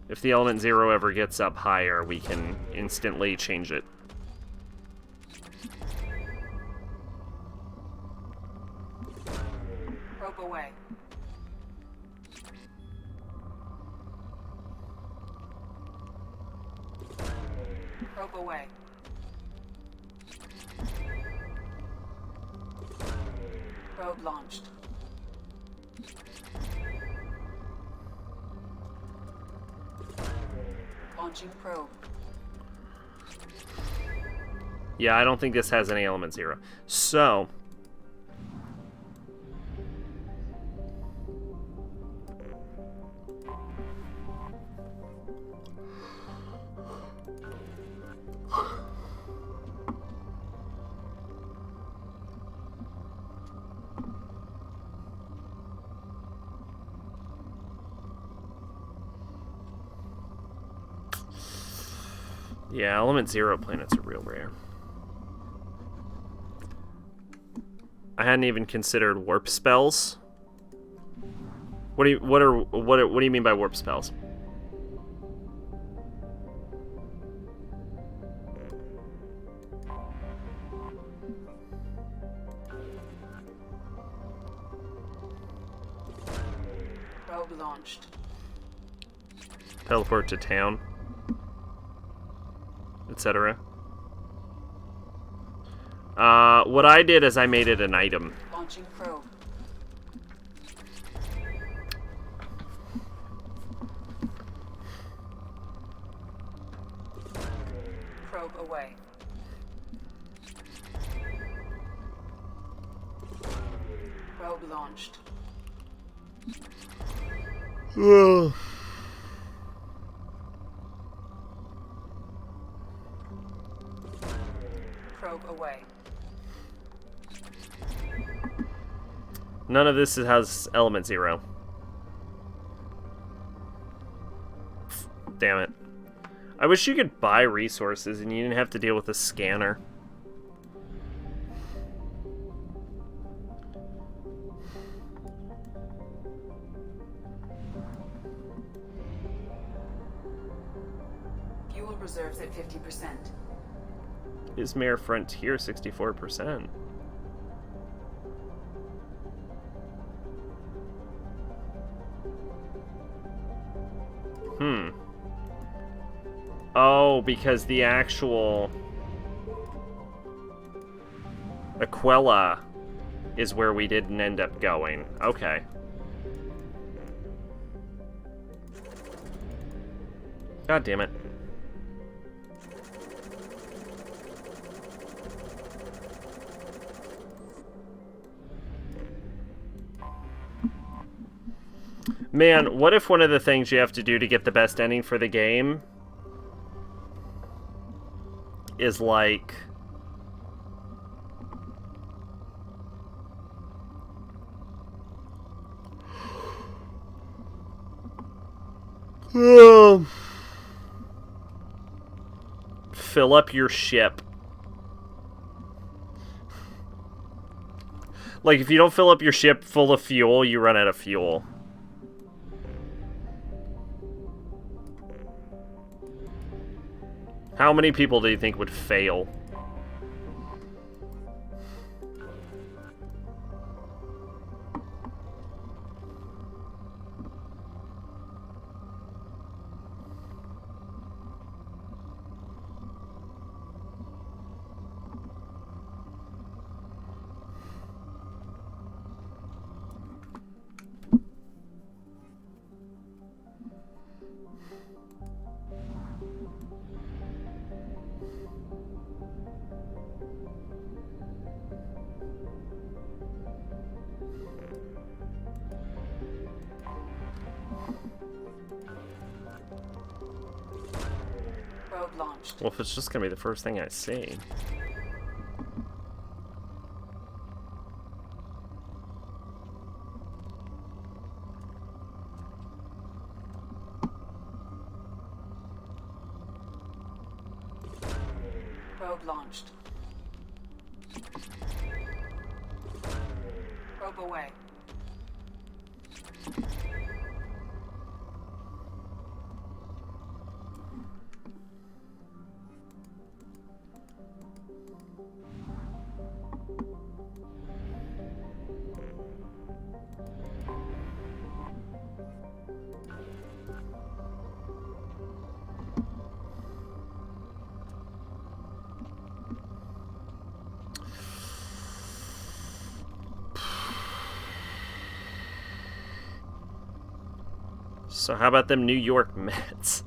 if the element 0 ever gets up higher, we can instantly change it. Probe away. Probe away. Probe launched. Launching probe. Yeah, I don't think this has any element 0. So... Yeah, element 0 planets are real rare. I hadn't even considered warp spells. What do you mean by warp spells? Probe launched. Teleport to town, etc. What I did is I made it an item. Launching probe. Probe away. Probe launched. Probe away. None of this has element 0. Damn it. I wish you could buy resources and you didn't have to deal with a scanner. Fuel reserves at 50%. Izmir Frontier 64%. Oh, because the actual Aquila is where we didn't end up going. Okay. God damn it. Man, what if one of the things you have to do to get the best ending for the game is like... fill up your ship. Like, if you don't fill up your ship full of fuel, you run out of fuel. How many people do you think would fail? Well, if it's just gonna be the first thing I see. Probe launched. Probe away. So how about them New York Mets?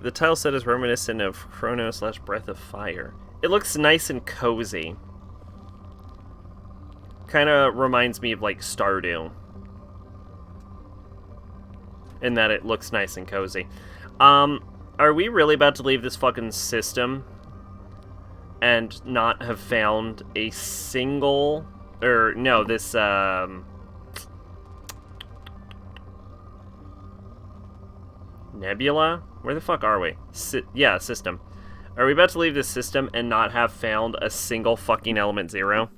The tile set is reminiscent of Chrono / Breath of Fire. It looks nice and cozy. kind of reminds me of, like, Stardew. In that it looks nice and cozy. Are we really about to leave this fucking system and not have found a single... Or, no, this, Nebula? Where the fuck are we? Yeah, system. Are we about to leave this system and not have found a single fucking element 0?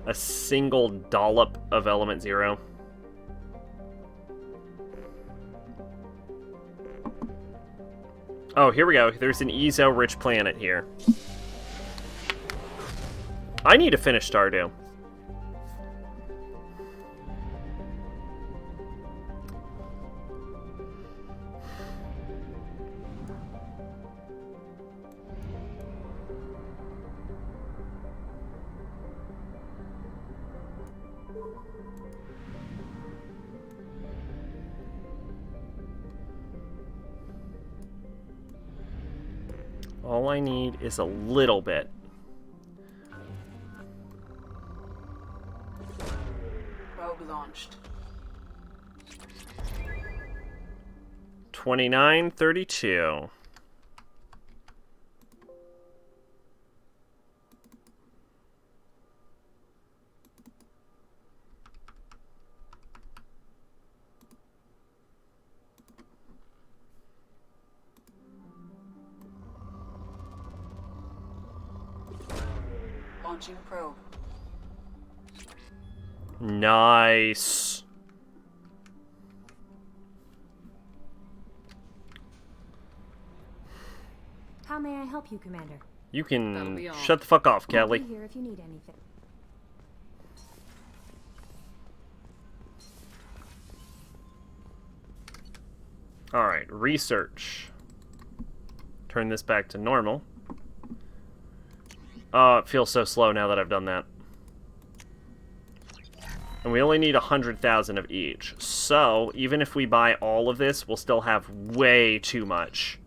A single dollop of element 0. Oh, here we go. There's an Ezo-rich planet here. I need to finish Stardew. All I need is a little bit. Probe launched. 2932. Launching probe. Nice. How may I help you, Commander? You can shut the fuck off, Kelly. I'll be here if you need anything. Alright, research. Turn this back to normal. Oh, it feels so slow now that I've done that. And we only need 100,000 of each. So, even if we buy all of this, we'll still have way too much.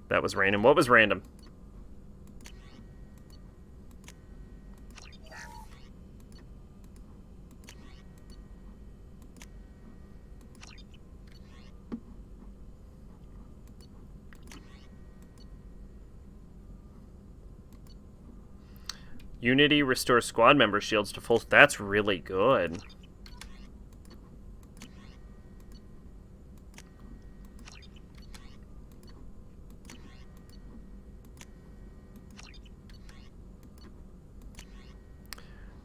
That was random. What was random? Unity restores squad member shields to full... That's really good.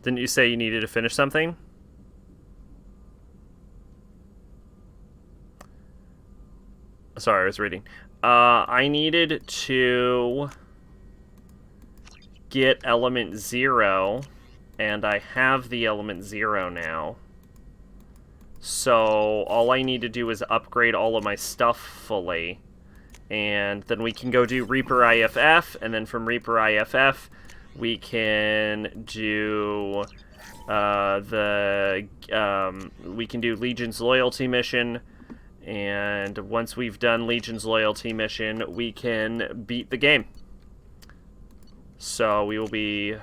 Didn't you say you needed to finish something? Sorry, I was reading. I needed to get element 0, and I have the element 0 now. So all I need to do is upgrade all of my stuff fully, and then we can go do Reaper IFF, and then from Reaper IFF we can do we can do Legion's Loyalty mission, and once we've done Legion's Loyalty mission, we can beat the game. So we will be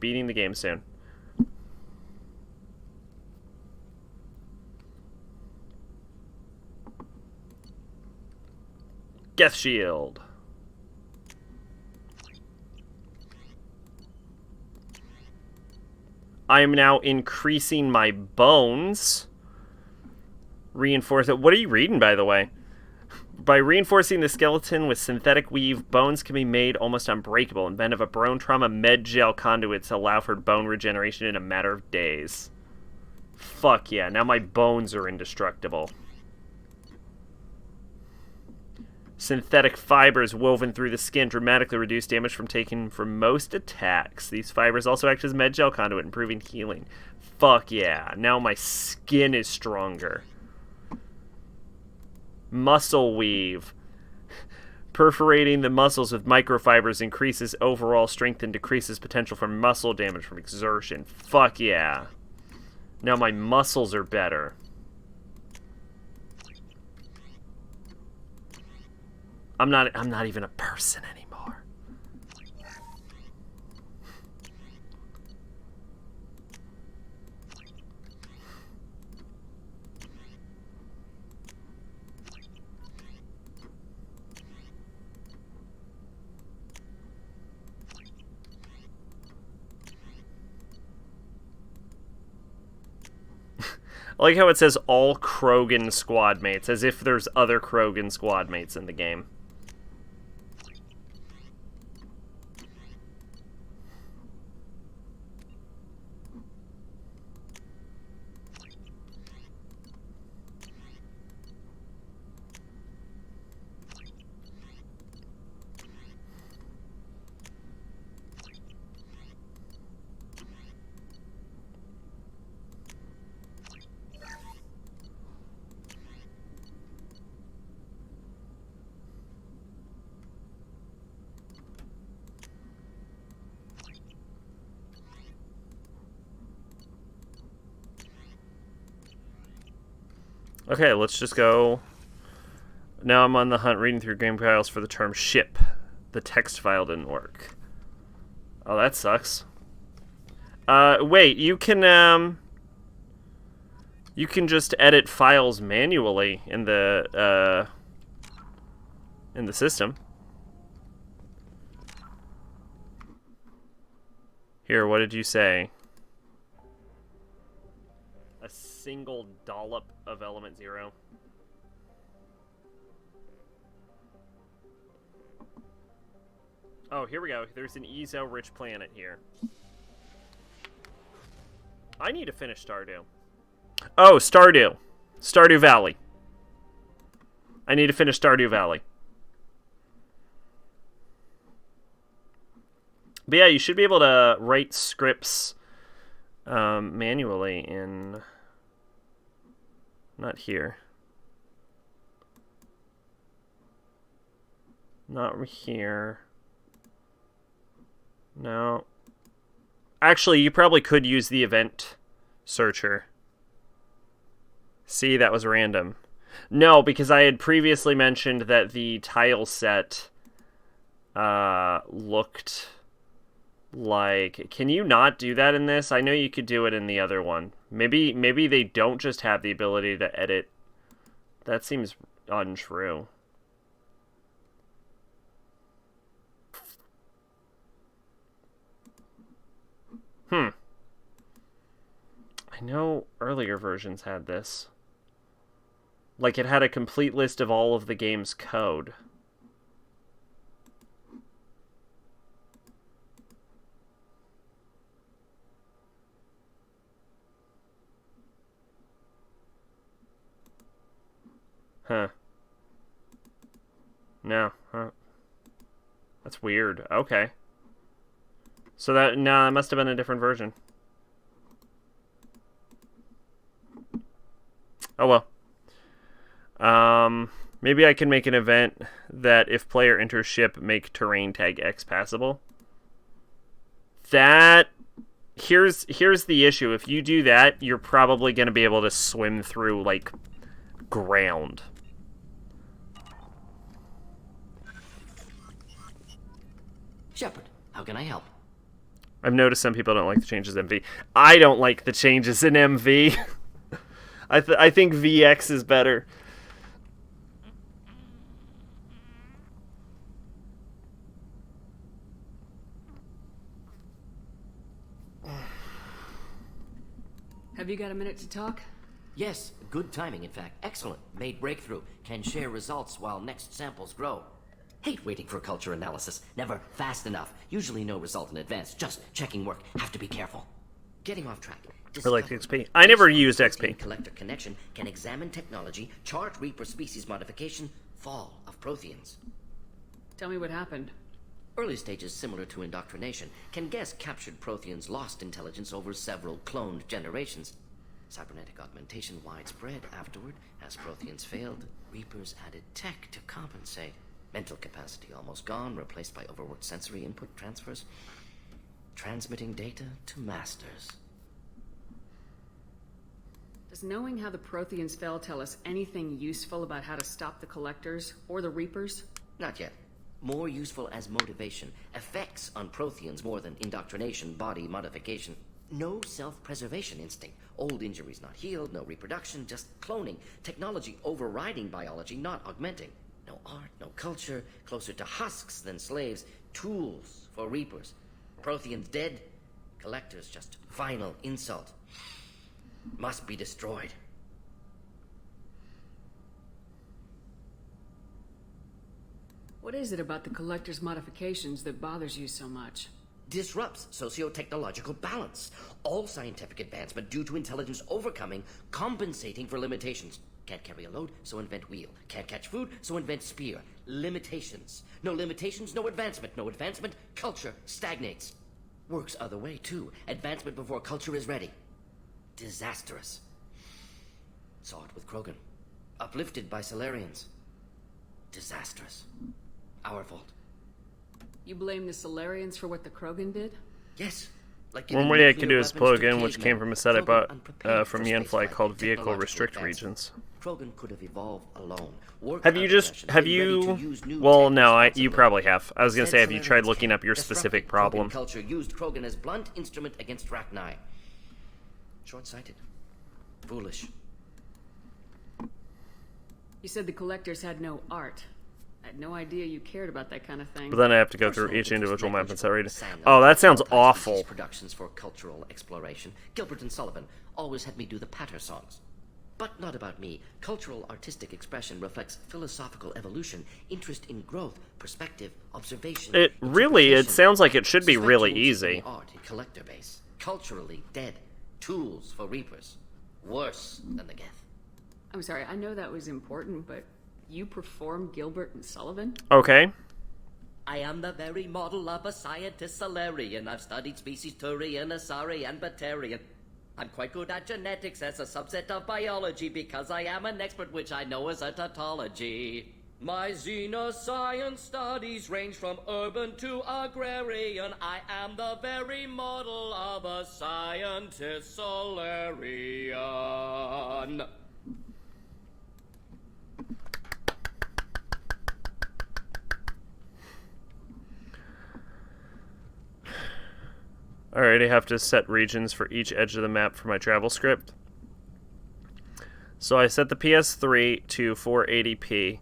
beating the game soon. Geth Shield. I am now increasing my bones. Reinforce it. What are you reading, by the way? By reinforcing the skeleton with synthetic weave, bones can be made almost unbreakable and inventive of bone trauma med gel conduits allow for bone regeneration in a matter of days. Fuck yeah, now my bones are indestructible. Synthetic fibers woven through the skin dramatically reduce damage from taken from most attacks. These fibers also act as med gel conduit, improving healing. Fuck yeah, now my skin is stronger. Muscle weave. Perforating the muscles with microfibers increases overall strength and decreases potential for muscle damage from exertion. Fuck yeah. Now my muscles are better. I'm not even a person anymore. I like how it says all Krogan squad mates, as if there's other Krogan squad mates in the game. Okay, let's just go. Now I'm on the hunt reading through game files for the term ship. The text file didn't work. Oh, that sucks. Wait, you can just edit files manually in the system. Here, what did you say? A single dollop of element 0. Oh, here we go. There's an Ezo-rich planet here. I need to finish Stardew. Oh, Stardew. Stardew Valley. I need to finish Stardew Valley. But yeah, you should be able to write scripts manually in... Not here. Not here. No. Actually, you probably could use the event searcher. See, that was random. No, because I had previously mentioned that the tile set looked like... Can you not do that in this? I know you could do it in the other one. Maybe they don't just have the ability to edit. That seems untrue. I know earlier versions had this. Like, it had a complete list of all of the game's code. Huh. No. Huh. That's weird. Okay. So that must have been a different version. Oh well. Maybe I can make an event that if player enters ship, make terrain tag X passable. That here's the issue. If you do that, you're probably going to be able to swim through like ground. Shepard, how can I help? I've noticed some people don't like the changes in MV. I don't like the changes in MV. I think VX is better. Have you got a minute to talk? Yes, good timing, in fact. Excellent. Made breakthrough. Can share results while next samples grow. Hate waiting for culture analysis. Never fast enough. Usually no result in advance. Just checking work. Have to be careful. Getting off track. I like XP. I never used XP. Collector connection can examine technology, chart Reaper species modification, fall of Protheans. Tell me what happened. Early stages similar to indoctrination can guess captured Protheans' lost intelligence over several cloned generations. Cybernetic augmentation widespread afterward. As Protheans failed, Reapers added tech to compensate. Mental capacity almost gone, replaced by overworked sensory input transfers. Transmitting data to masters. Does knowing how the Protheans fell tell us anything useful about how to stop the Collectors or the Reapers? Not yet. More useful as motivation. Effects on Protheans more than indoctrination, body modification. No self-preservation instinct. Old injuries not healed, no reproduction, just cloning. Technology overriding biology, not augmenting. No art, no culture, closer to husks than slaves. Tools for Reapers. Protheans dead, Collectors just final insult. Must be destroyed. What is it about the Collector's modifications that bothers you so much? Disrupts socio-technological balance. All scientific advancement due to intelligence overcoming, compensating for limitations. Can't carry a load, so invent wheel. Can't catch food, so invent spear. Limitations. No limitations, no advancement. No advancement, culture stagnates. Works other way, too. Advancement before culture is ready. Disastrous. Saw it with Krogan. Uplifted by Solarians. Disastrous. Our fault. You blame the Solarians for what the Krogan did? Yes. Like one way I could do is plug in, which came from a set I bought from Yanfly called Vehicle Restrict Regions. Krogan could have evolved alone. Well, no, you probably have. I was gonna say, have you tried looking up your specific problem? Culture used Krogan as blunt instrument against Rachni. Short-sighted. Foolish. You said the Collectors had no art. I had no idea you cared about that kind of thing. But then I have to go through each individual map and set it. Oh, that sounds awful. Productions for cultural exploration. Gilbert and Sullivan always had me do the patter songs. But not about me. Cultural artistic expression reflects philosophical evolution, interest in growth, perspective, observation. It sounds like it should be really easy. Art and collector base. Culturally dead. Tools for Reapers. Worse than the Geth. I'm sorry, I know that was important, but you perform Gilbert and Sullivan? Okay. I am the very model of a scientist Solarian. I've studied species Turian, Asari, and Batarian. I'm quite good at genetics as a subset of biology because I am an expert, which I know is a tautology. My xenoscience studies range from urban to agrarian. I am the very model of a scientist Solarian. Alright, I have to set regions for each edge of the map for my travel script. So I set the PS3 to 480p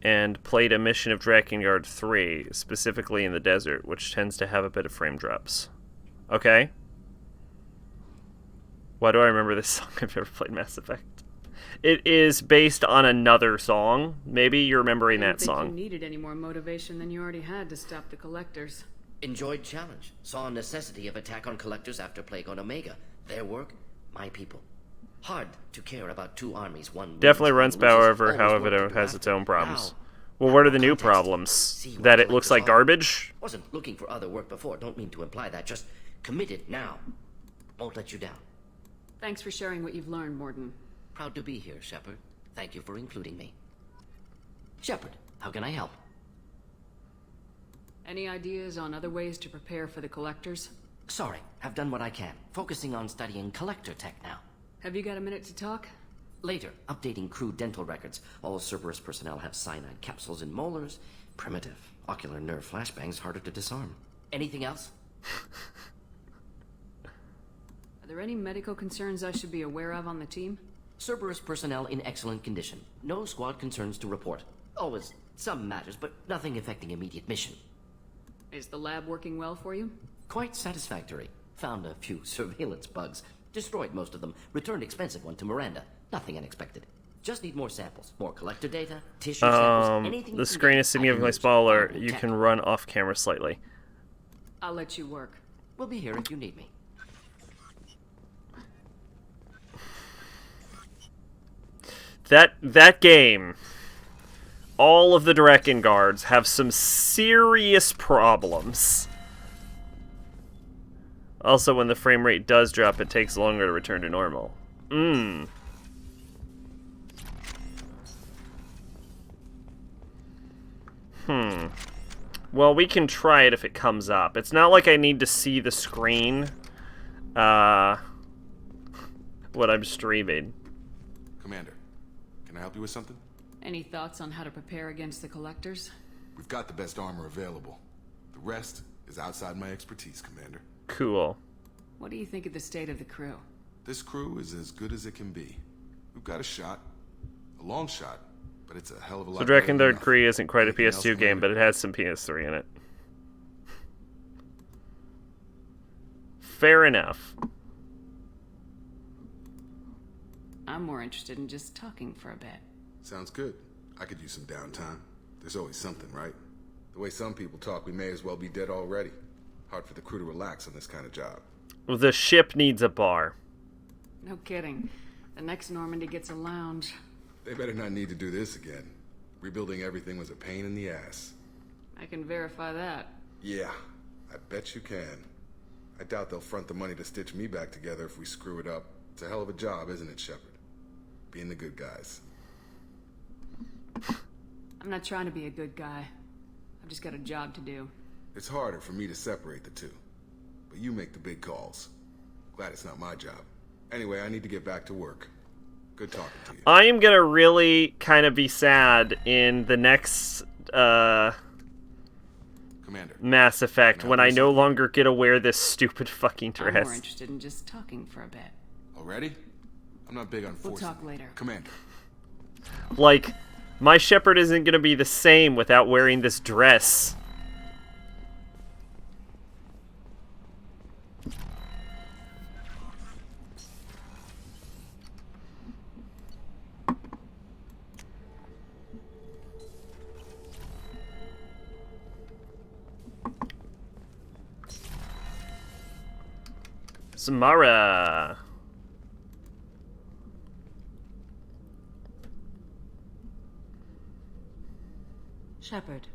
and played a mission of Drakengard 3, specifically in the desert, which tends to have a bit of frame drops. Okay. Why do I remember this song? I've never played Mass Effect. It is based on another song. Maybe you're remembering that song. I don't think you needed any more motivation than you already had to stop the Collectors. Enjoyed challenge. Saw necessity of attack on Collectors after Plague on Omega. Their work, my people. Hard to care about two armies, one definitely runs, however, it has its own problems. Well, what are the new problems? That it looks like garbage? Wasn't looking for other work before. Don't mean to imply that. Just committed now. Won't let you down. Thanks for sharing what you've learned, Morden. Proud to be here, Shepard. Thank you for including me. Shepard, how can I help? Any ideas on other ways to prepare for the Collectors? Sorry, have done what I can. Focusing on studying Collector tech now. Have you got a minute to talk? Later, updating crew dental records. All Cerberus personnel have cyanide capsules in molars. Primitive. Ocular nerve flashbangs harder to disarm. Anything else? Are there any medical concerns I should be aware of on the team? Cerberus personnel in excellent condition. No squad concerns to report. Always some matters, but nothing affecting immediate mission. Is the lab working well for you? Quite satisfactory. Found a few surveillance bugs. Destroyed most of them. Returned expensive one to Miranda. Nothing unexpected. Just need more samples. More collector data, tissue samples, anything. The screen is significantly smaller. You can run off camera slightly. I'll let you work. We'll be here if you need me. That game, all of the Drakengard have some serious problems. Also, when the frame rate does drop, it takes longer to return to normal. Well, we can try it if it comes up. It's not like I need to see the screen. What I'm streaming. Commander, can I help you with something? Any thoughts on how to prepare against the collectors? We've got the best armor available. The rest is outside my expertise, Commander. Cool. What do you think of the state of the crew? This crew is as good as it can be. We've got a shot. A long shot. But it's a hell of a lot. So Dragon Third Kree isn't quite a PS2 game, but it has some PS3 in it. Fair enough. I'm more interested in just talking for a bit. Sounds good. I could use some downtime. There's always something, right? The way some people talk, we may as well be dead already. Hard for the crew to relax on this kind of job. The ship needs a bar. No kidding. The next Normandy gets a lounge. They better not need to do this again. Rebuilding everything was a pain in the ass. I can verify that. Yeah, I bet you can. I doubt they'll front the money to stitch me back together if we screw it up. It's a hell of a job, isn't it, Shepard? Being the good guys. I'm not trying to be a good guy. I've just got a job to do. It's harder for me to separate the two. But you make the big calls. Glad it's not my job. Anyway, I need to get back to work. Good talking to you. I am gonna really kind of be sad in the next Commander, Mass Effect when I no longer get to wear this stupid fucking dress. I'm more interested in just talking for a bit. Already? I'm not big on forcing. We'll talk later. Commander. Like, my Shepard isn't gonna be the same without wearing this dress. Samara. Shepard.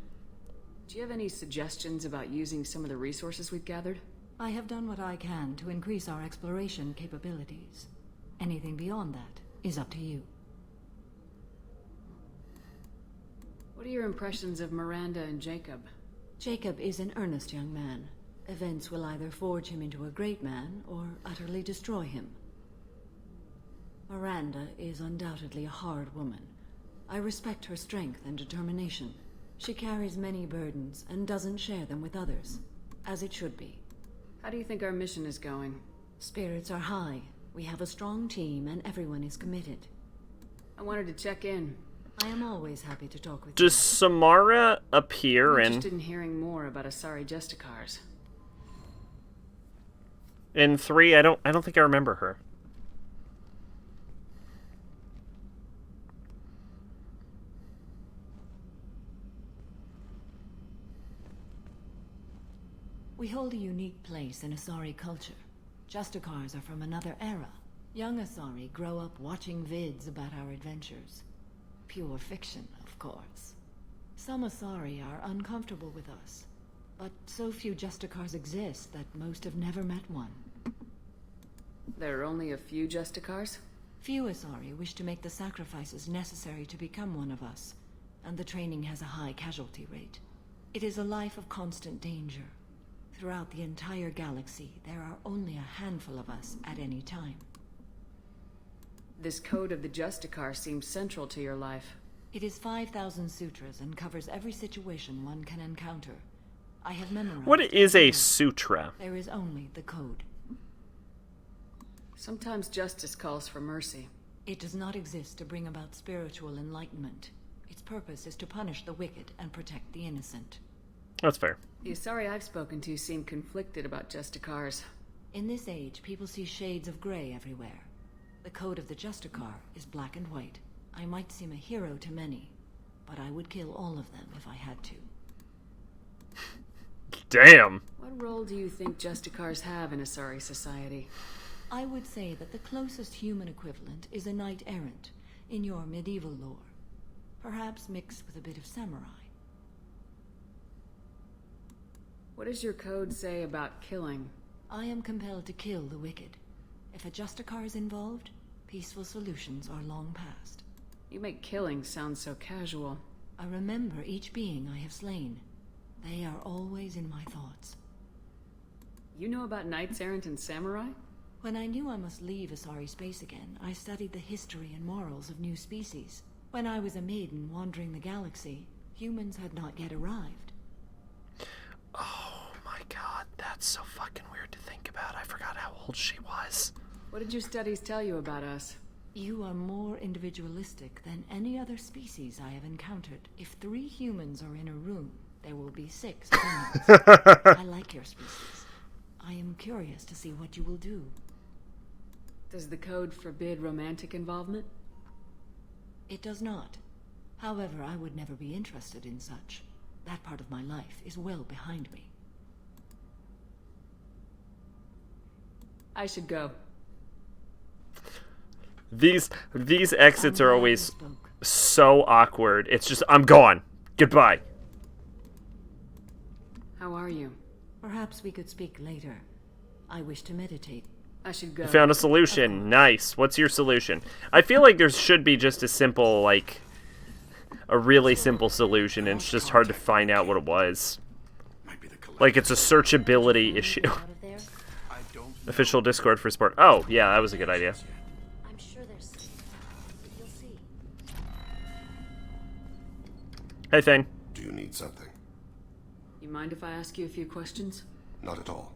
Do you have any suggestions about using some of the resources we've gathered? I have done what I can to increase our exploration capabilities. Anything beyond that is up to you. What are your impressions of Miranda and Jacob? Jacob is an earnest young man. Events will either forge him into a great man or utterly destroy him. Miranda is undoubtedly a hard woman. I respect her strength and determination. She carries many burdens and doesn't share them with others, as it should be. How do you think our mission is going? Spirits are high. We have a strong team and everyone is committed. I wanted to check in. I am always happy to talk with you. Does Samara appear I'm interested in hearing more about Asari Justicars. In 3, I don't think I remember her. We hold a unique place in Asari culture. Justicars are from another era. Young Asari grow up watching vids about our adventures. Pure fiction, of course. Some Asari are uncomfortable with us, but so few Justicars exist that most have never met one. There are only a few Justicars? Few Asari wish to make the sacrifices necessary to become one of us, and the training has a high casualty rate. It is a life of constant danger. Throughout the entire galaxy, there are only a handful of us at any time. This code of the Justicar seems central to your life. It is 5,000 sutras and covers every situation one can encounter. I have memorized... What is a sutra? There is only the code. Sometimes justice calls for mercy. It does not exist to bring about spiritual enlightenment. Its purpose is to punish the wicked and protect the innocent. That's fair. The Asari I've spoken to seem conflicted about Justicars. In this age, people see shades of gray everywhere. The code of the Justicar is black and white. I might seem a hero to many, but I would kill all of them if I had to. Damn. What role do you think Justicars have in Asari society? I would say that the closest human equivalent is a knight-errant in your medieval lore. Perhaps mixed with a bit of samurai. What does your code say about killing? I am compelled to kill the wicked. If a Justicar is involved, Peaceful solutions are long past. You make killing sound so casual. I remember each being I have slain. They are always in my thoughts. You know about knights errant and samurai? When I knew I must leave Asari space again, I studied the history and morals of new species. When I was a maiden wandering the galaxy, humans had not yet arrived. Oh my god, that's so fucking weird to think about. I forgot how old she was. What did your studies tell you about us? You are more individualistic than any other species I have encountered. If 3 humans are in a room, there will be 6 criminals. I like your species. I am curious to see what you will do. Does the code forbid romantic involvement? It does not. However, I would never be interested in such. That part of my life is well behind me. I should go. These exits are always so awkward. It's just, I'm gone. Goodbye. How are you? Perhaps we could speak later. I wish to meditate. I should go. You found a solution. Nice. What's your solution? I feel like there should be just a simple, like, a really simple solution, and it's just hard to find out what it was. Like, it's a searchability issue. Official Discord for sport. Oh, yeah, that was a good idea. I'm sure there's... You'll see. Hey, Thane. Do you need something? You mind if I ask you a few questions? Not at all.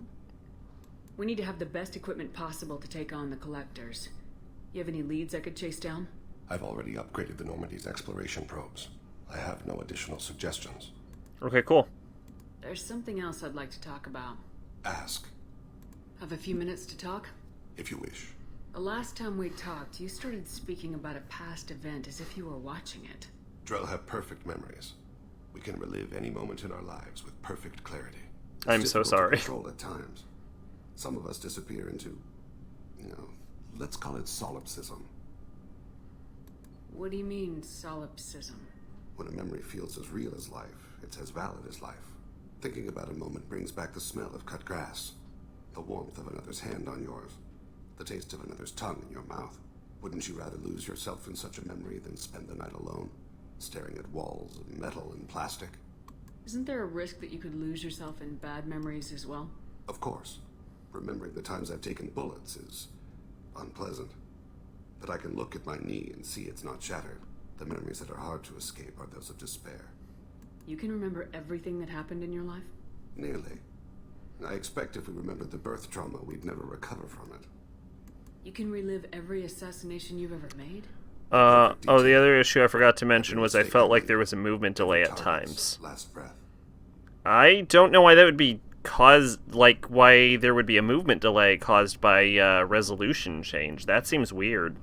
We need to have the best equipment possible to take on the collectors. You have any leads I could chase down? I've already upgraded the Normandy's exploration probes. I have no additional suggestions. Okay, cool. There's something else I'd like to talk about. Ask. Have a few minutes to talk? If you wish. The last time we talked, you started speaking about a past event as if you were watching it. Drell have perfect memories. We can relive any moment in our lives with perfect clarity. I'm so sorry. Control at times. Some of us disappear into, let's call it solipsism. What do you mean, solipsism? When a memory feels as real as life, it's as valid as life. Thinking about a moment brings back the smell of cut grass, the warmth of another's hand on yours, the taste of another's tongue in your mouth. Wouldn't you rather lose yourself in such a memory than spend the night alone, staring at walls of metal and plastic? Isn't there a risk that you could lose yourself in bad memories as well? Of course. Remembering the times I've taken bullets is unpleasant. But I can look at my knee and see it's not shattered. The memories that are hard to escape are those of despair. You can remember everything that happened in your life? Nearly. I expect if we remembered the birth trauma, we'd never recover from it. You can relive every assassination you've ever made? Oh, the other issue I forgot to mention was I felt like there was a movement delay at times. Last breath. I don't know why that would be why there would be a movement delay caused by resolution change. That seems weird.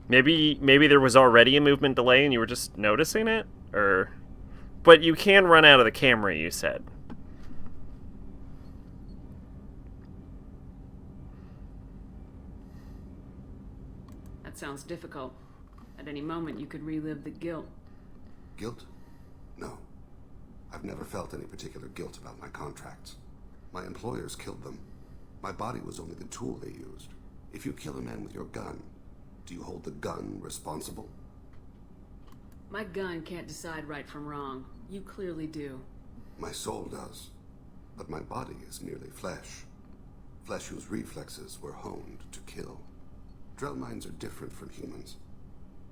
Maybe there was already a movement delay and you were just noticing it? But you can run out of the camera, you said. That sounds difficult. At any moment, you could relive the guilt. Guilt? No. I've never felt any particular guilt about my contracts. My employers killed them. My body was only the tool they used. If you kill a man with your gun, do you hold the gun responsible? My gun can't decide right from wrong. You clearly do. My soul does. But my body is merely flesh. Flesh whose reflexes were honed to kill. Drell minds are different from humans.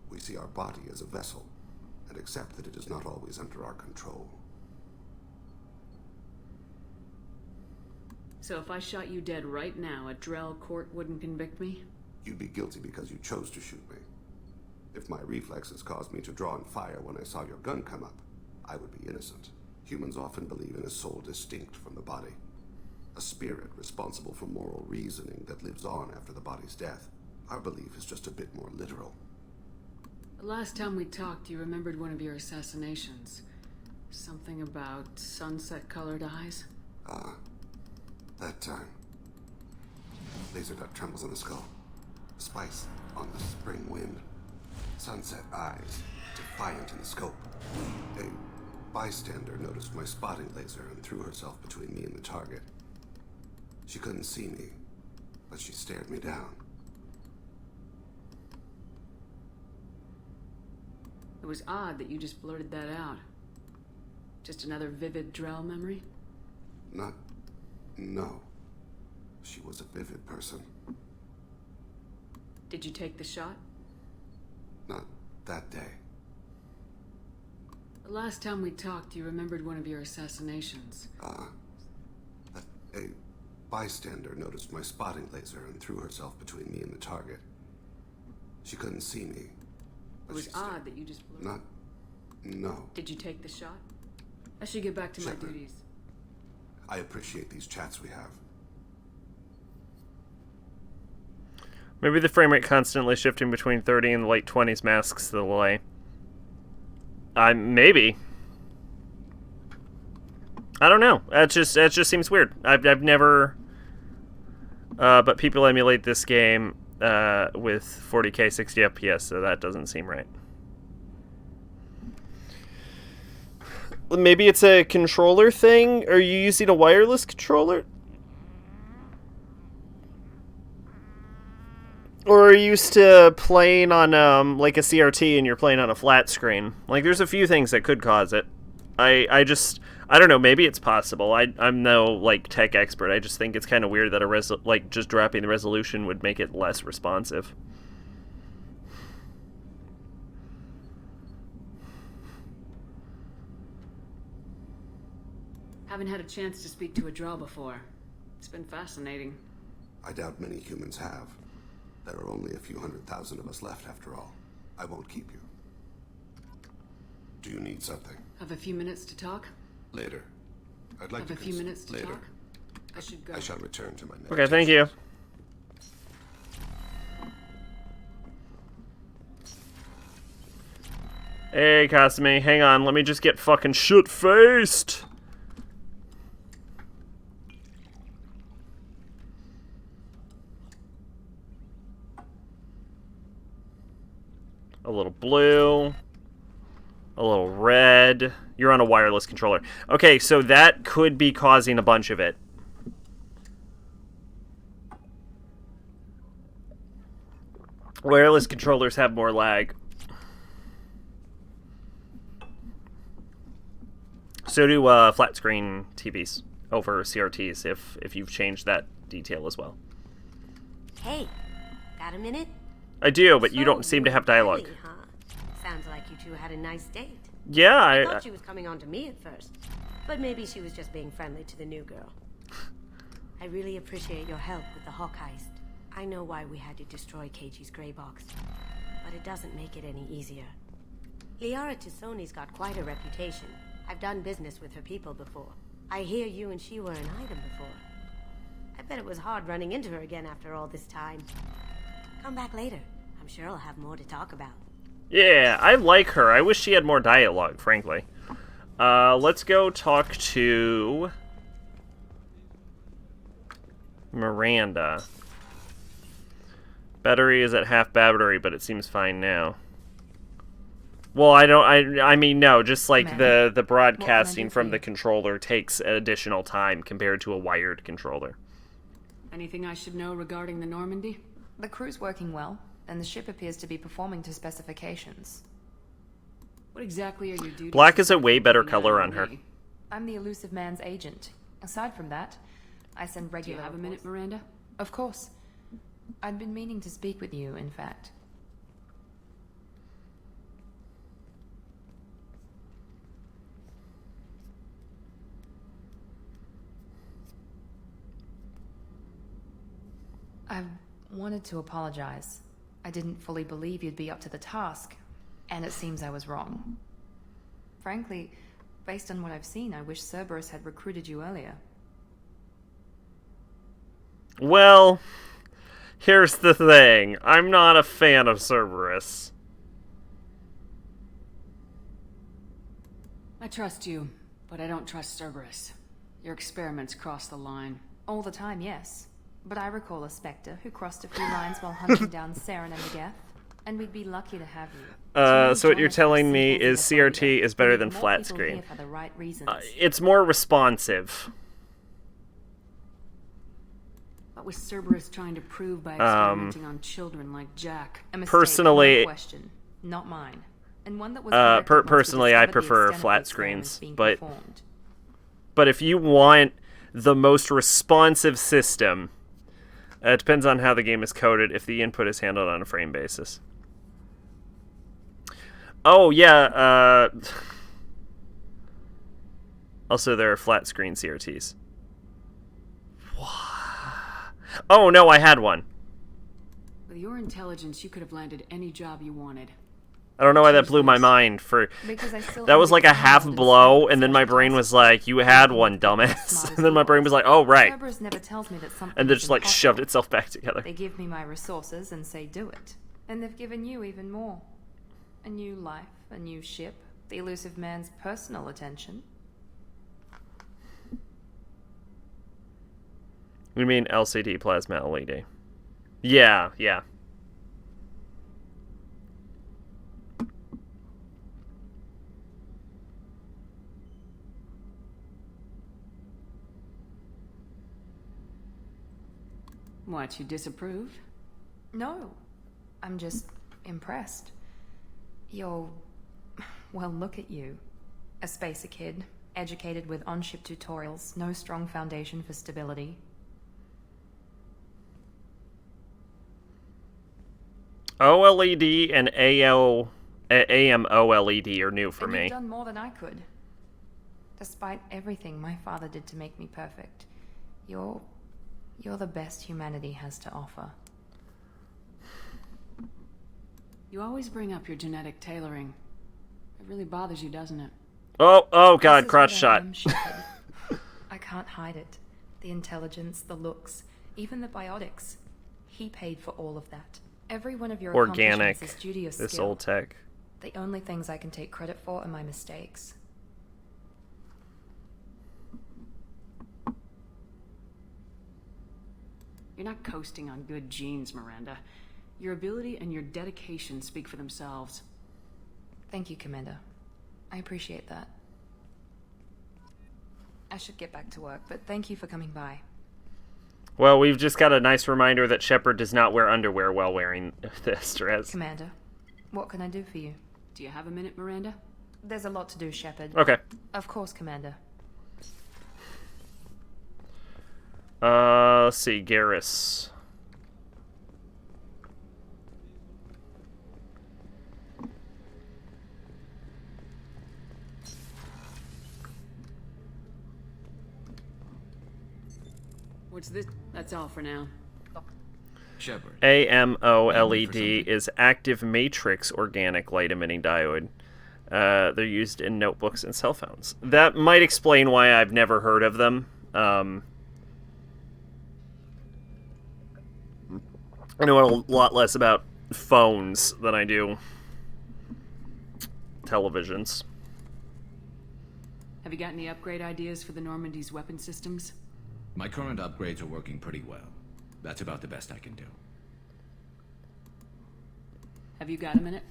We see our body as a vessel, and accept that it is not always under our control. So if I shot you dead right now, a Drell court wouldn't convict me? You'd be guilty because you chose to shoot me. If my reflexes caused me to draw and fire when I saw your gun come up, I would be innocent. Humans often believe in a soul distinct from the body. A spirit responsible for moral reasoning that lives on after the body's death. Our belief is just a bit more literal. The last time we talked, you remembered one of your assassinations. Something about sunset-colored eyes? That time. Laser dot trembles in the skull. Spice on the spring wind. Sunset eyes, defiant in the scope. A bystander noticed my spotting laser and threw herself between me and the target. She couldn't see me, but she stared me down. It was odd that you just blurted that out. Just another vivid Drell memory? No. She was a vivid person. Did you take the shot? Not that day. The last time we talked, you remembered one of your assassinations. A bystander noticed my spotting laser and threw herself between me and the target. She couldn't see me. It was odd that you just blurted. No. Did you take the shot? I should get back to my duties. I appreciate these chats we have. Maybe the frame rate constantly shifting between 30 and the late 20s masks the delay. Maybe. I don't know. That just seems weird. I've never. But people emulate this game with 40k 60 FPS, so that doesn't seem right. Maybe it's a controller thing. Are you using a wireless controller? Or are you used to playing on like a CRT and you're playing on a flat screen? Like, there's a few things that could cause it. I don't know. Maybe it's possible. I'm no like tech expert. I just think it's kind of weird that just dropping the resolution would make it less responsive. Haven't had a chance to speak to a Drell before. It's been fascinating. I doubt many humans have. There are only a few 100,000 of us left after all. I won't keep you. Do you need something? Have a few minutes to talk? Later. I'd like Have to a few minutes to later. talk? I should go. I shall return to my next. Okay, thank you. Hey, Kasumi, hang on. Let me just get fucking shit-faced. A little blue. A little red. You're on a wireless controller. Okay, so that could be causing a bunch of it. Wireless controllers have more lag. So do flat screen TVs over CRTs if you've changed that detail as well. Hey, got a minute? I do, but you don't seem to have dialogue. Really, huh? Sounds like you two had a nice date. Yeah, I thought she was coming on to me at first, but maybe she was just being friendly to the new girl. I really appreciate your help with the Hawk heist. I know why we had to destroy Keiji's gray box, but it doesn't make it any easier. Liara Tisoni's got quite a reputation. I've done business with her people before. I hear you and she were an item before. I bet it was hard running into her again after all this time. Come back later. I'm sure I'll have more to talk about. Yeah, I like her. I wish she had more dialogue, frankly. Let's go talk to Miranda. Battery is at half battery, but it seems fine now. Well, I mean, no, just like the broadcasting from the controller takes additional time compared to a wired controller. Anything I should know regarding the Normandy? The crew's working well, and the ship appears to be performing to specifications. What exactly are your duties? Black is a way better color on her. I'm the elusive man's agent. Aside from that, I send regular. Do you have a minute, Miranda? Of course. I'd been meaning to speak with you, in fact. I wanted to apologize. I didn't fully believe you'd be up to the task, and it seems I was wrong. Frankly, based on what I've seen, I wish Cerberus had recruited you earlier. Well, here's the thing. I'm not a fan of Cerberus. I trust you, but I don't trust Cerberus. Your experiments cross the line. All the time, yes. But I recall a Spectre who crossed a few lines while hunting down Saren and Megeth, and we'd be lucky to have you. So what you're telling me is CRT is better than flat screen. It's more responsive. What was Cerberus trying to prove by experimenting on children like Jack? A mistake, personally, no question, not mine. and one that was corrected once we personally, I discovered the prefer extent of the flat experiments screens, being but performed. if you want the most responsive system, it depends on how the game is coded. If the input is handled on a frame basis. Oh yeah. Also, there are flat screen CRTs. Oh no, I had one. With your intelligence, you could have landed any job you wanted. I don't know why that blew my mind. That was like a half blow, and then my brain was like, "You had one, dumbass." And then my brain was like, "Oh right," Cerberus never tells me that something and then is just like impossible. shoved itself back together. They give me my resources and say do it. And they've given you even more. A new life, a new ship, the elusive man's personal attention. You mean LCD plasma LED? Yeah, yeah. What, you disapprove? No. I'm just impressed. You're... well, look at you. A spacer kid, educated with on-ship tutorials, no strong foundation for stability. OLED and AM OLED are new for And me. you've done more than I could. Despite everything my father did to make me perfect, you're the best humanity has to offer. You always bring up your genetic tailoring. It really bothers you, doesn't it? Oh god, This is crotch what I shot. am, Shepard. I can't hide it. The intelligence, the looks, even the biotics. He paid for all of that. Every one of your Organic. accomplishments is due to your This skill. old tech. The only things I can take credit for are my mistakes. You're not coasting on good genes, Miranda. Your ability and your dedication speak for themselves. Thank you, Commander. I appreciate that. I should get back to work, but thank you for coming by. Well, we've just got a nice reminder that Shepard does not wear underwear while wearing this dress. Commander, what can I do for you? Do you have a minute, Miranda? There's a lot to do, Shepard. Okay. Of course, Commander. Let's see, Garrus. What's this? That's all for now. Shepard. AMOLED is active matrix organic light emitting diode. They're used in notebooks and cell phones. That might explain why I've never heard of them. I know a lot less about phones than I do televisions. Have you got any upgrade ideas for the Normandy's weapon systems? My current upgrades are working pretty well. That's about the best I can do. Have you got a minute?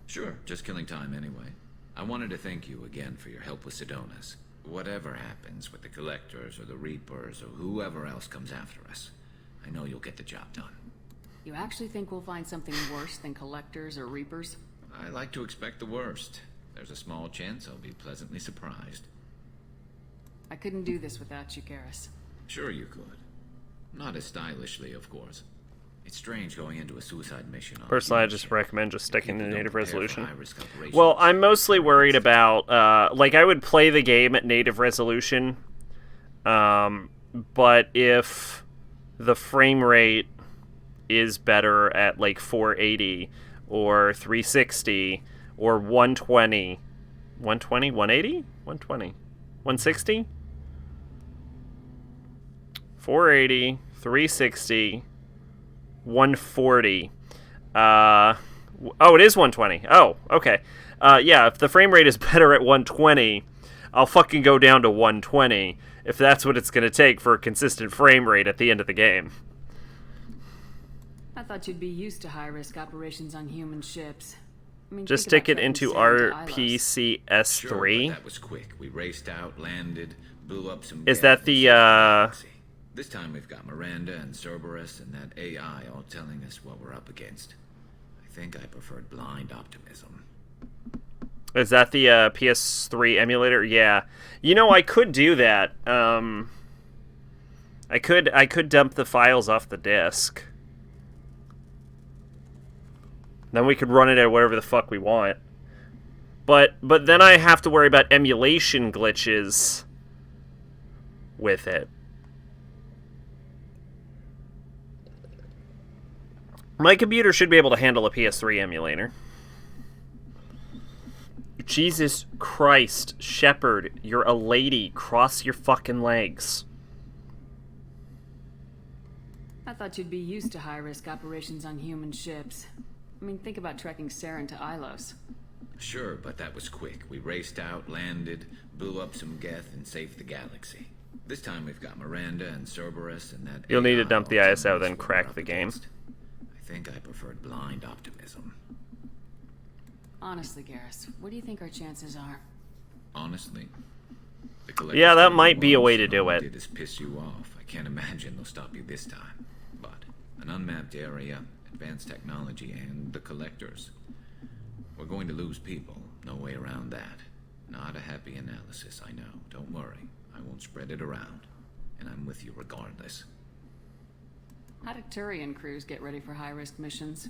Sure, just killing time anyway. I wanted to thank you again for your help with Sidonis. Whatever happens with the Collectors or the Reapers or whoever else comes after us, I know you'll get the job done. You actually think we'll find something worse than Collectors or Reapers? I like to expect the worst. There's a small chance I'll be pleasantly surprised. I couldn't do this without you, Garrus. Sure you could. Not as stylishly, of course. It's strange going into a suicide mission. Personally, I just recommend just sticking to native resolution. Well, I'm mostly worried about, like, I would play the game at native resolution, but if the frame rate is better at, like, 480 or 360 or 120, 120, 180? 120. 160? 480, 360, 140. Oh, it is 120. Oh, okay. Yeah, if the frame rate is better at 120, I'll fucking go down to 120 if that's what it's going to take for a consistent frame rate at the end of the game. I thought you'd be used to high-risk operations on human ships. I mean, Just think stick about it into threatening Ilos. RPCS3. Sure, but that was quick. We raced out, landed, blew up some... Is that the, This time we've got Miranda and Cerberus and that AI all telling us what we're up against. I think I preferred blind optimism. Is that the PS3 emulator? Yeah. You know, I could do that. I could dump the files off the disk. Then we could run it at whatever the fuck we want. But then I have to worry about emulation glitches with it. My computer should be able to handle a PS3 emulator. Jesus Christ, Shepard, you're a lady. Cross your fucking legs. I thought you'd be used to high-risk operations on human ships. I mean, think about trekking Saren to Ilos. Sure, but that was quick. We raced out, landed, blew up some Geth, and saved the galaxy. This time we've got Miranda and Cerberus and that... You'll need to dump the ISO, then crack the game. I think I preferred blind optimism. Honestly, Garrus, what do you think our chances are? Honestly? Yeah, that might be a way to do it. Did is piss you off. I can't imagine they'll stop you this time. But an unmapped area, advanced technology, and the collectors. We're going to lose people. No way around that. Not a happy analysis, I know. Don't worry. I won't spread it around. And I'm with you regardless. How do Turian crews get ready for high-risk missions?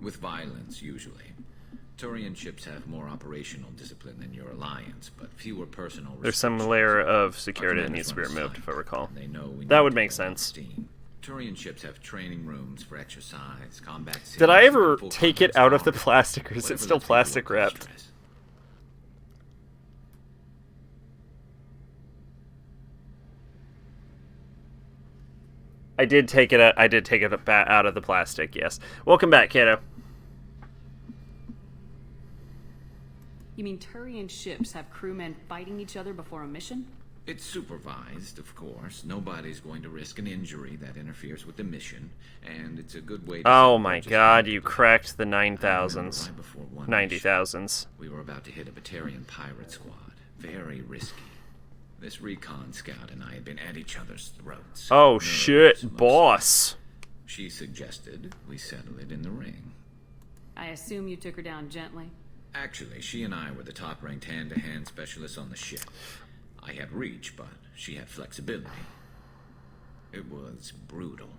With violence, usually. Turian ships have more operational discipline than your alliance, but fewer personal... There's some layer of security that needs to be removed, if I recall. That would make sense. Turian ships have training rooms for exercise, combat... Did I ever take it out of the plastic, or is it still plastic wrapped? I did take it out of the plastic, yes. Welcome back, Kato. You mean Turian ships have crewmen fighting each other before a mission? It's supervised, of course. Nobody's going to risk an injury that interferes with the mission, and it's a good way to... Oh my god, you cracked the 9,000s. 90,000s. We were about to hit a Batarian pirate squad. Very risky. This recon scout and I had been at each other's throats. Oh shit, boss. She suggested we settle it in the ring. I assume you took her down gently? Actually, she and I were the top-ranked hand-to-hand specialists on the ship. I had reach, but she had flexibility. It was brutal.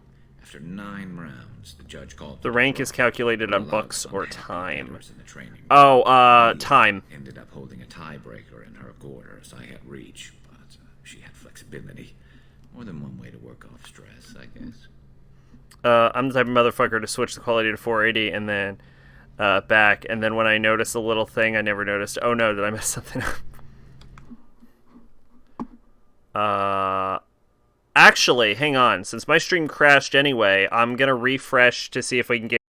After 9 rounds, the judge called... The rank is calculated on bucks or time. Oh, time. Ended up holding a tiebreaker in her quarters. I had reach, but she had flexibility. More than one way to work off stress, I guess. I'm the type of motherfucker to switch the quality to 480 and then back, and then when I notice a little thing I never noticed, oh no, did I mess something up? Actually, hang on. Since my stream crashed anyway, I'm gonna refresh to see if we can get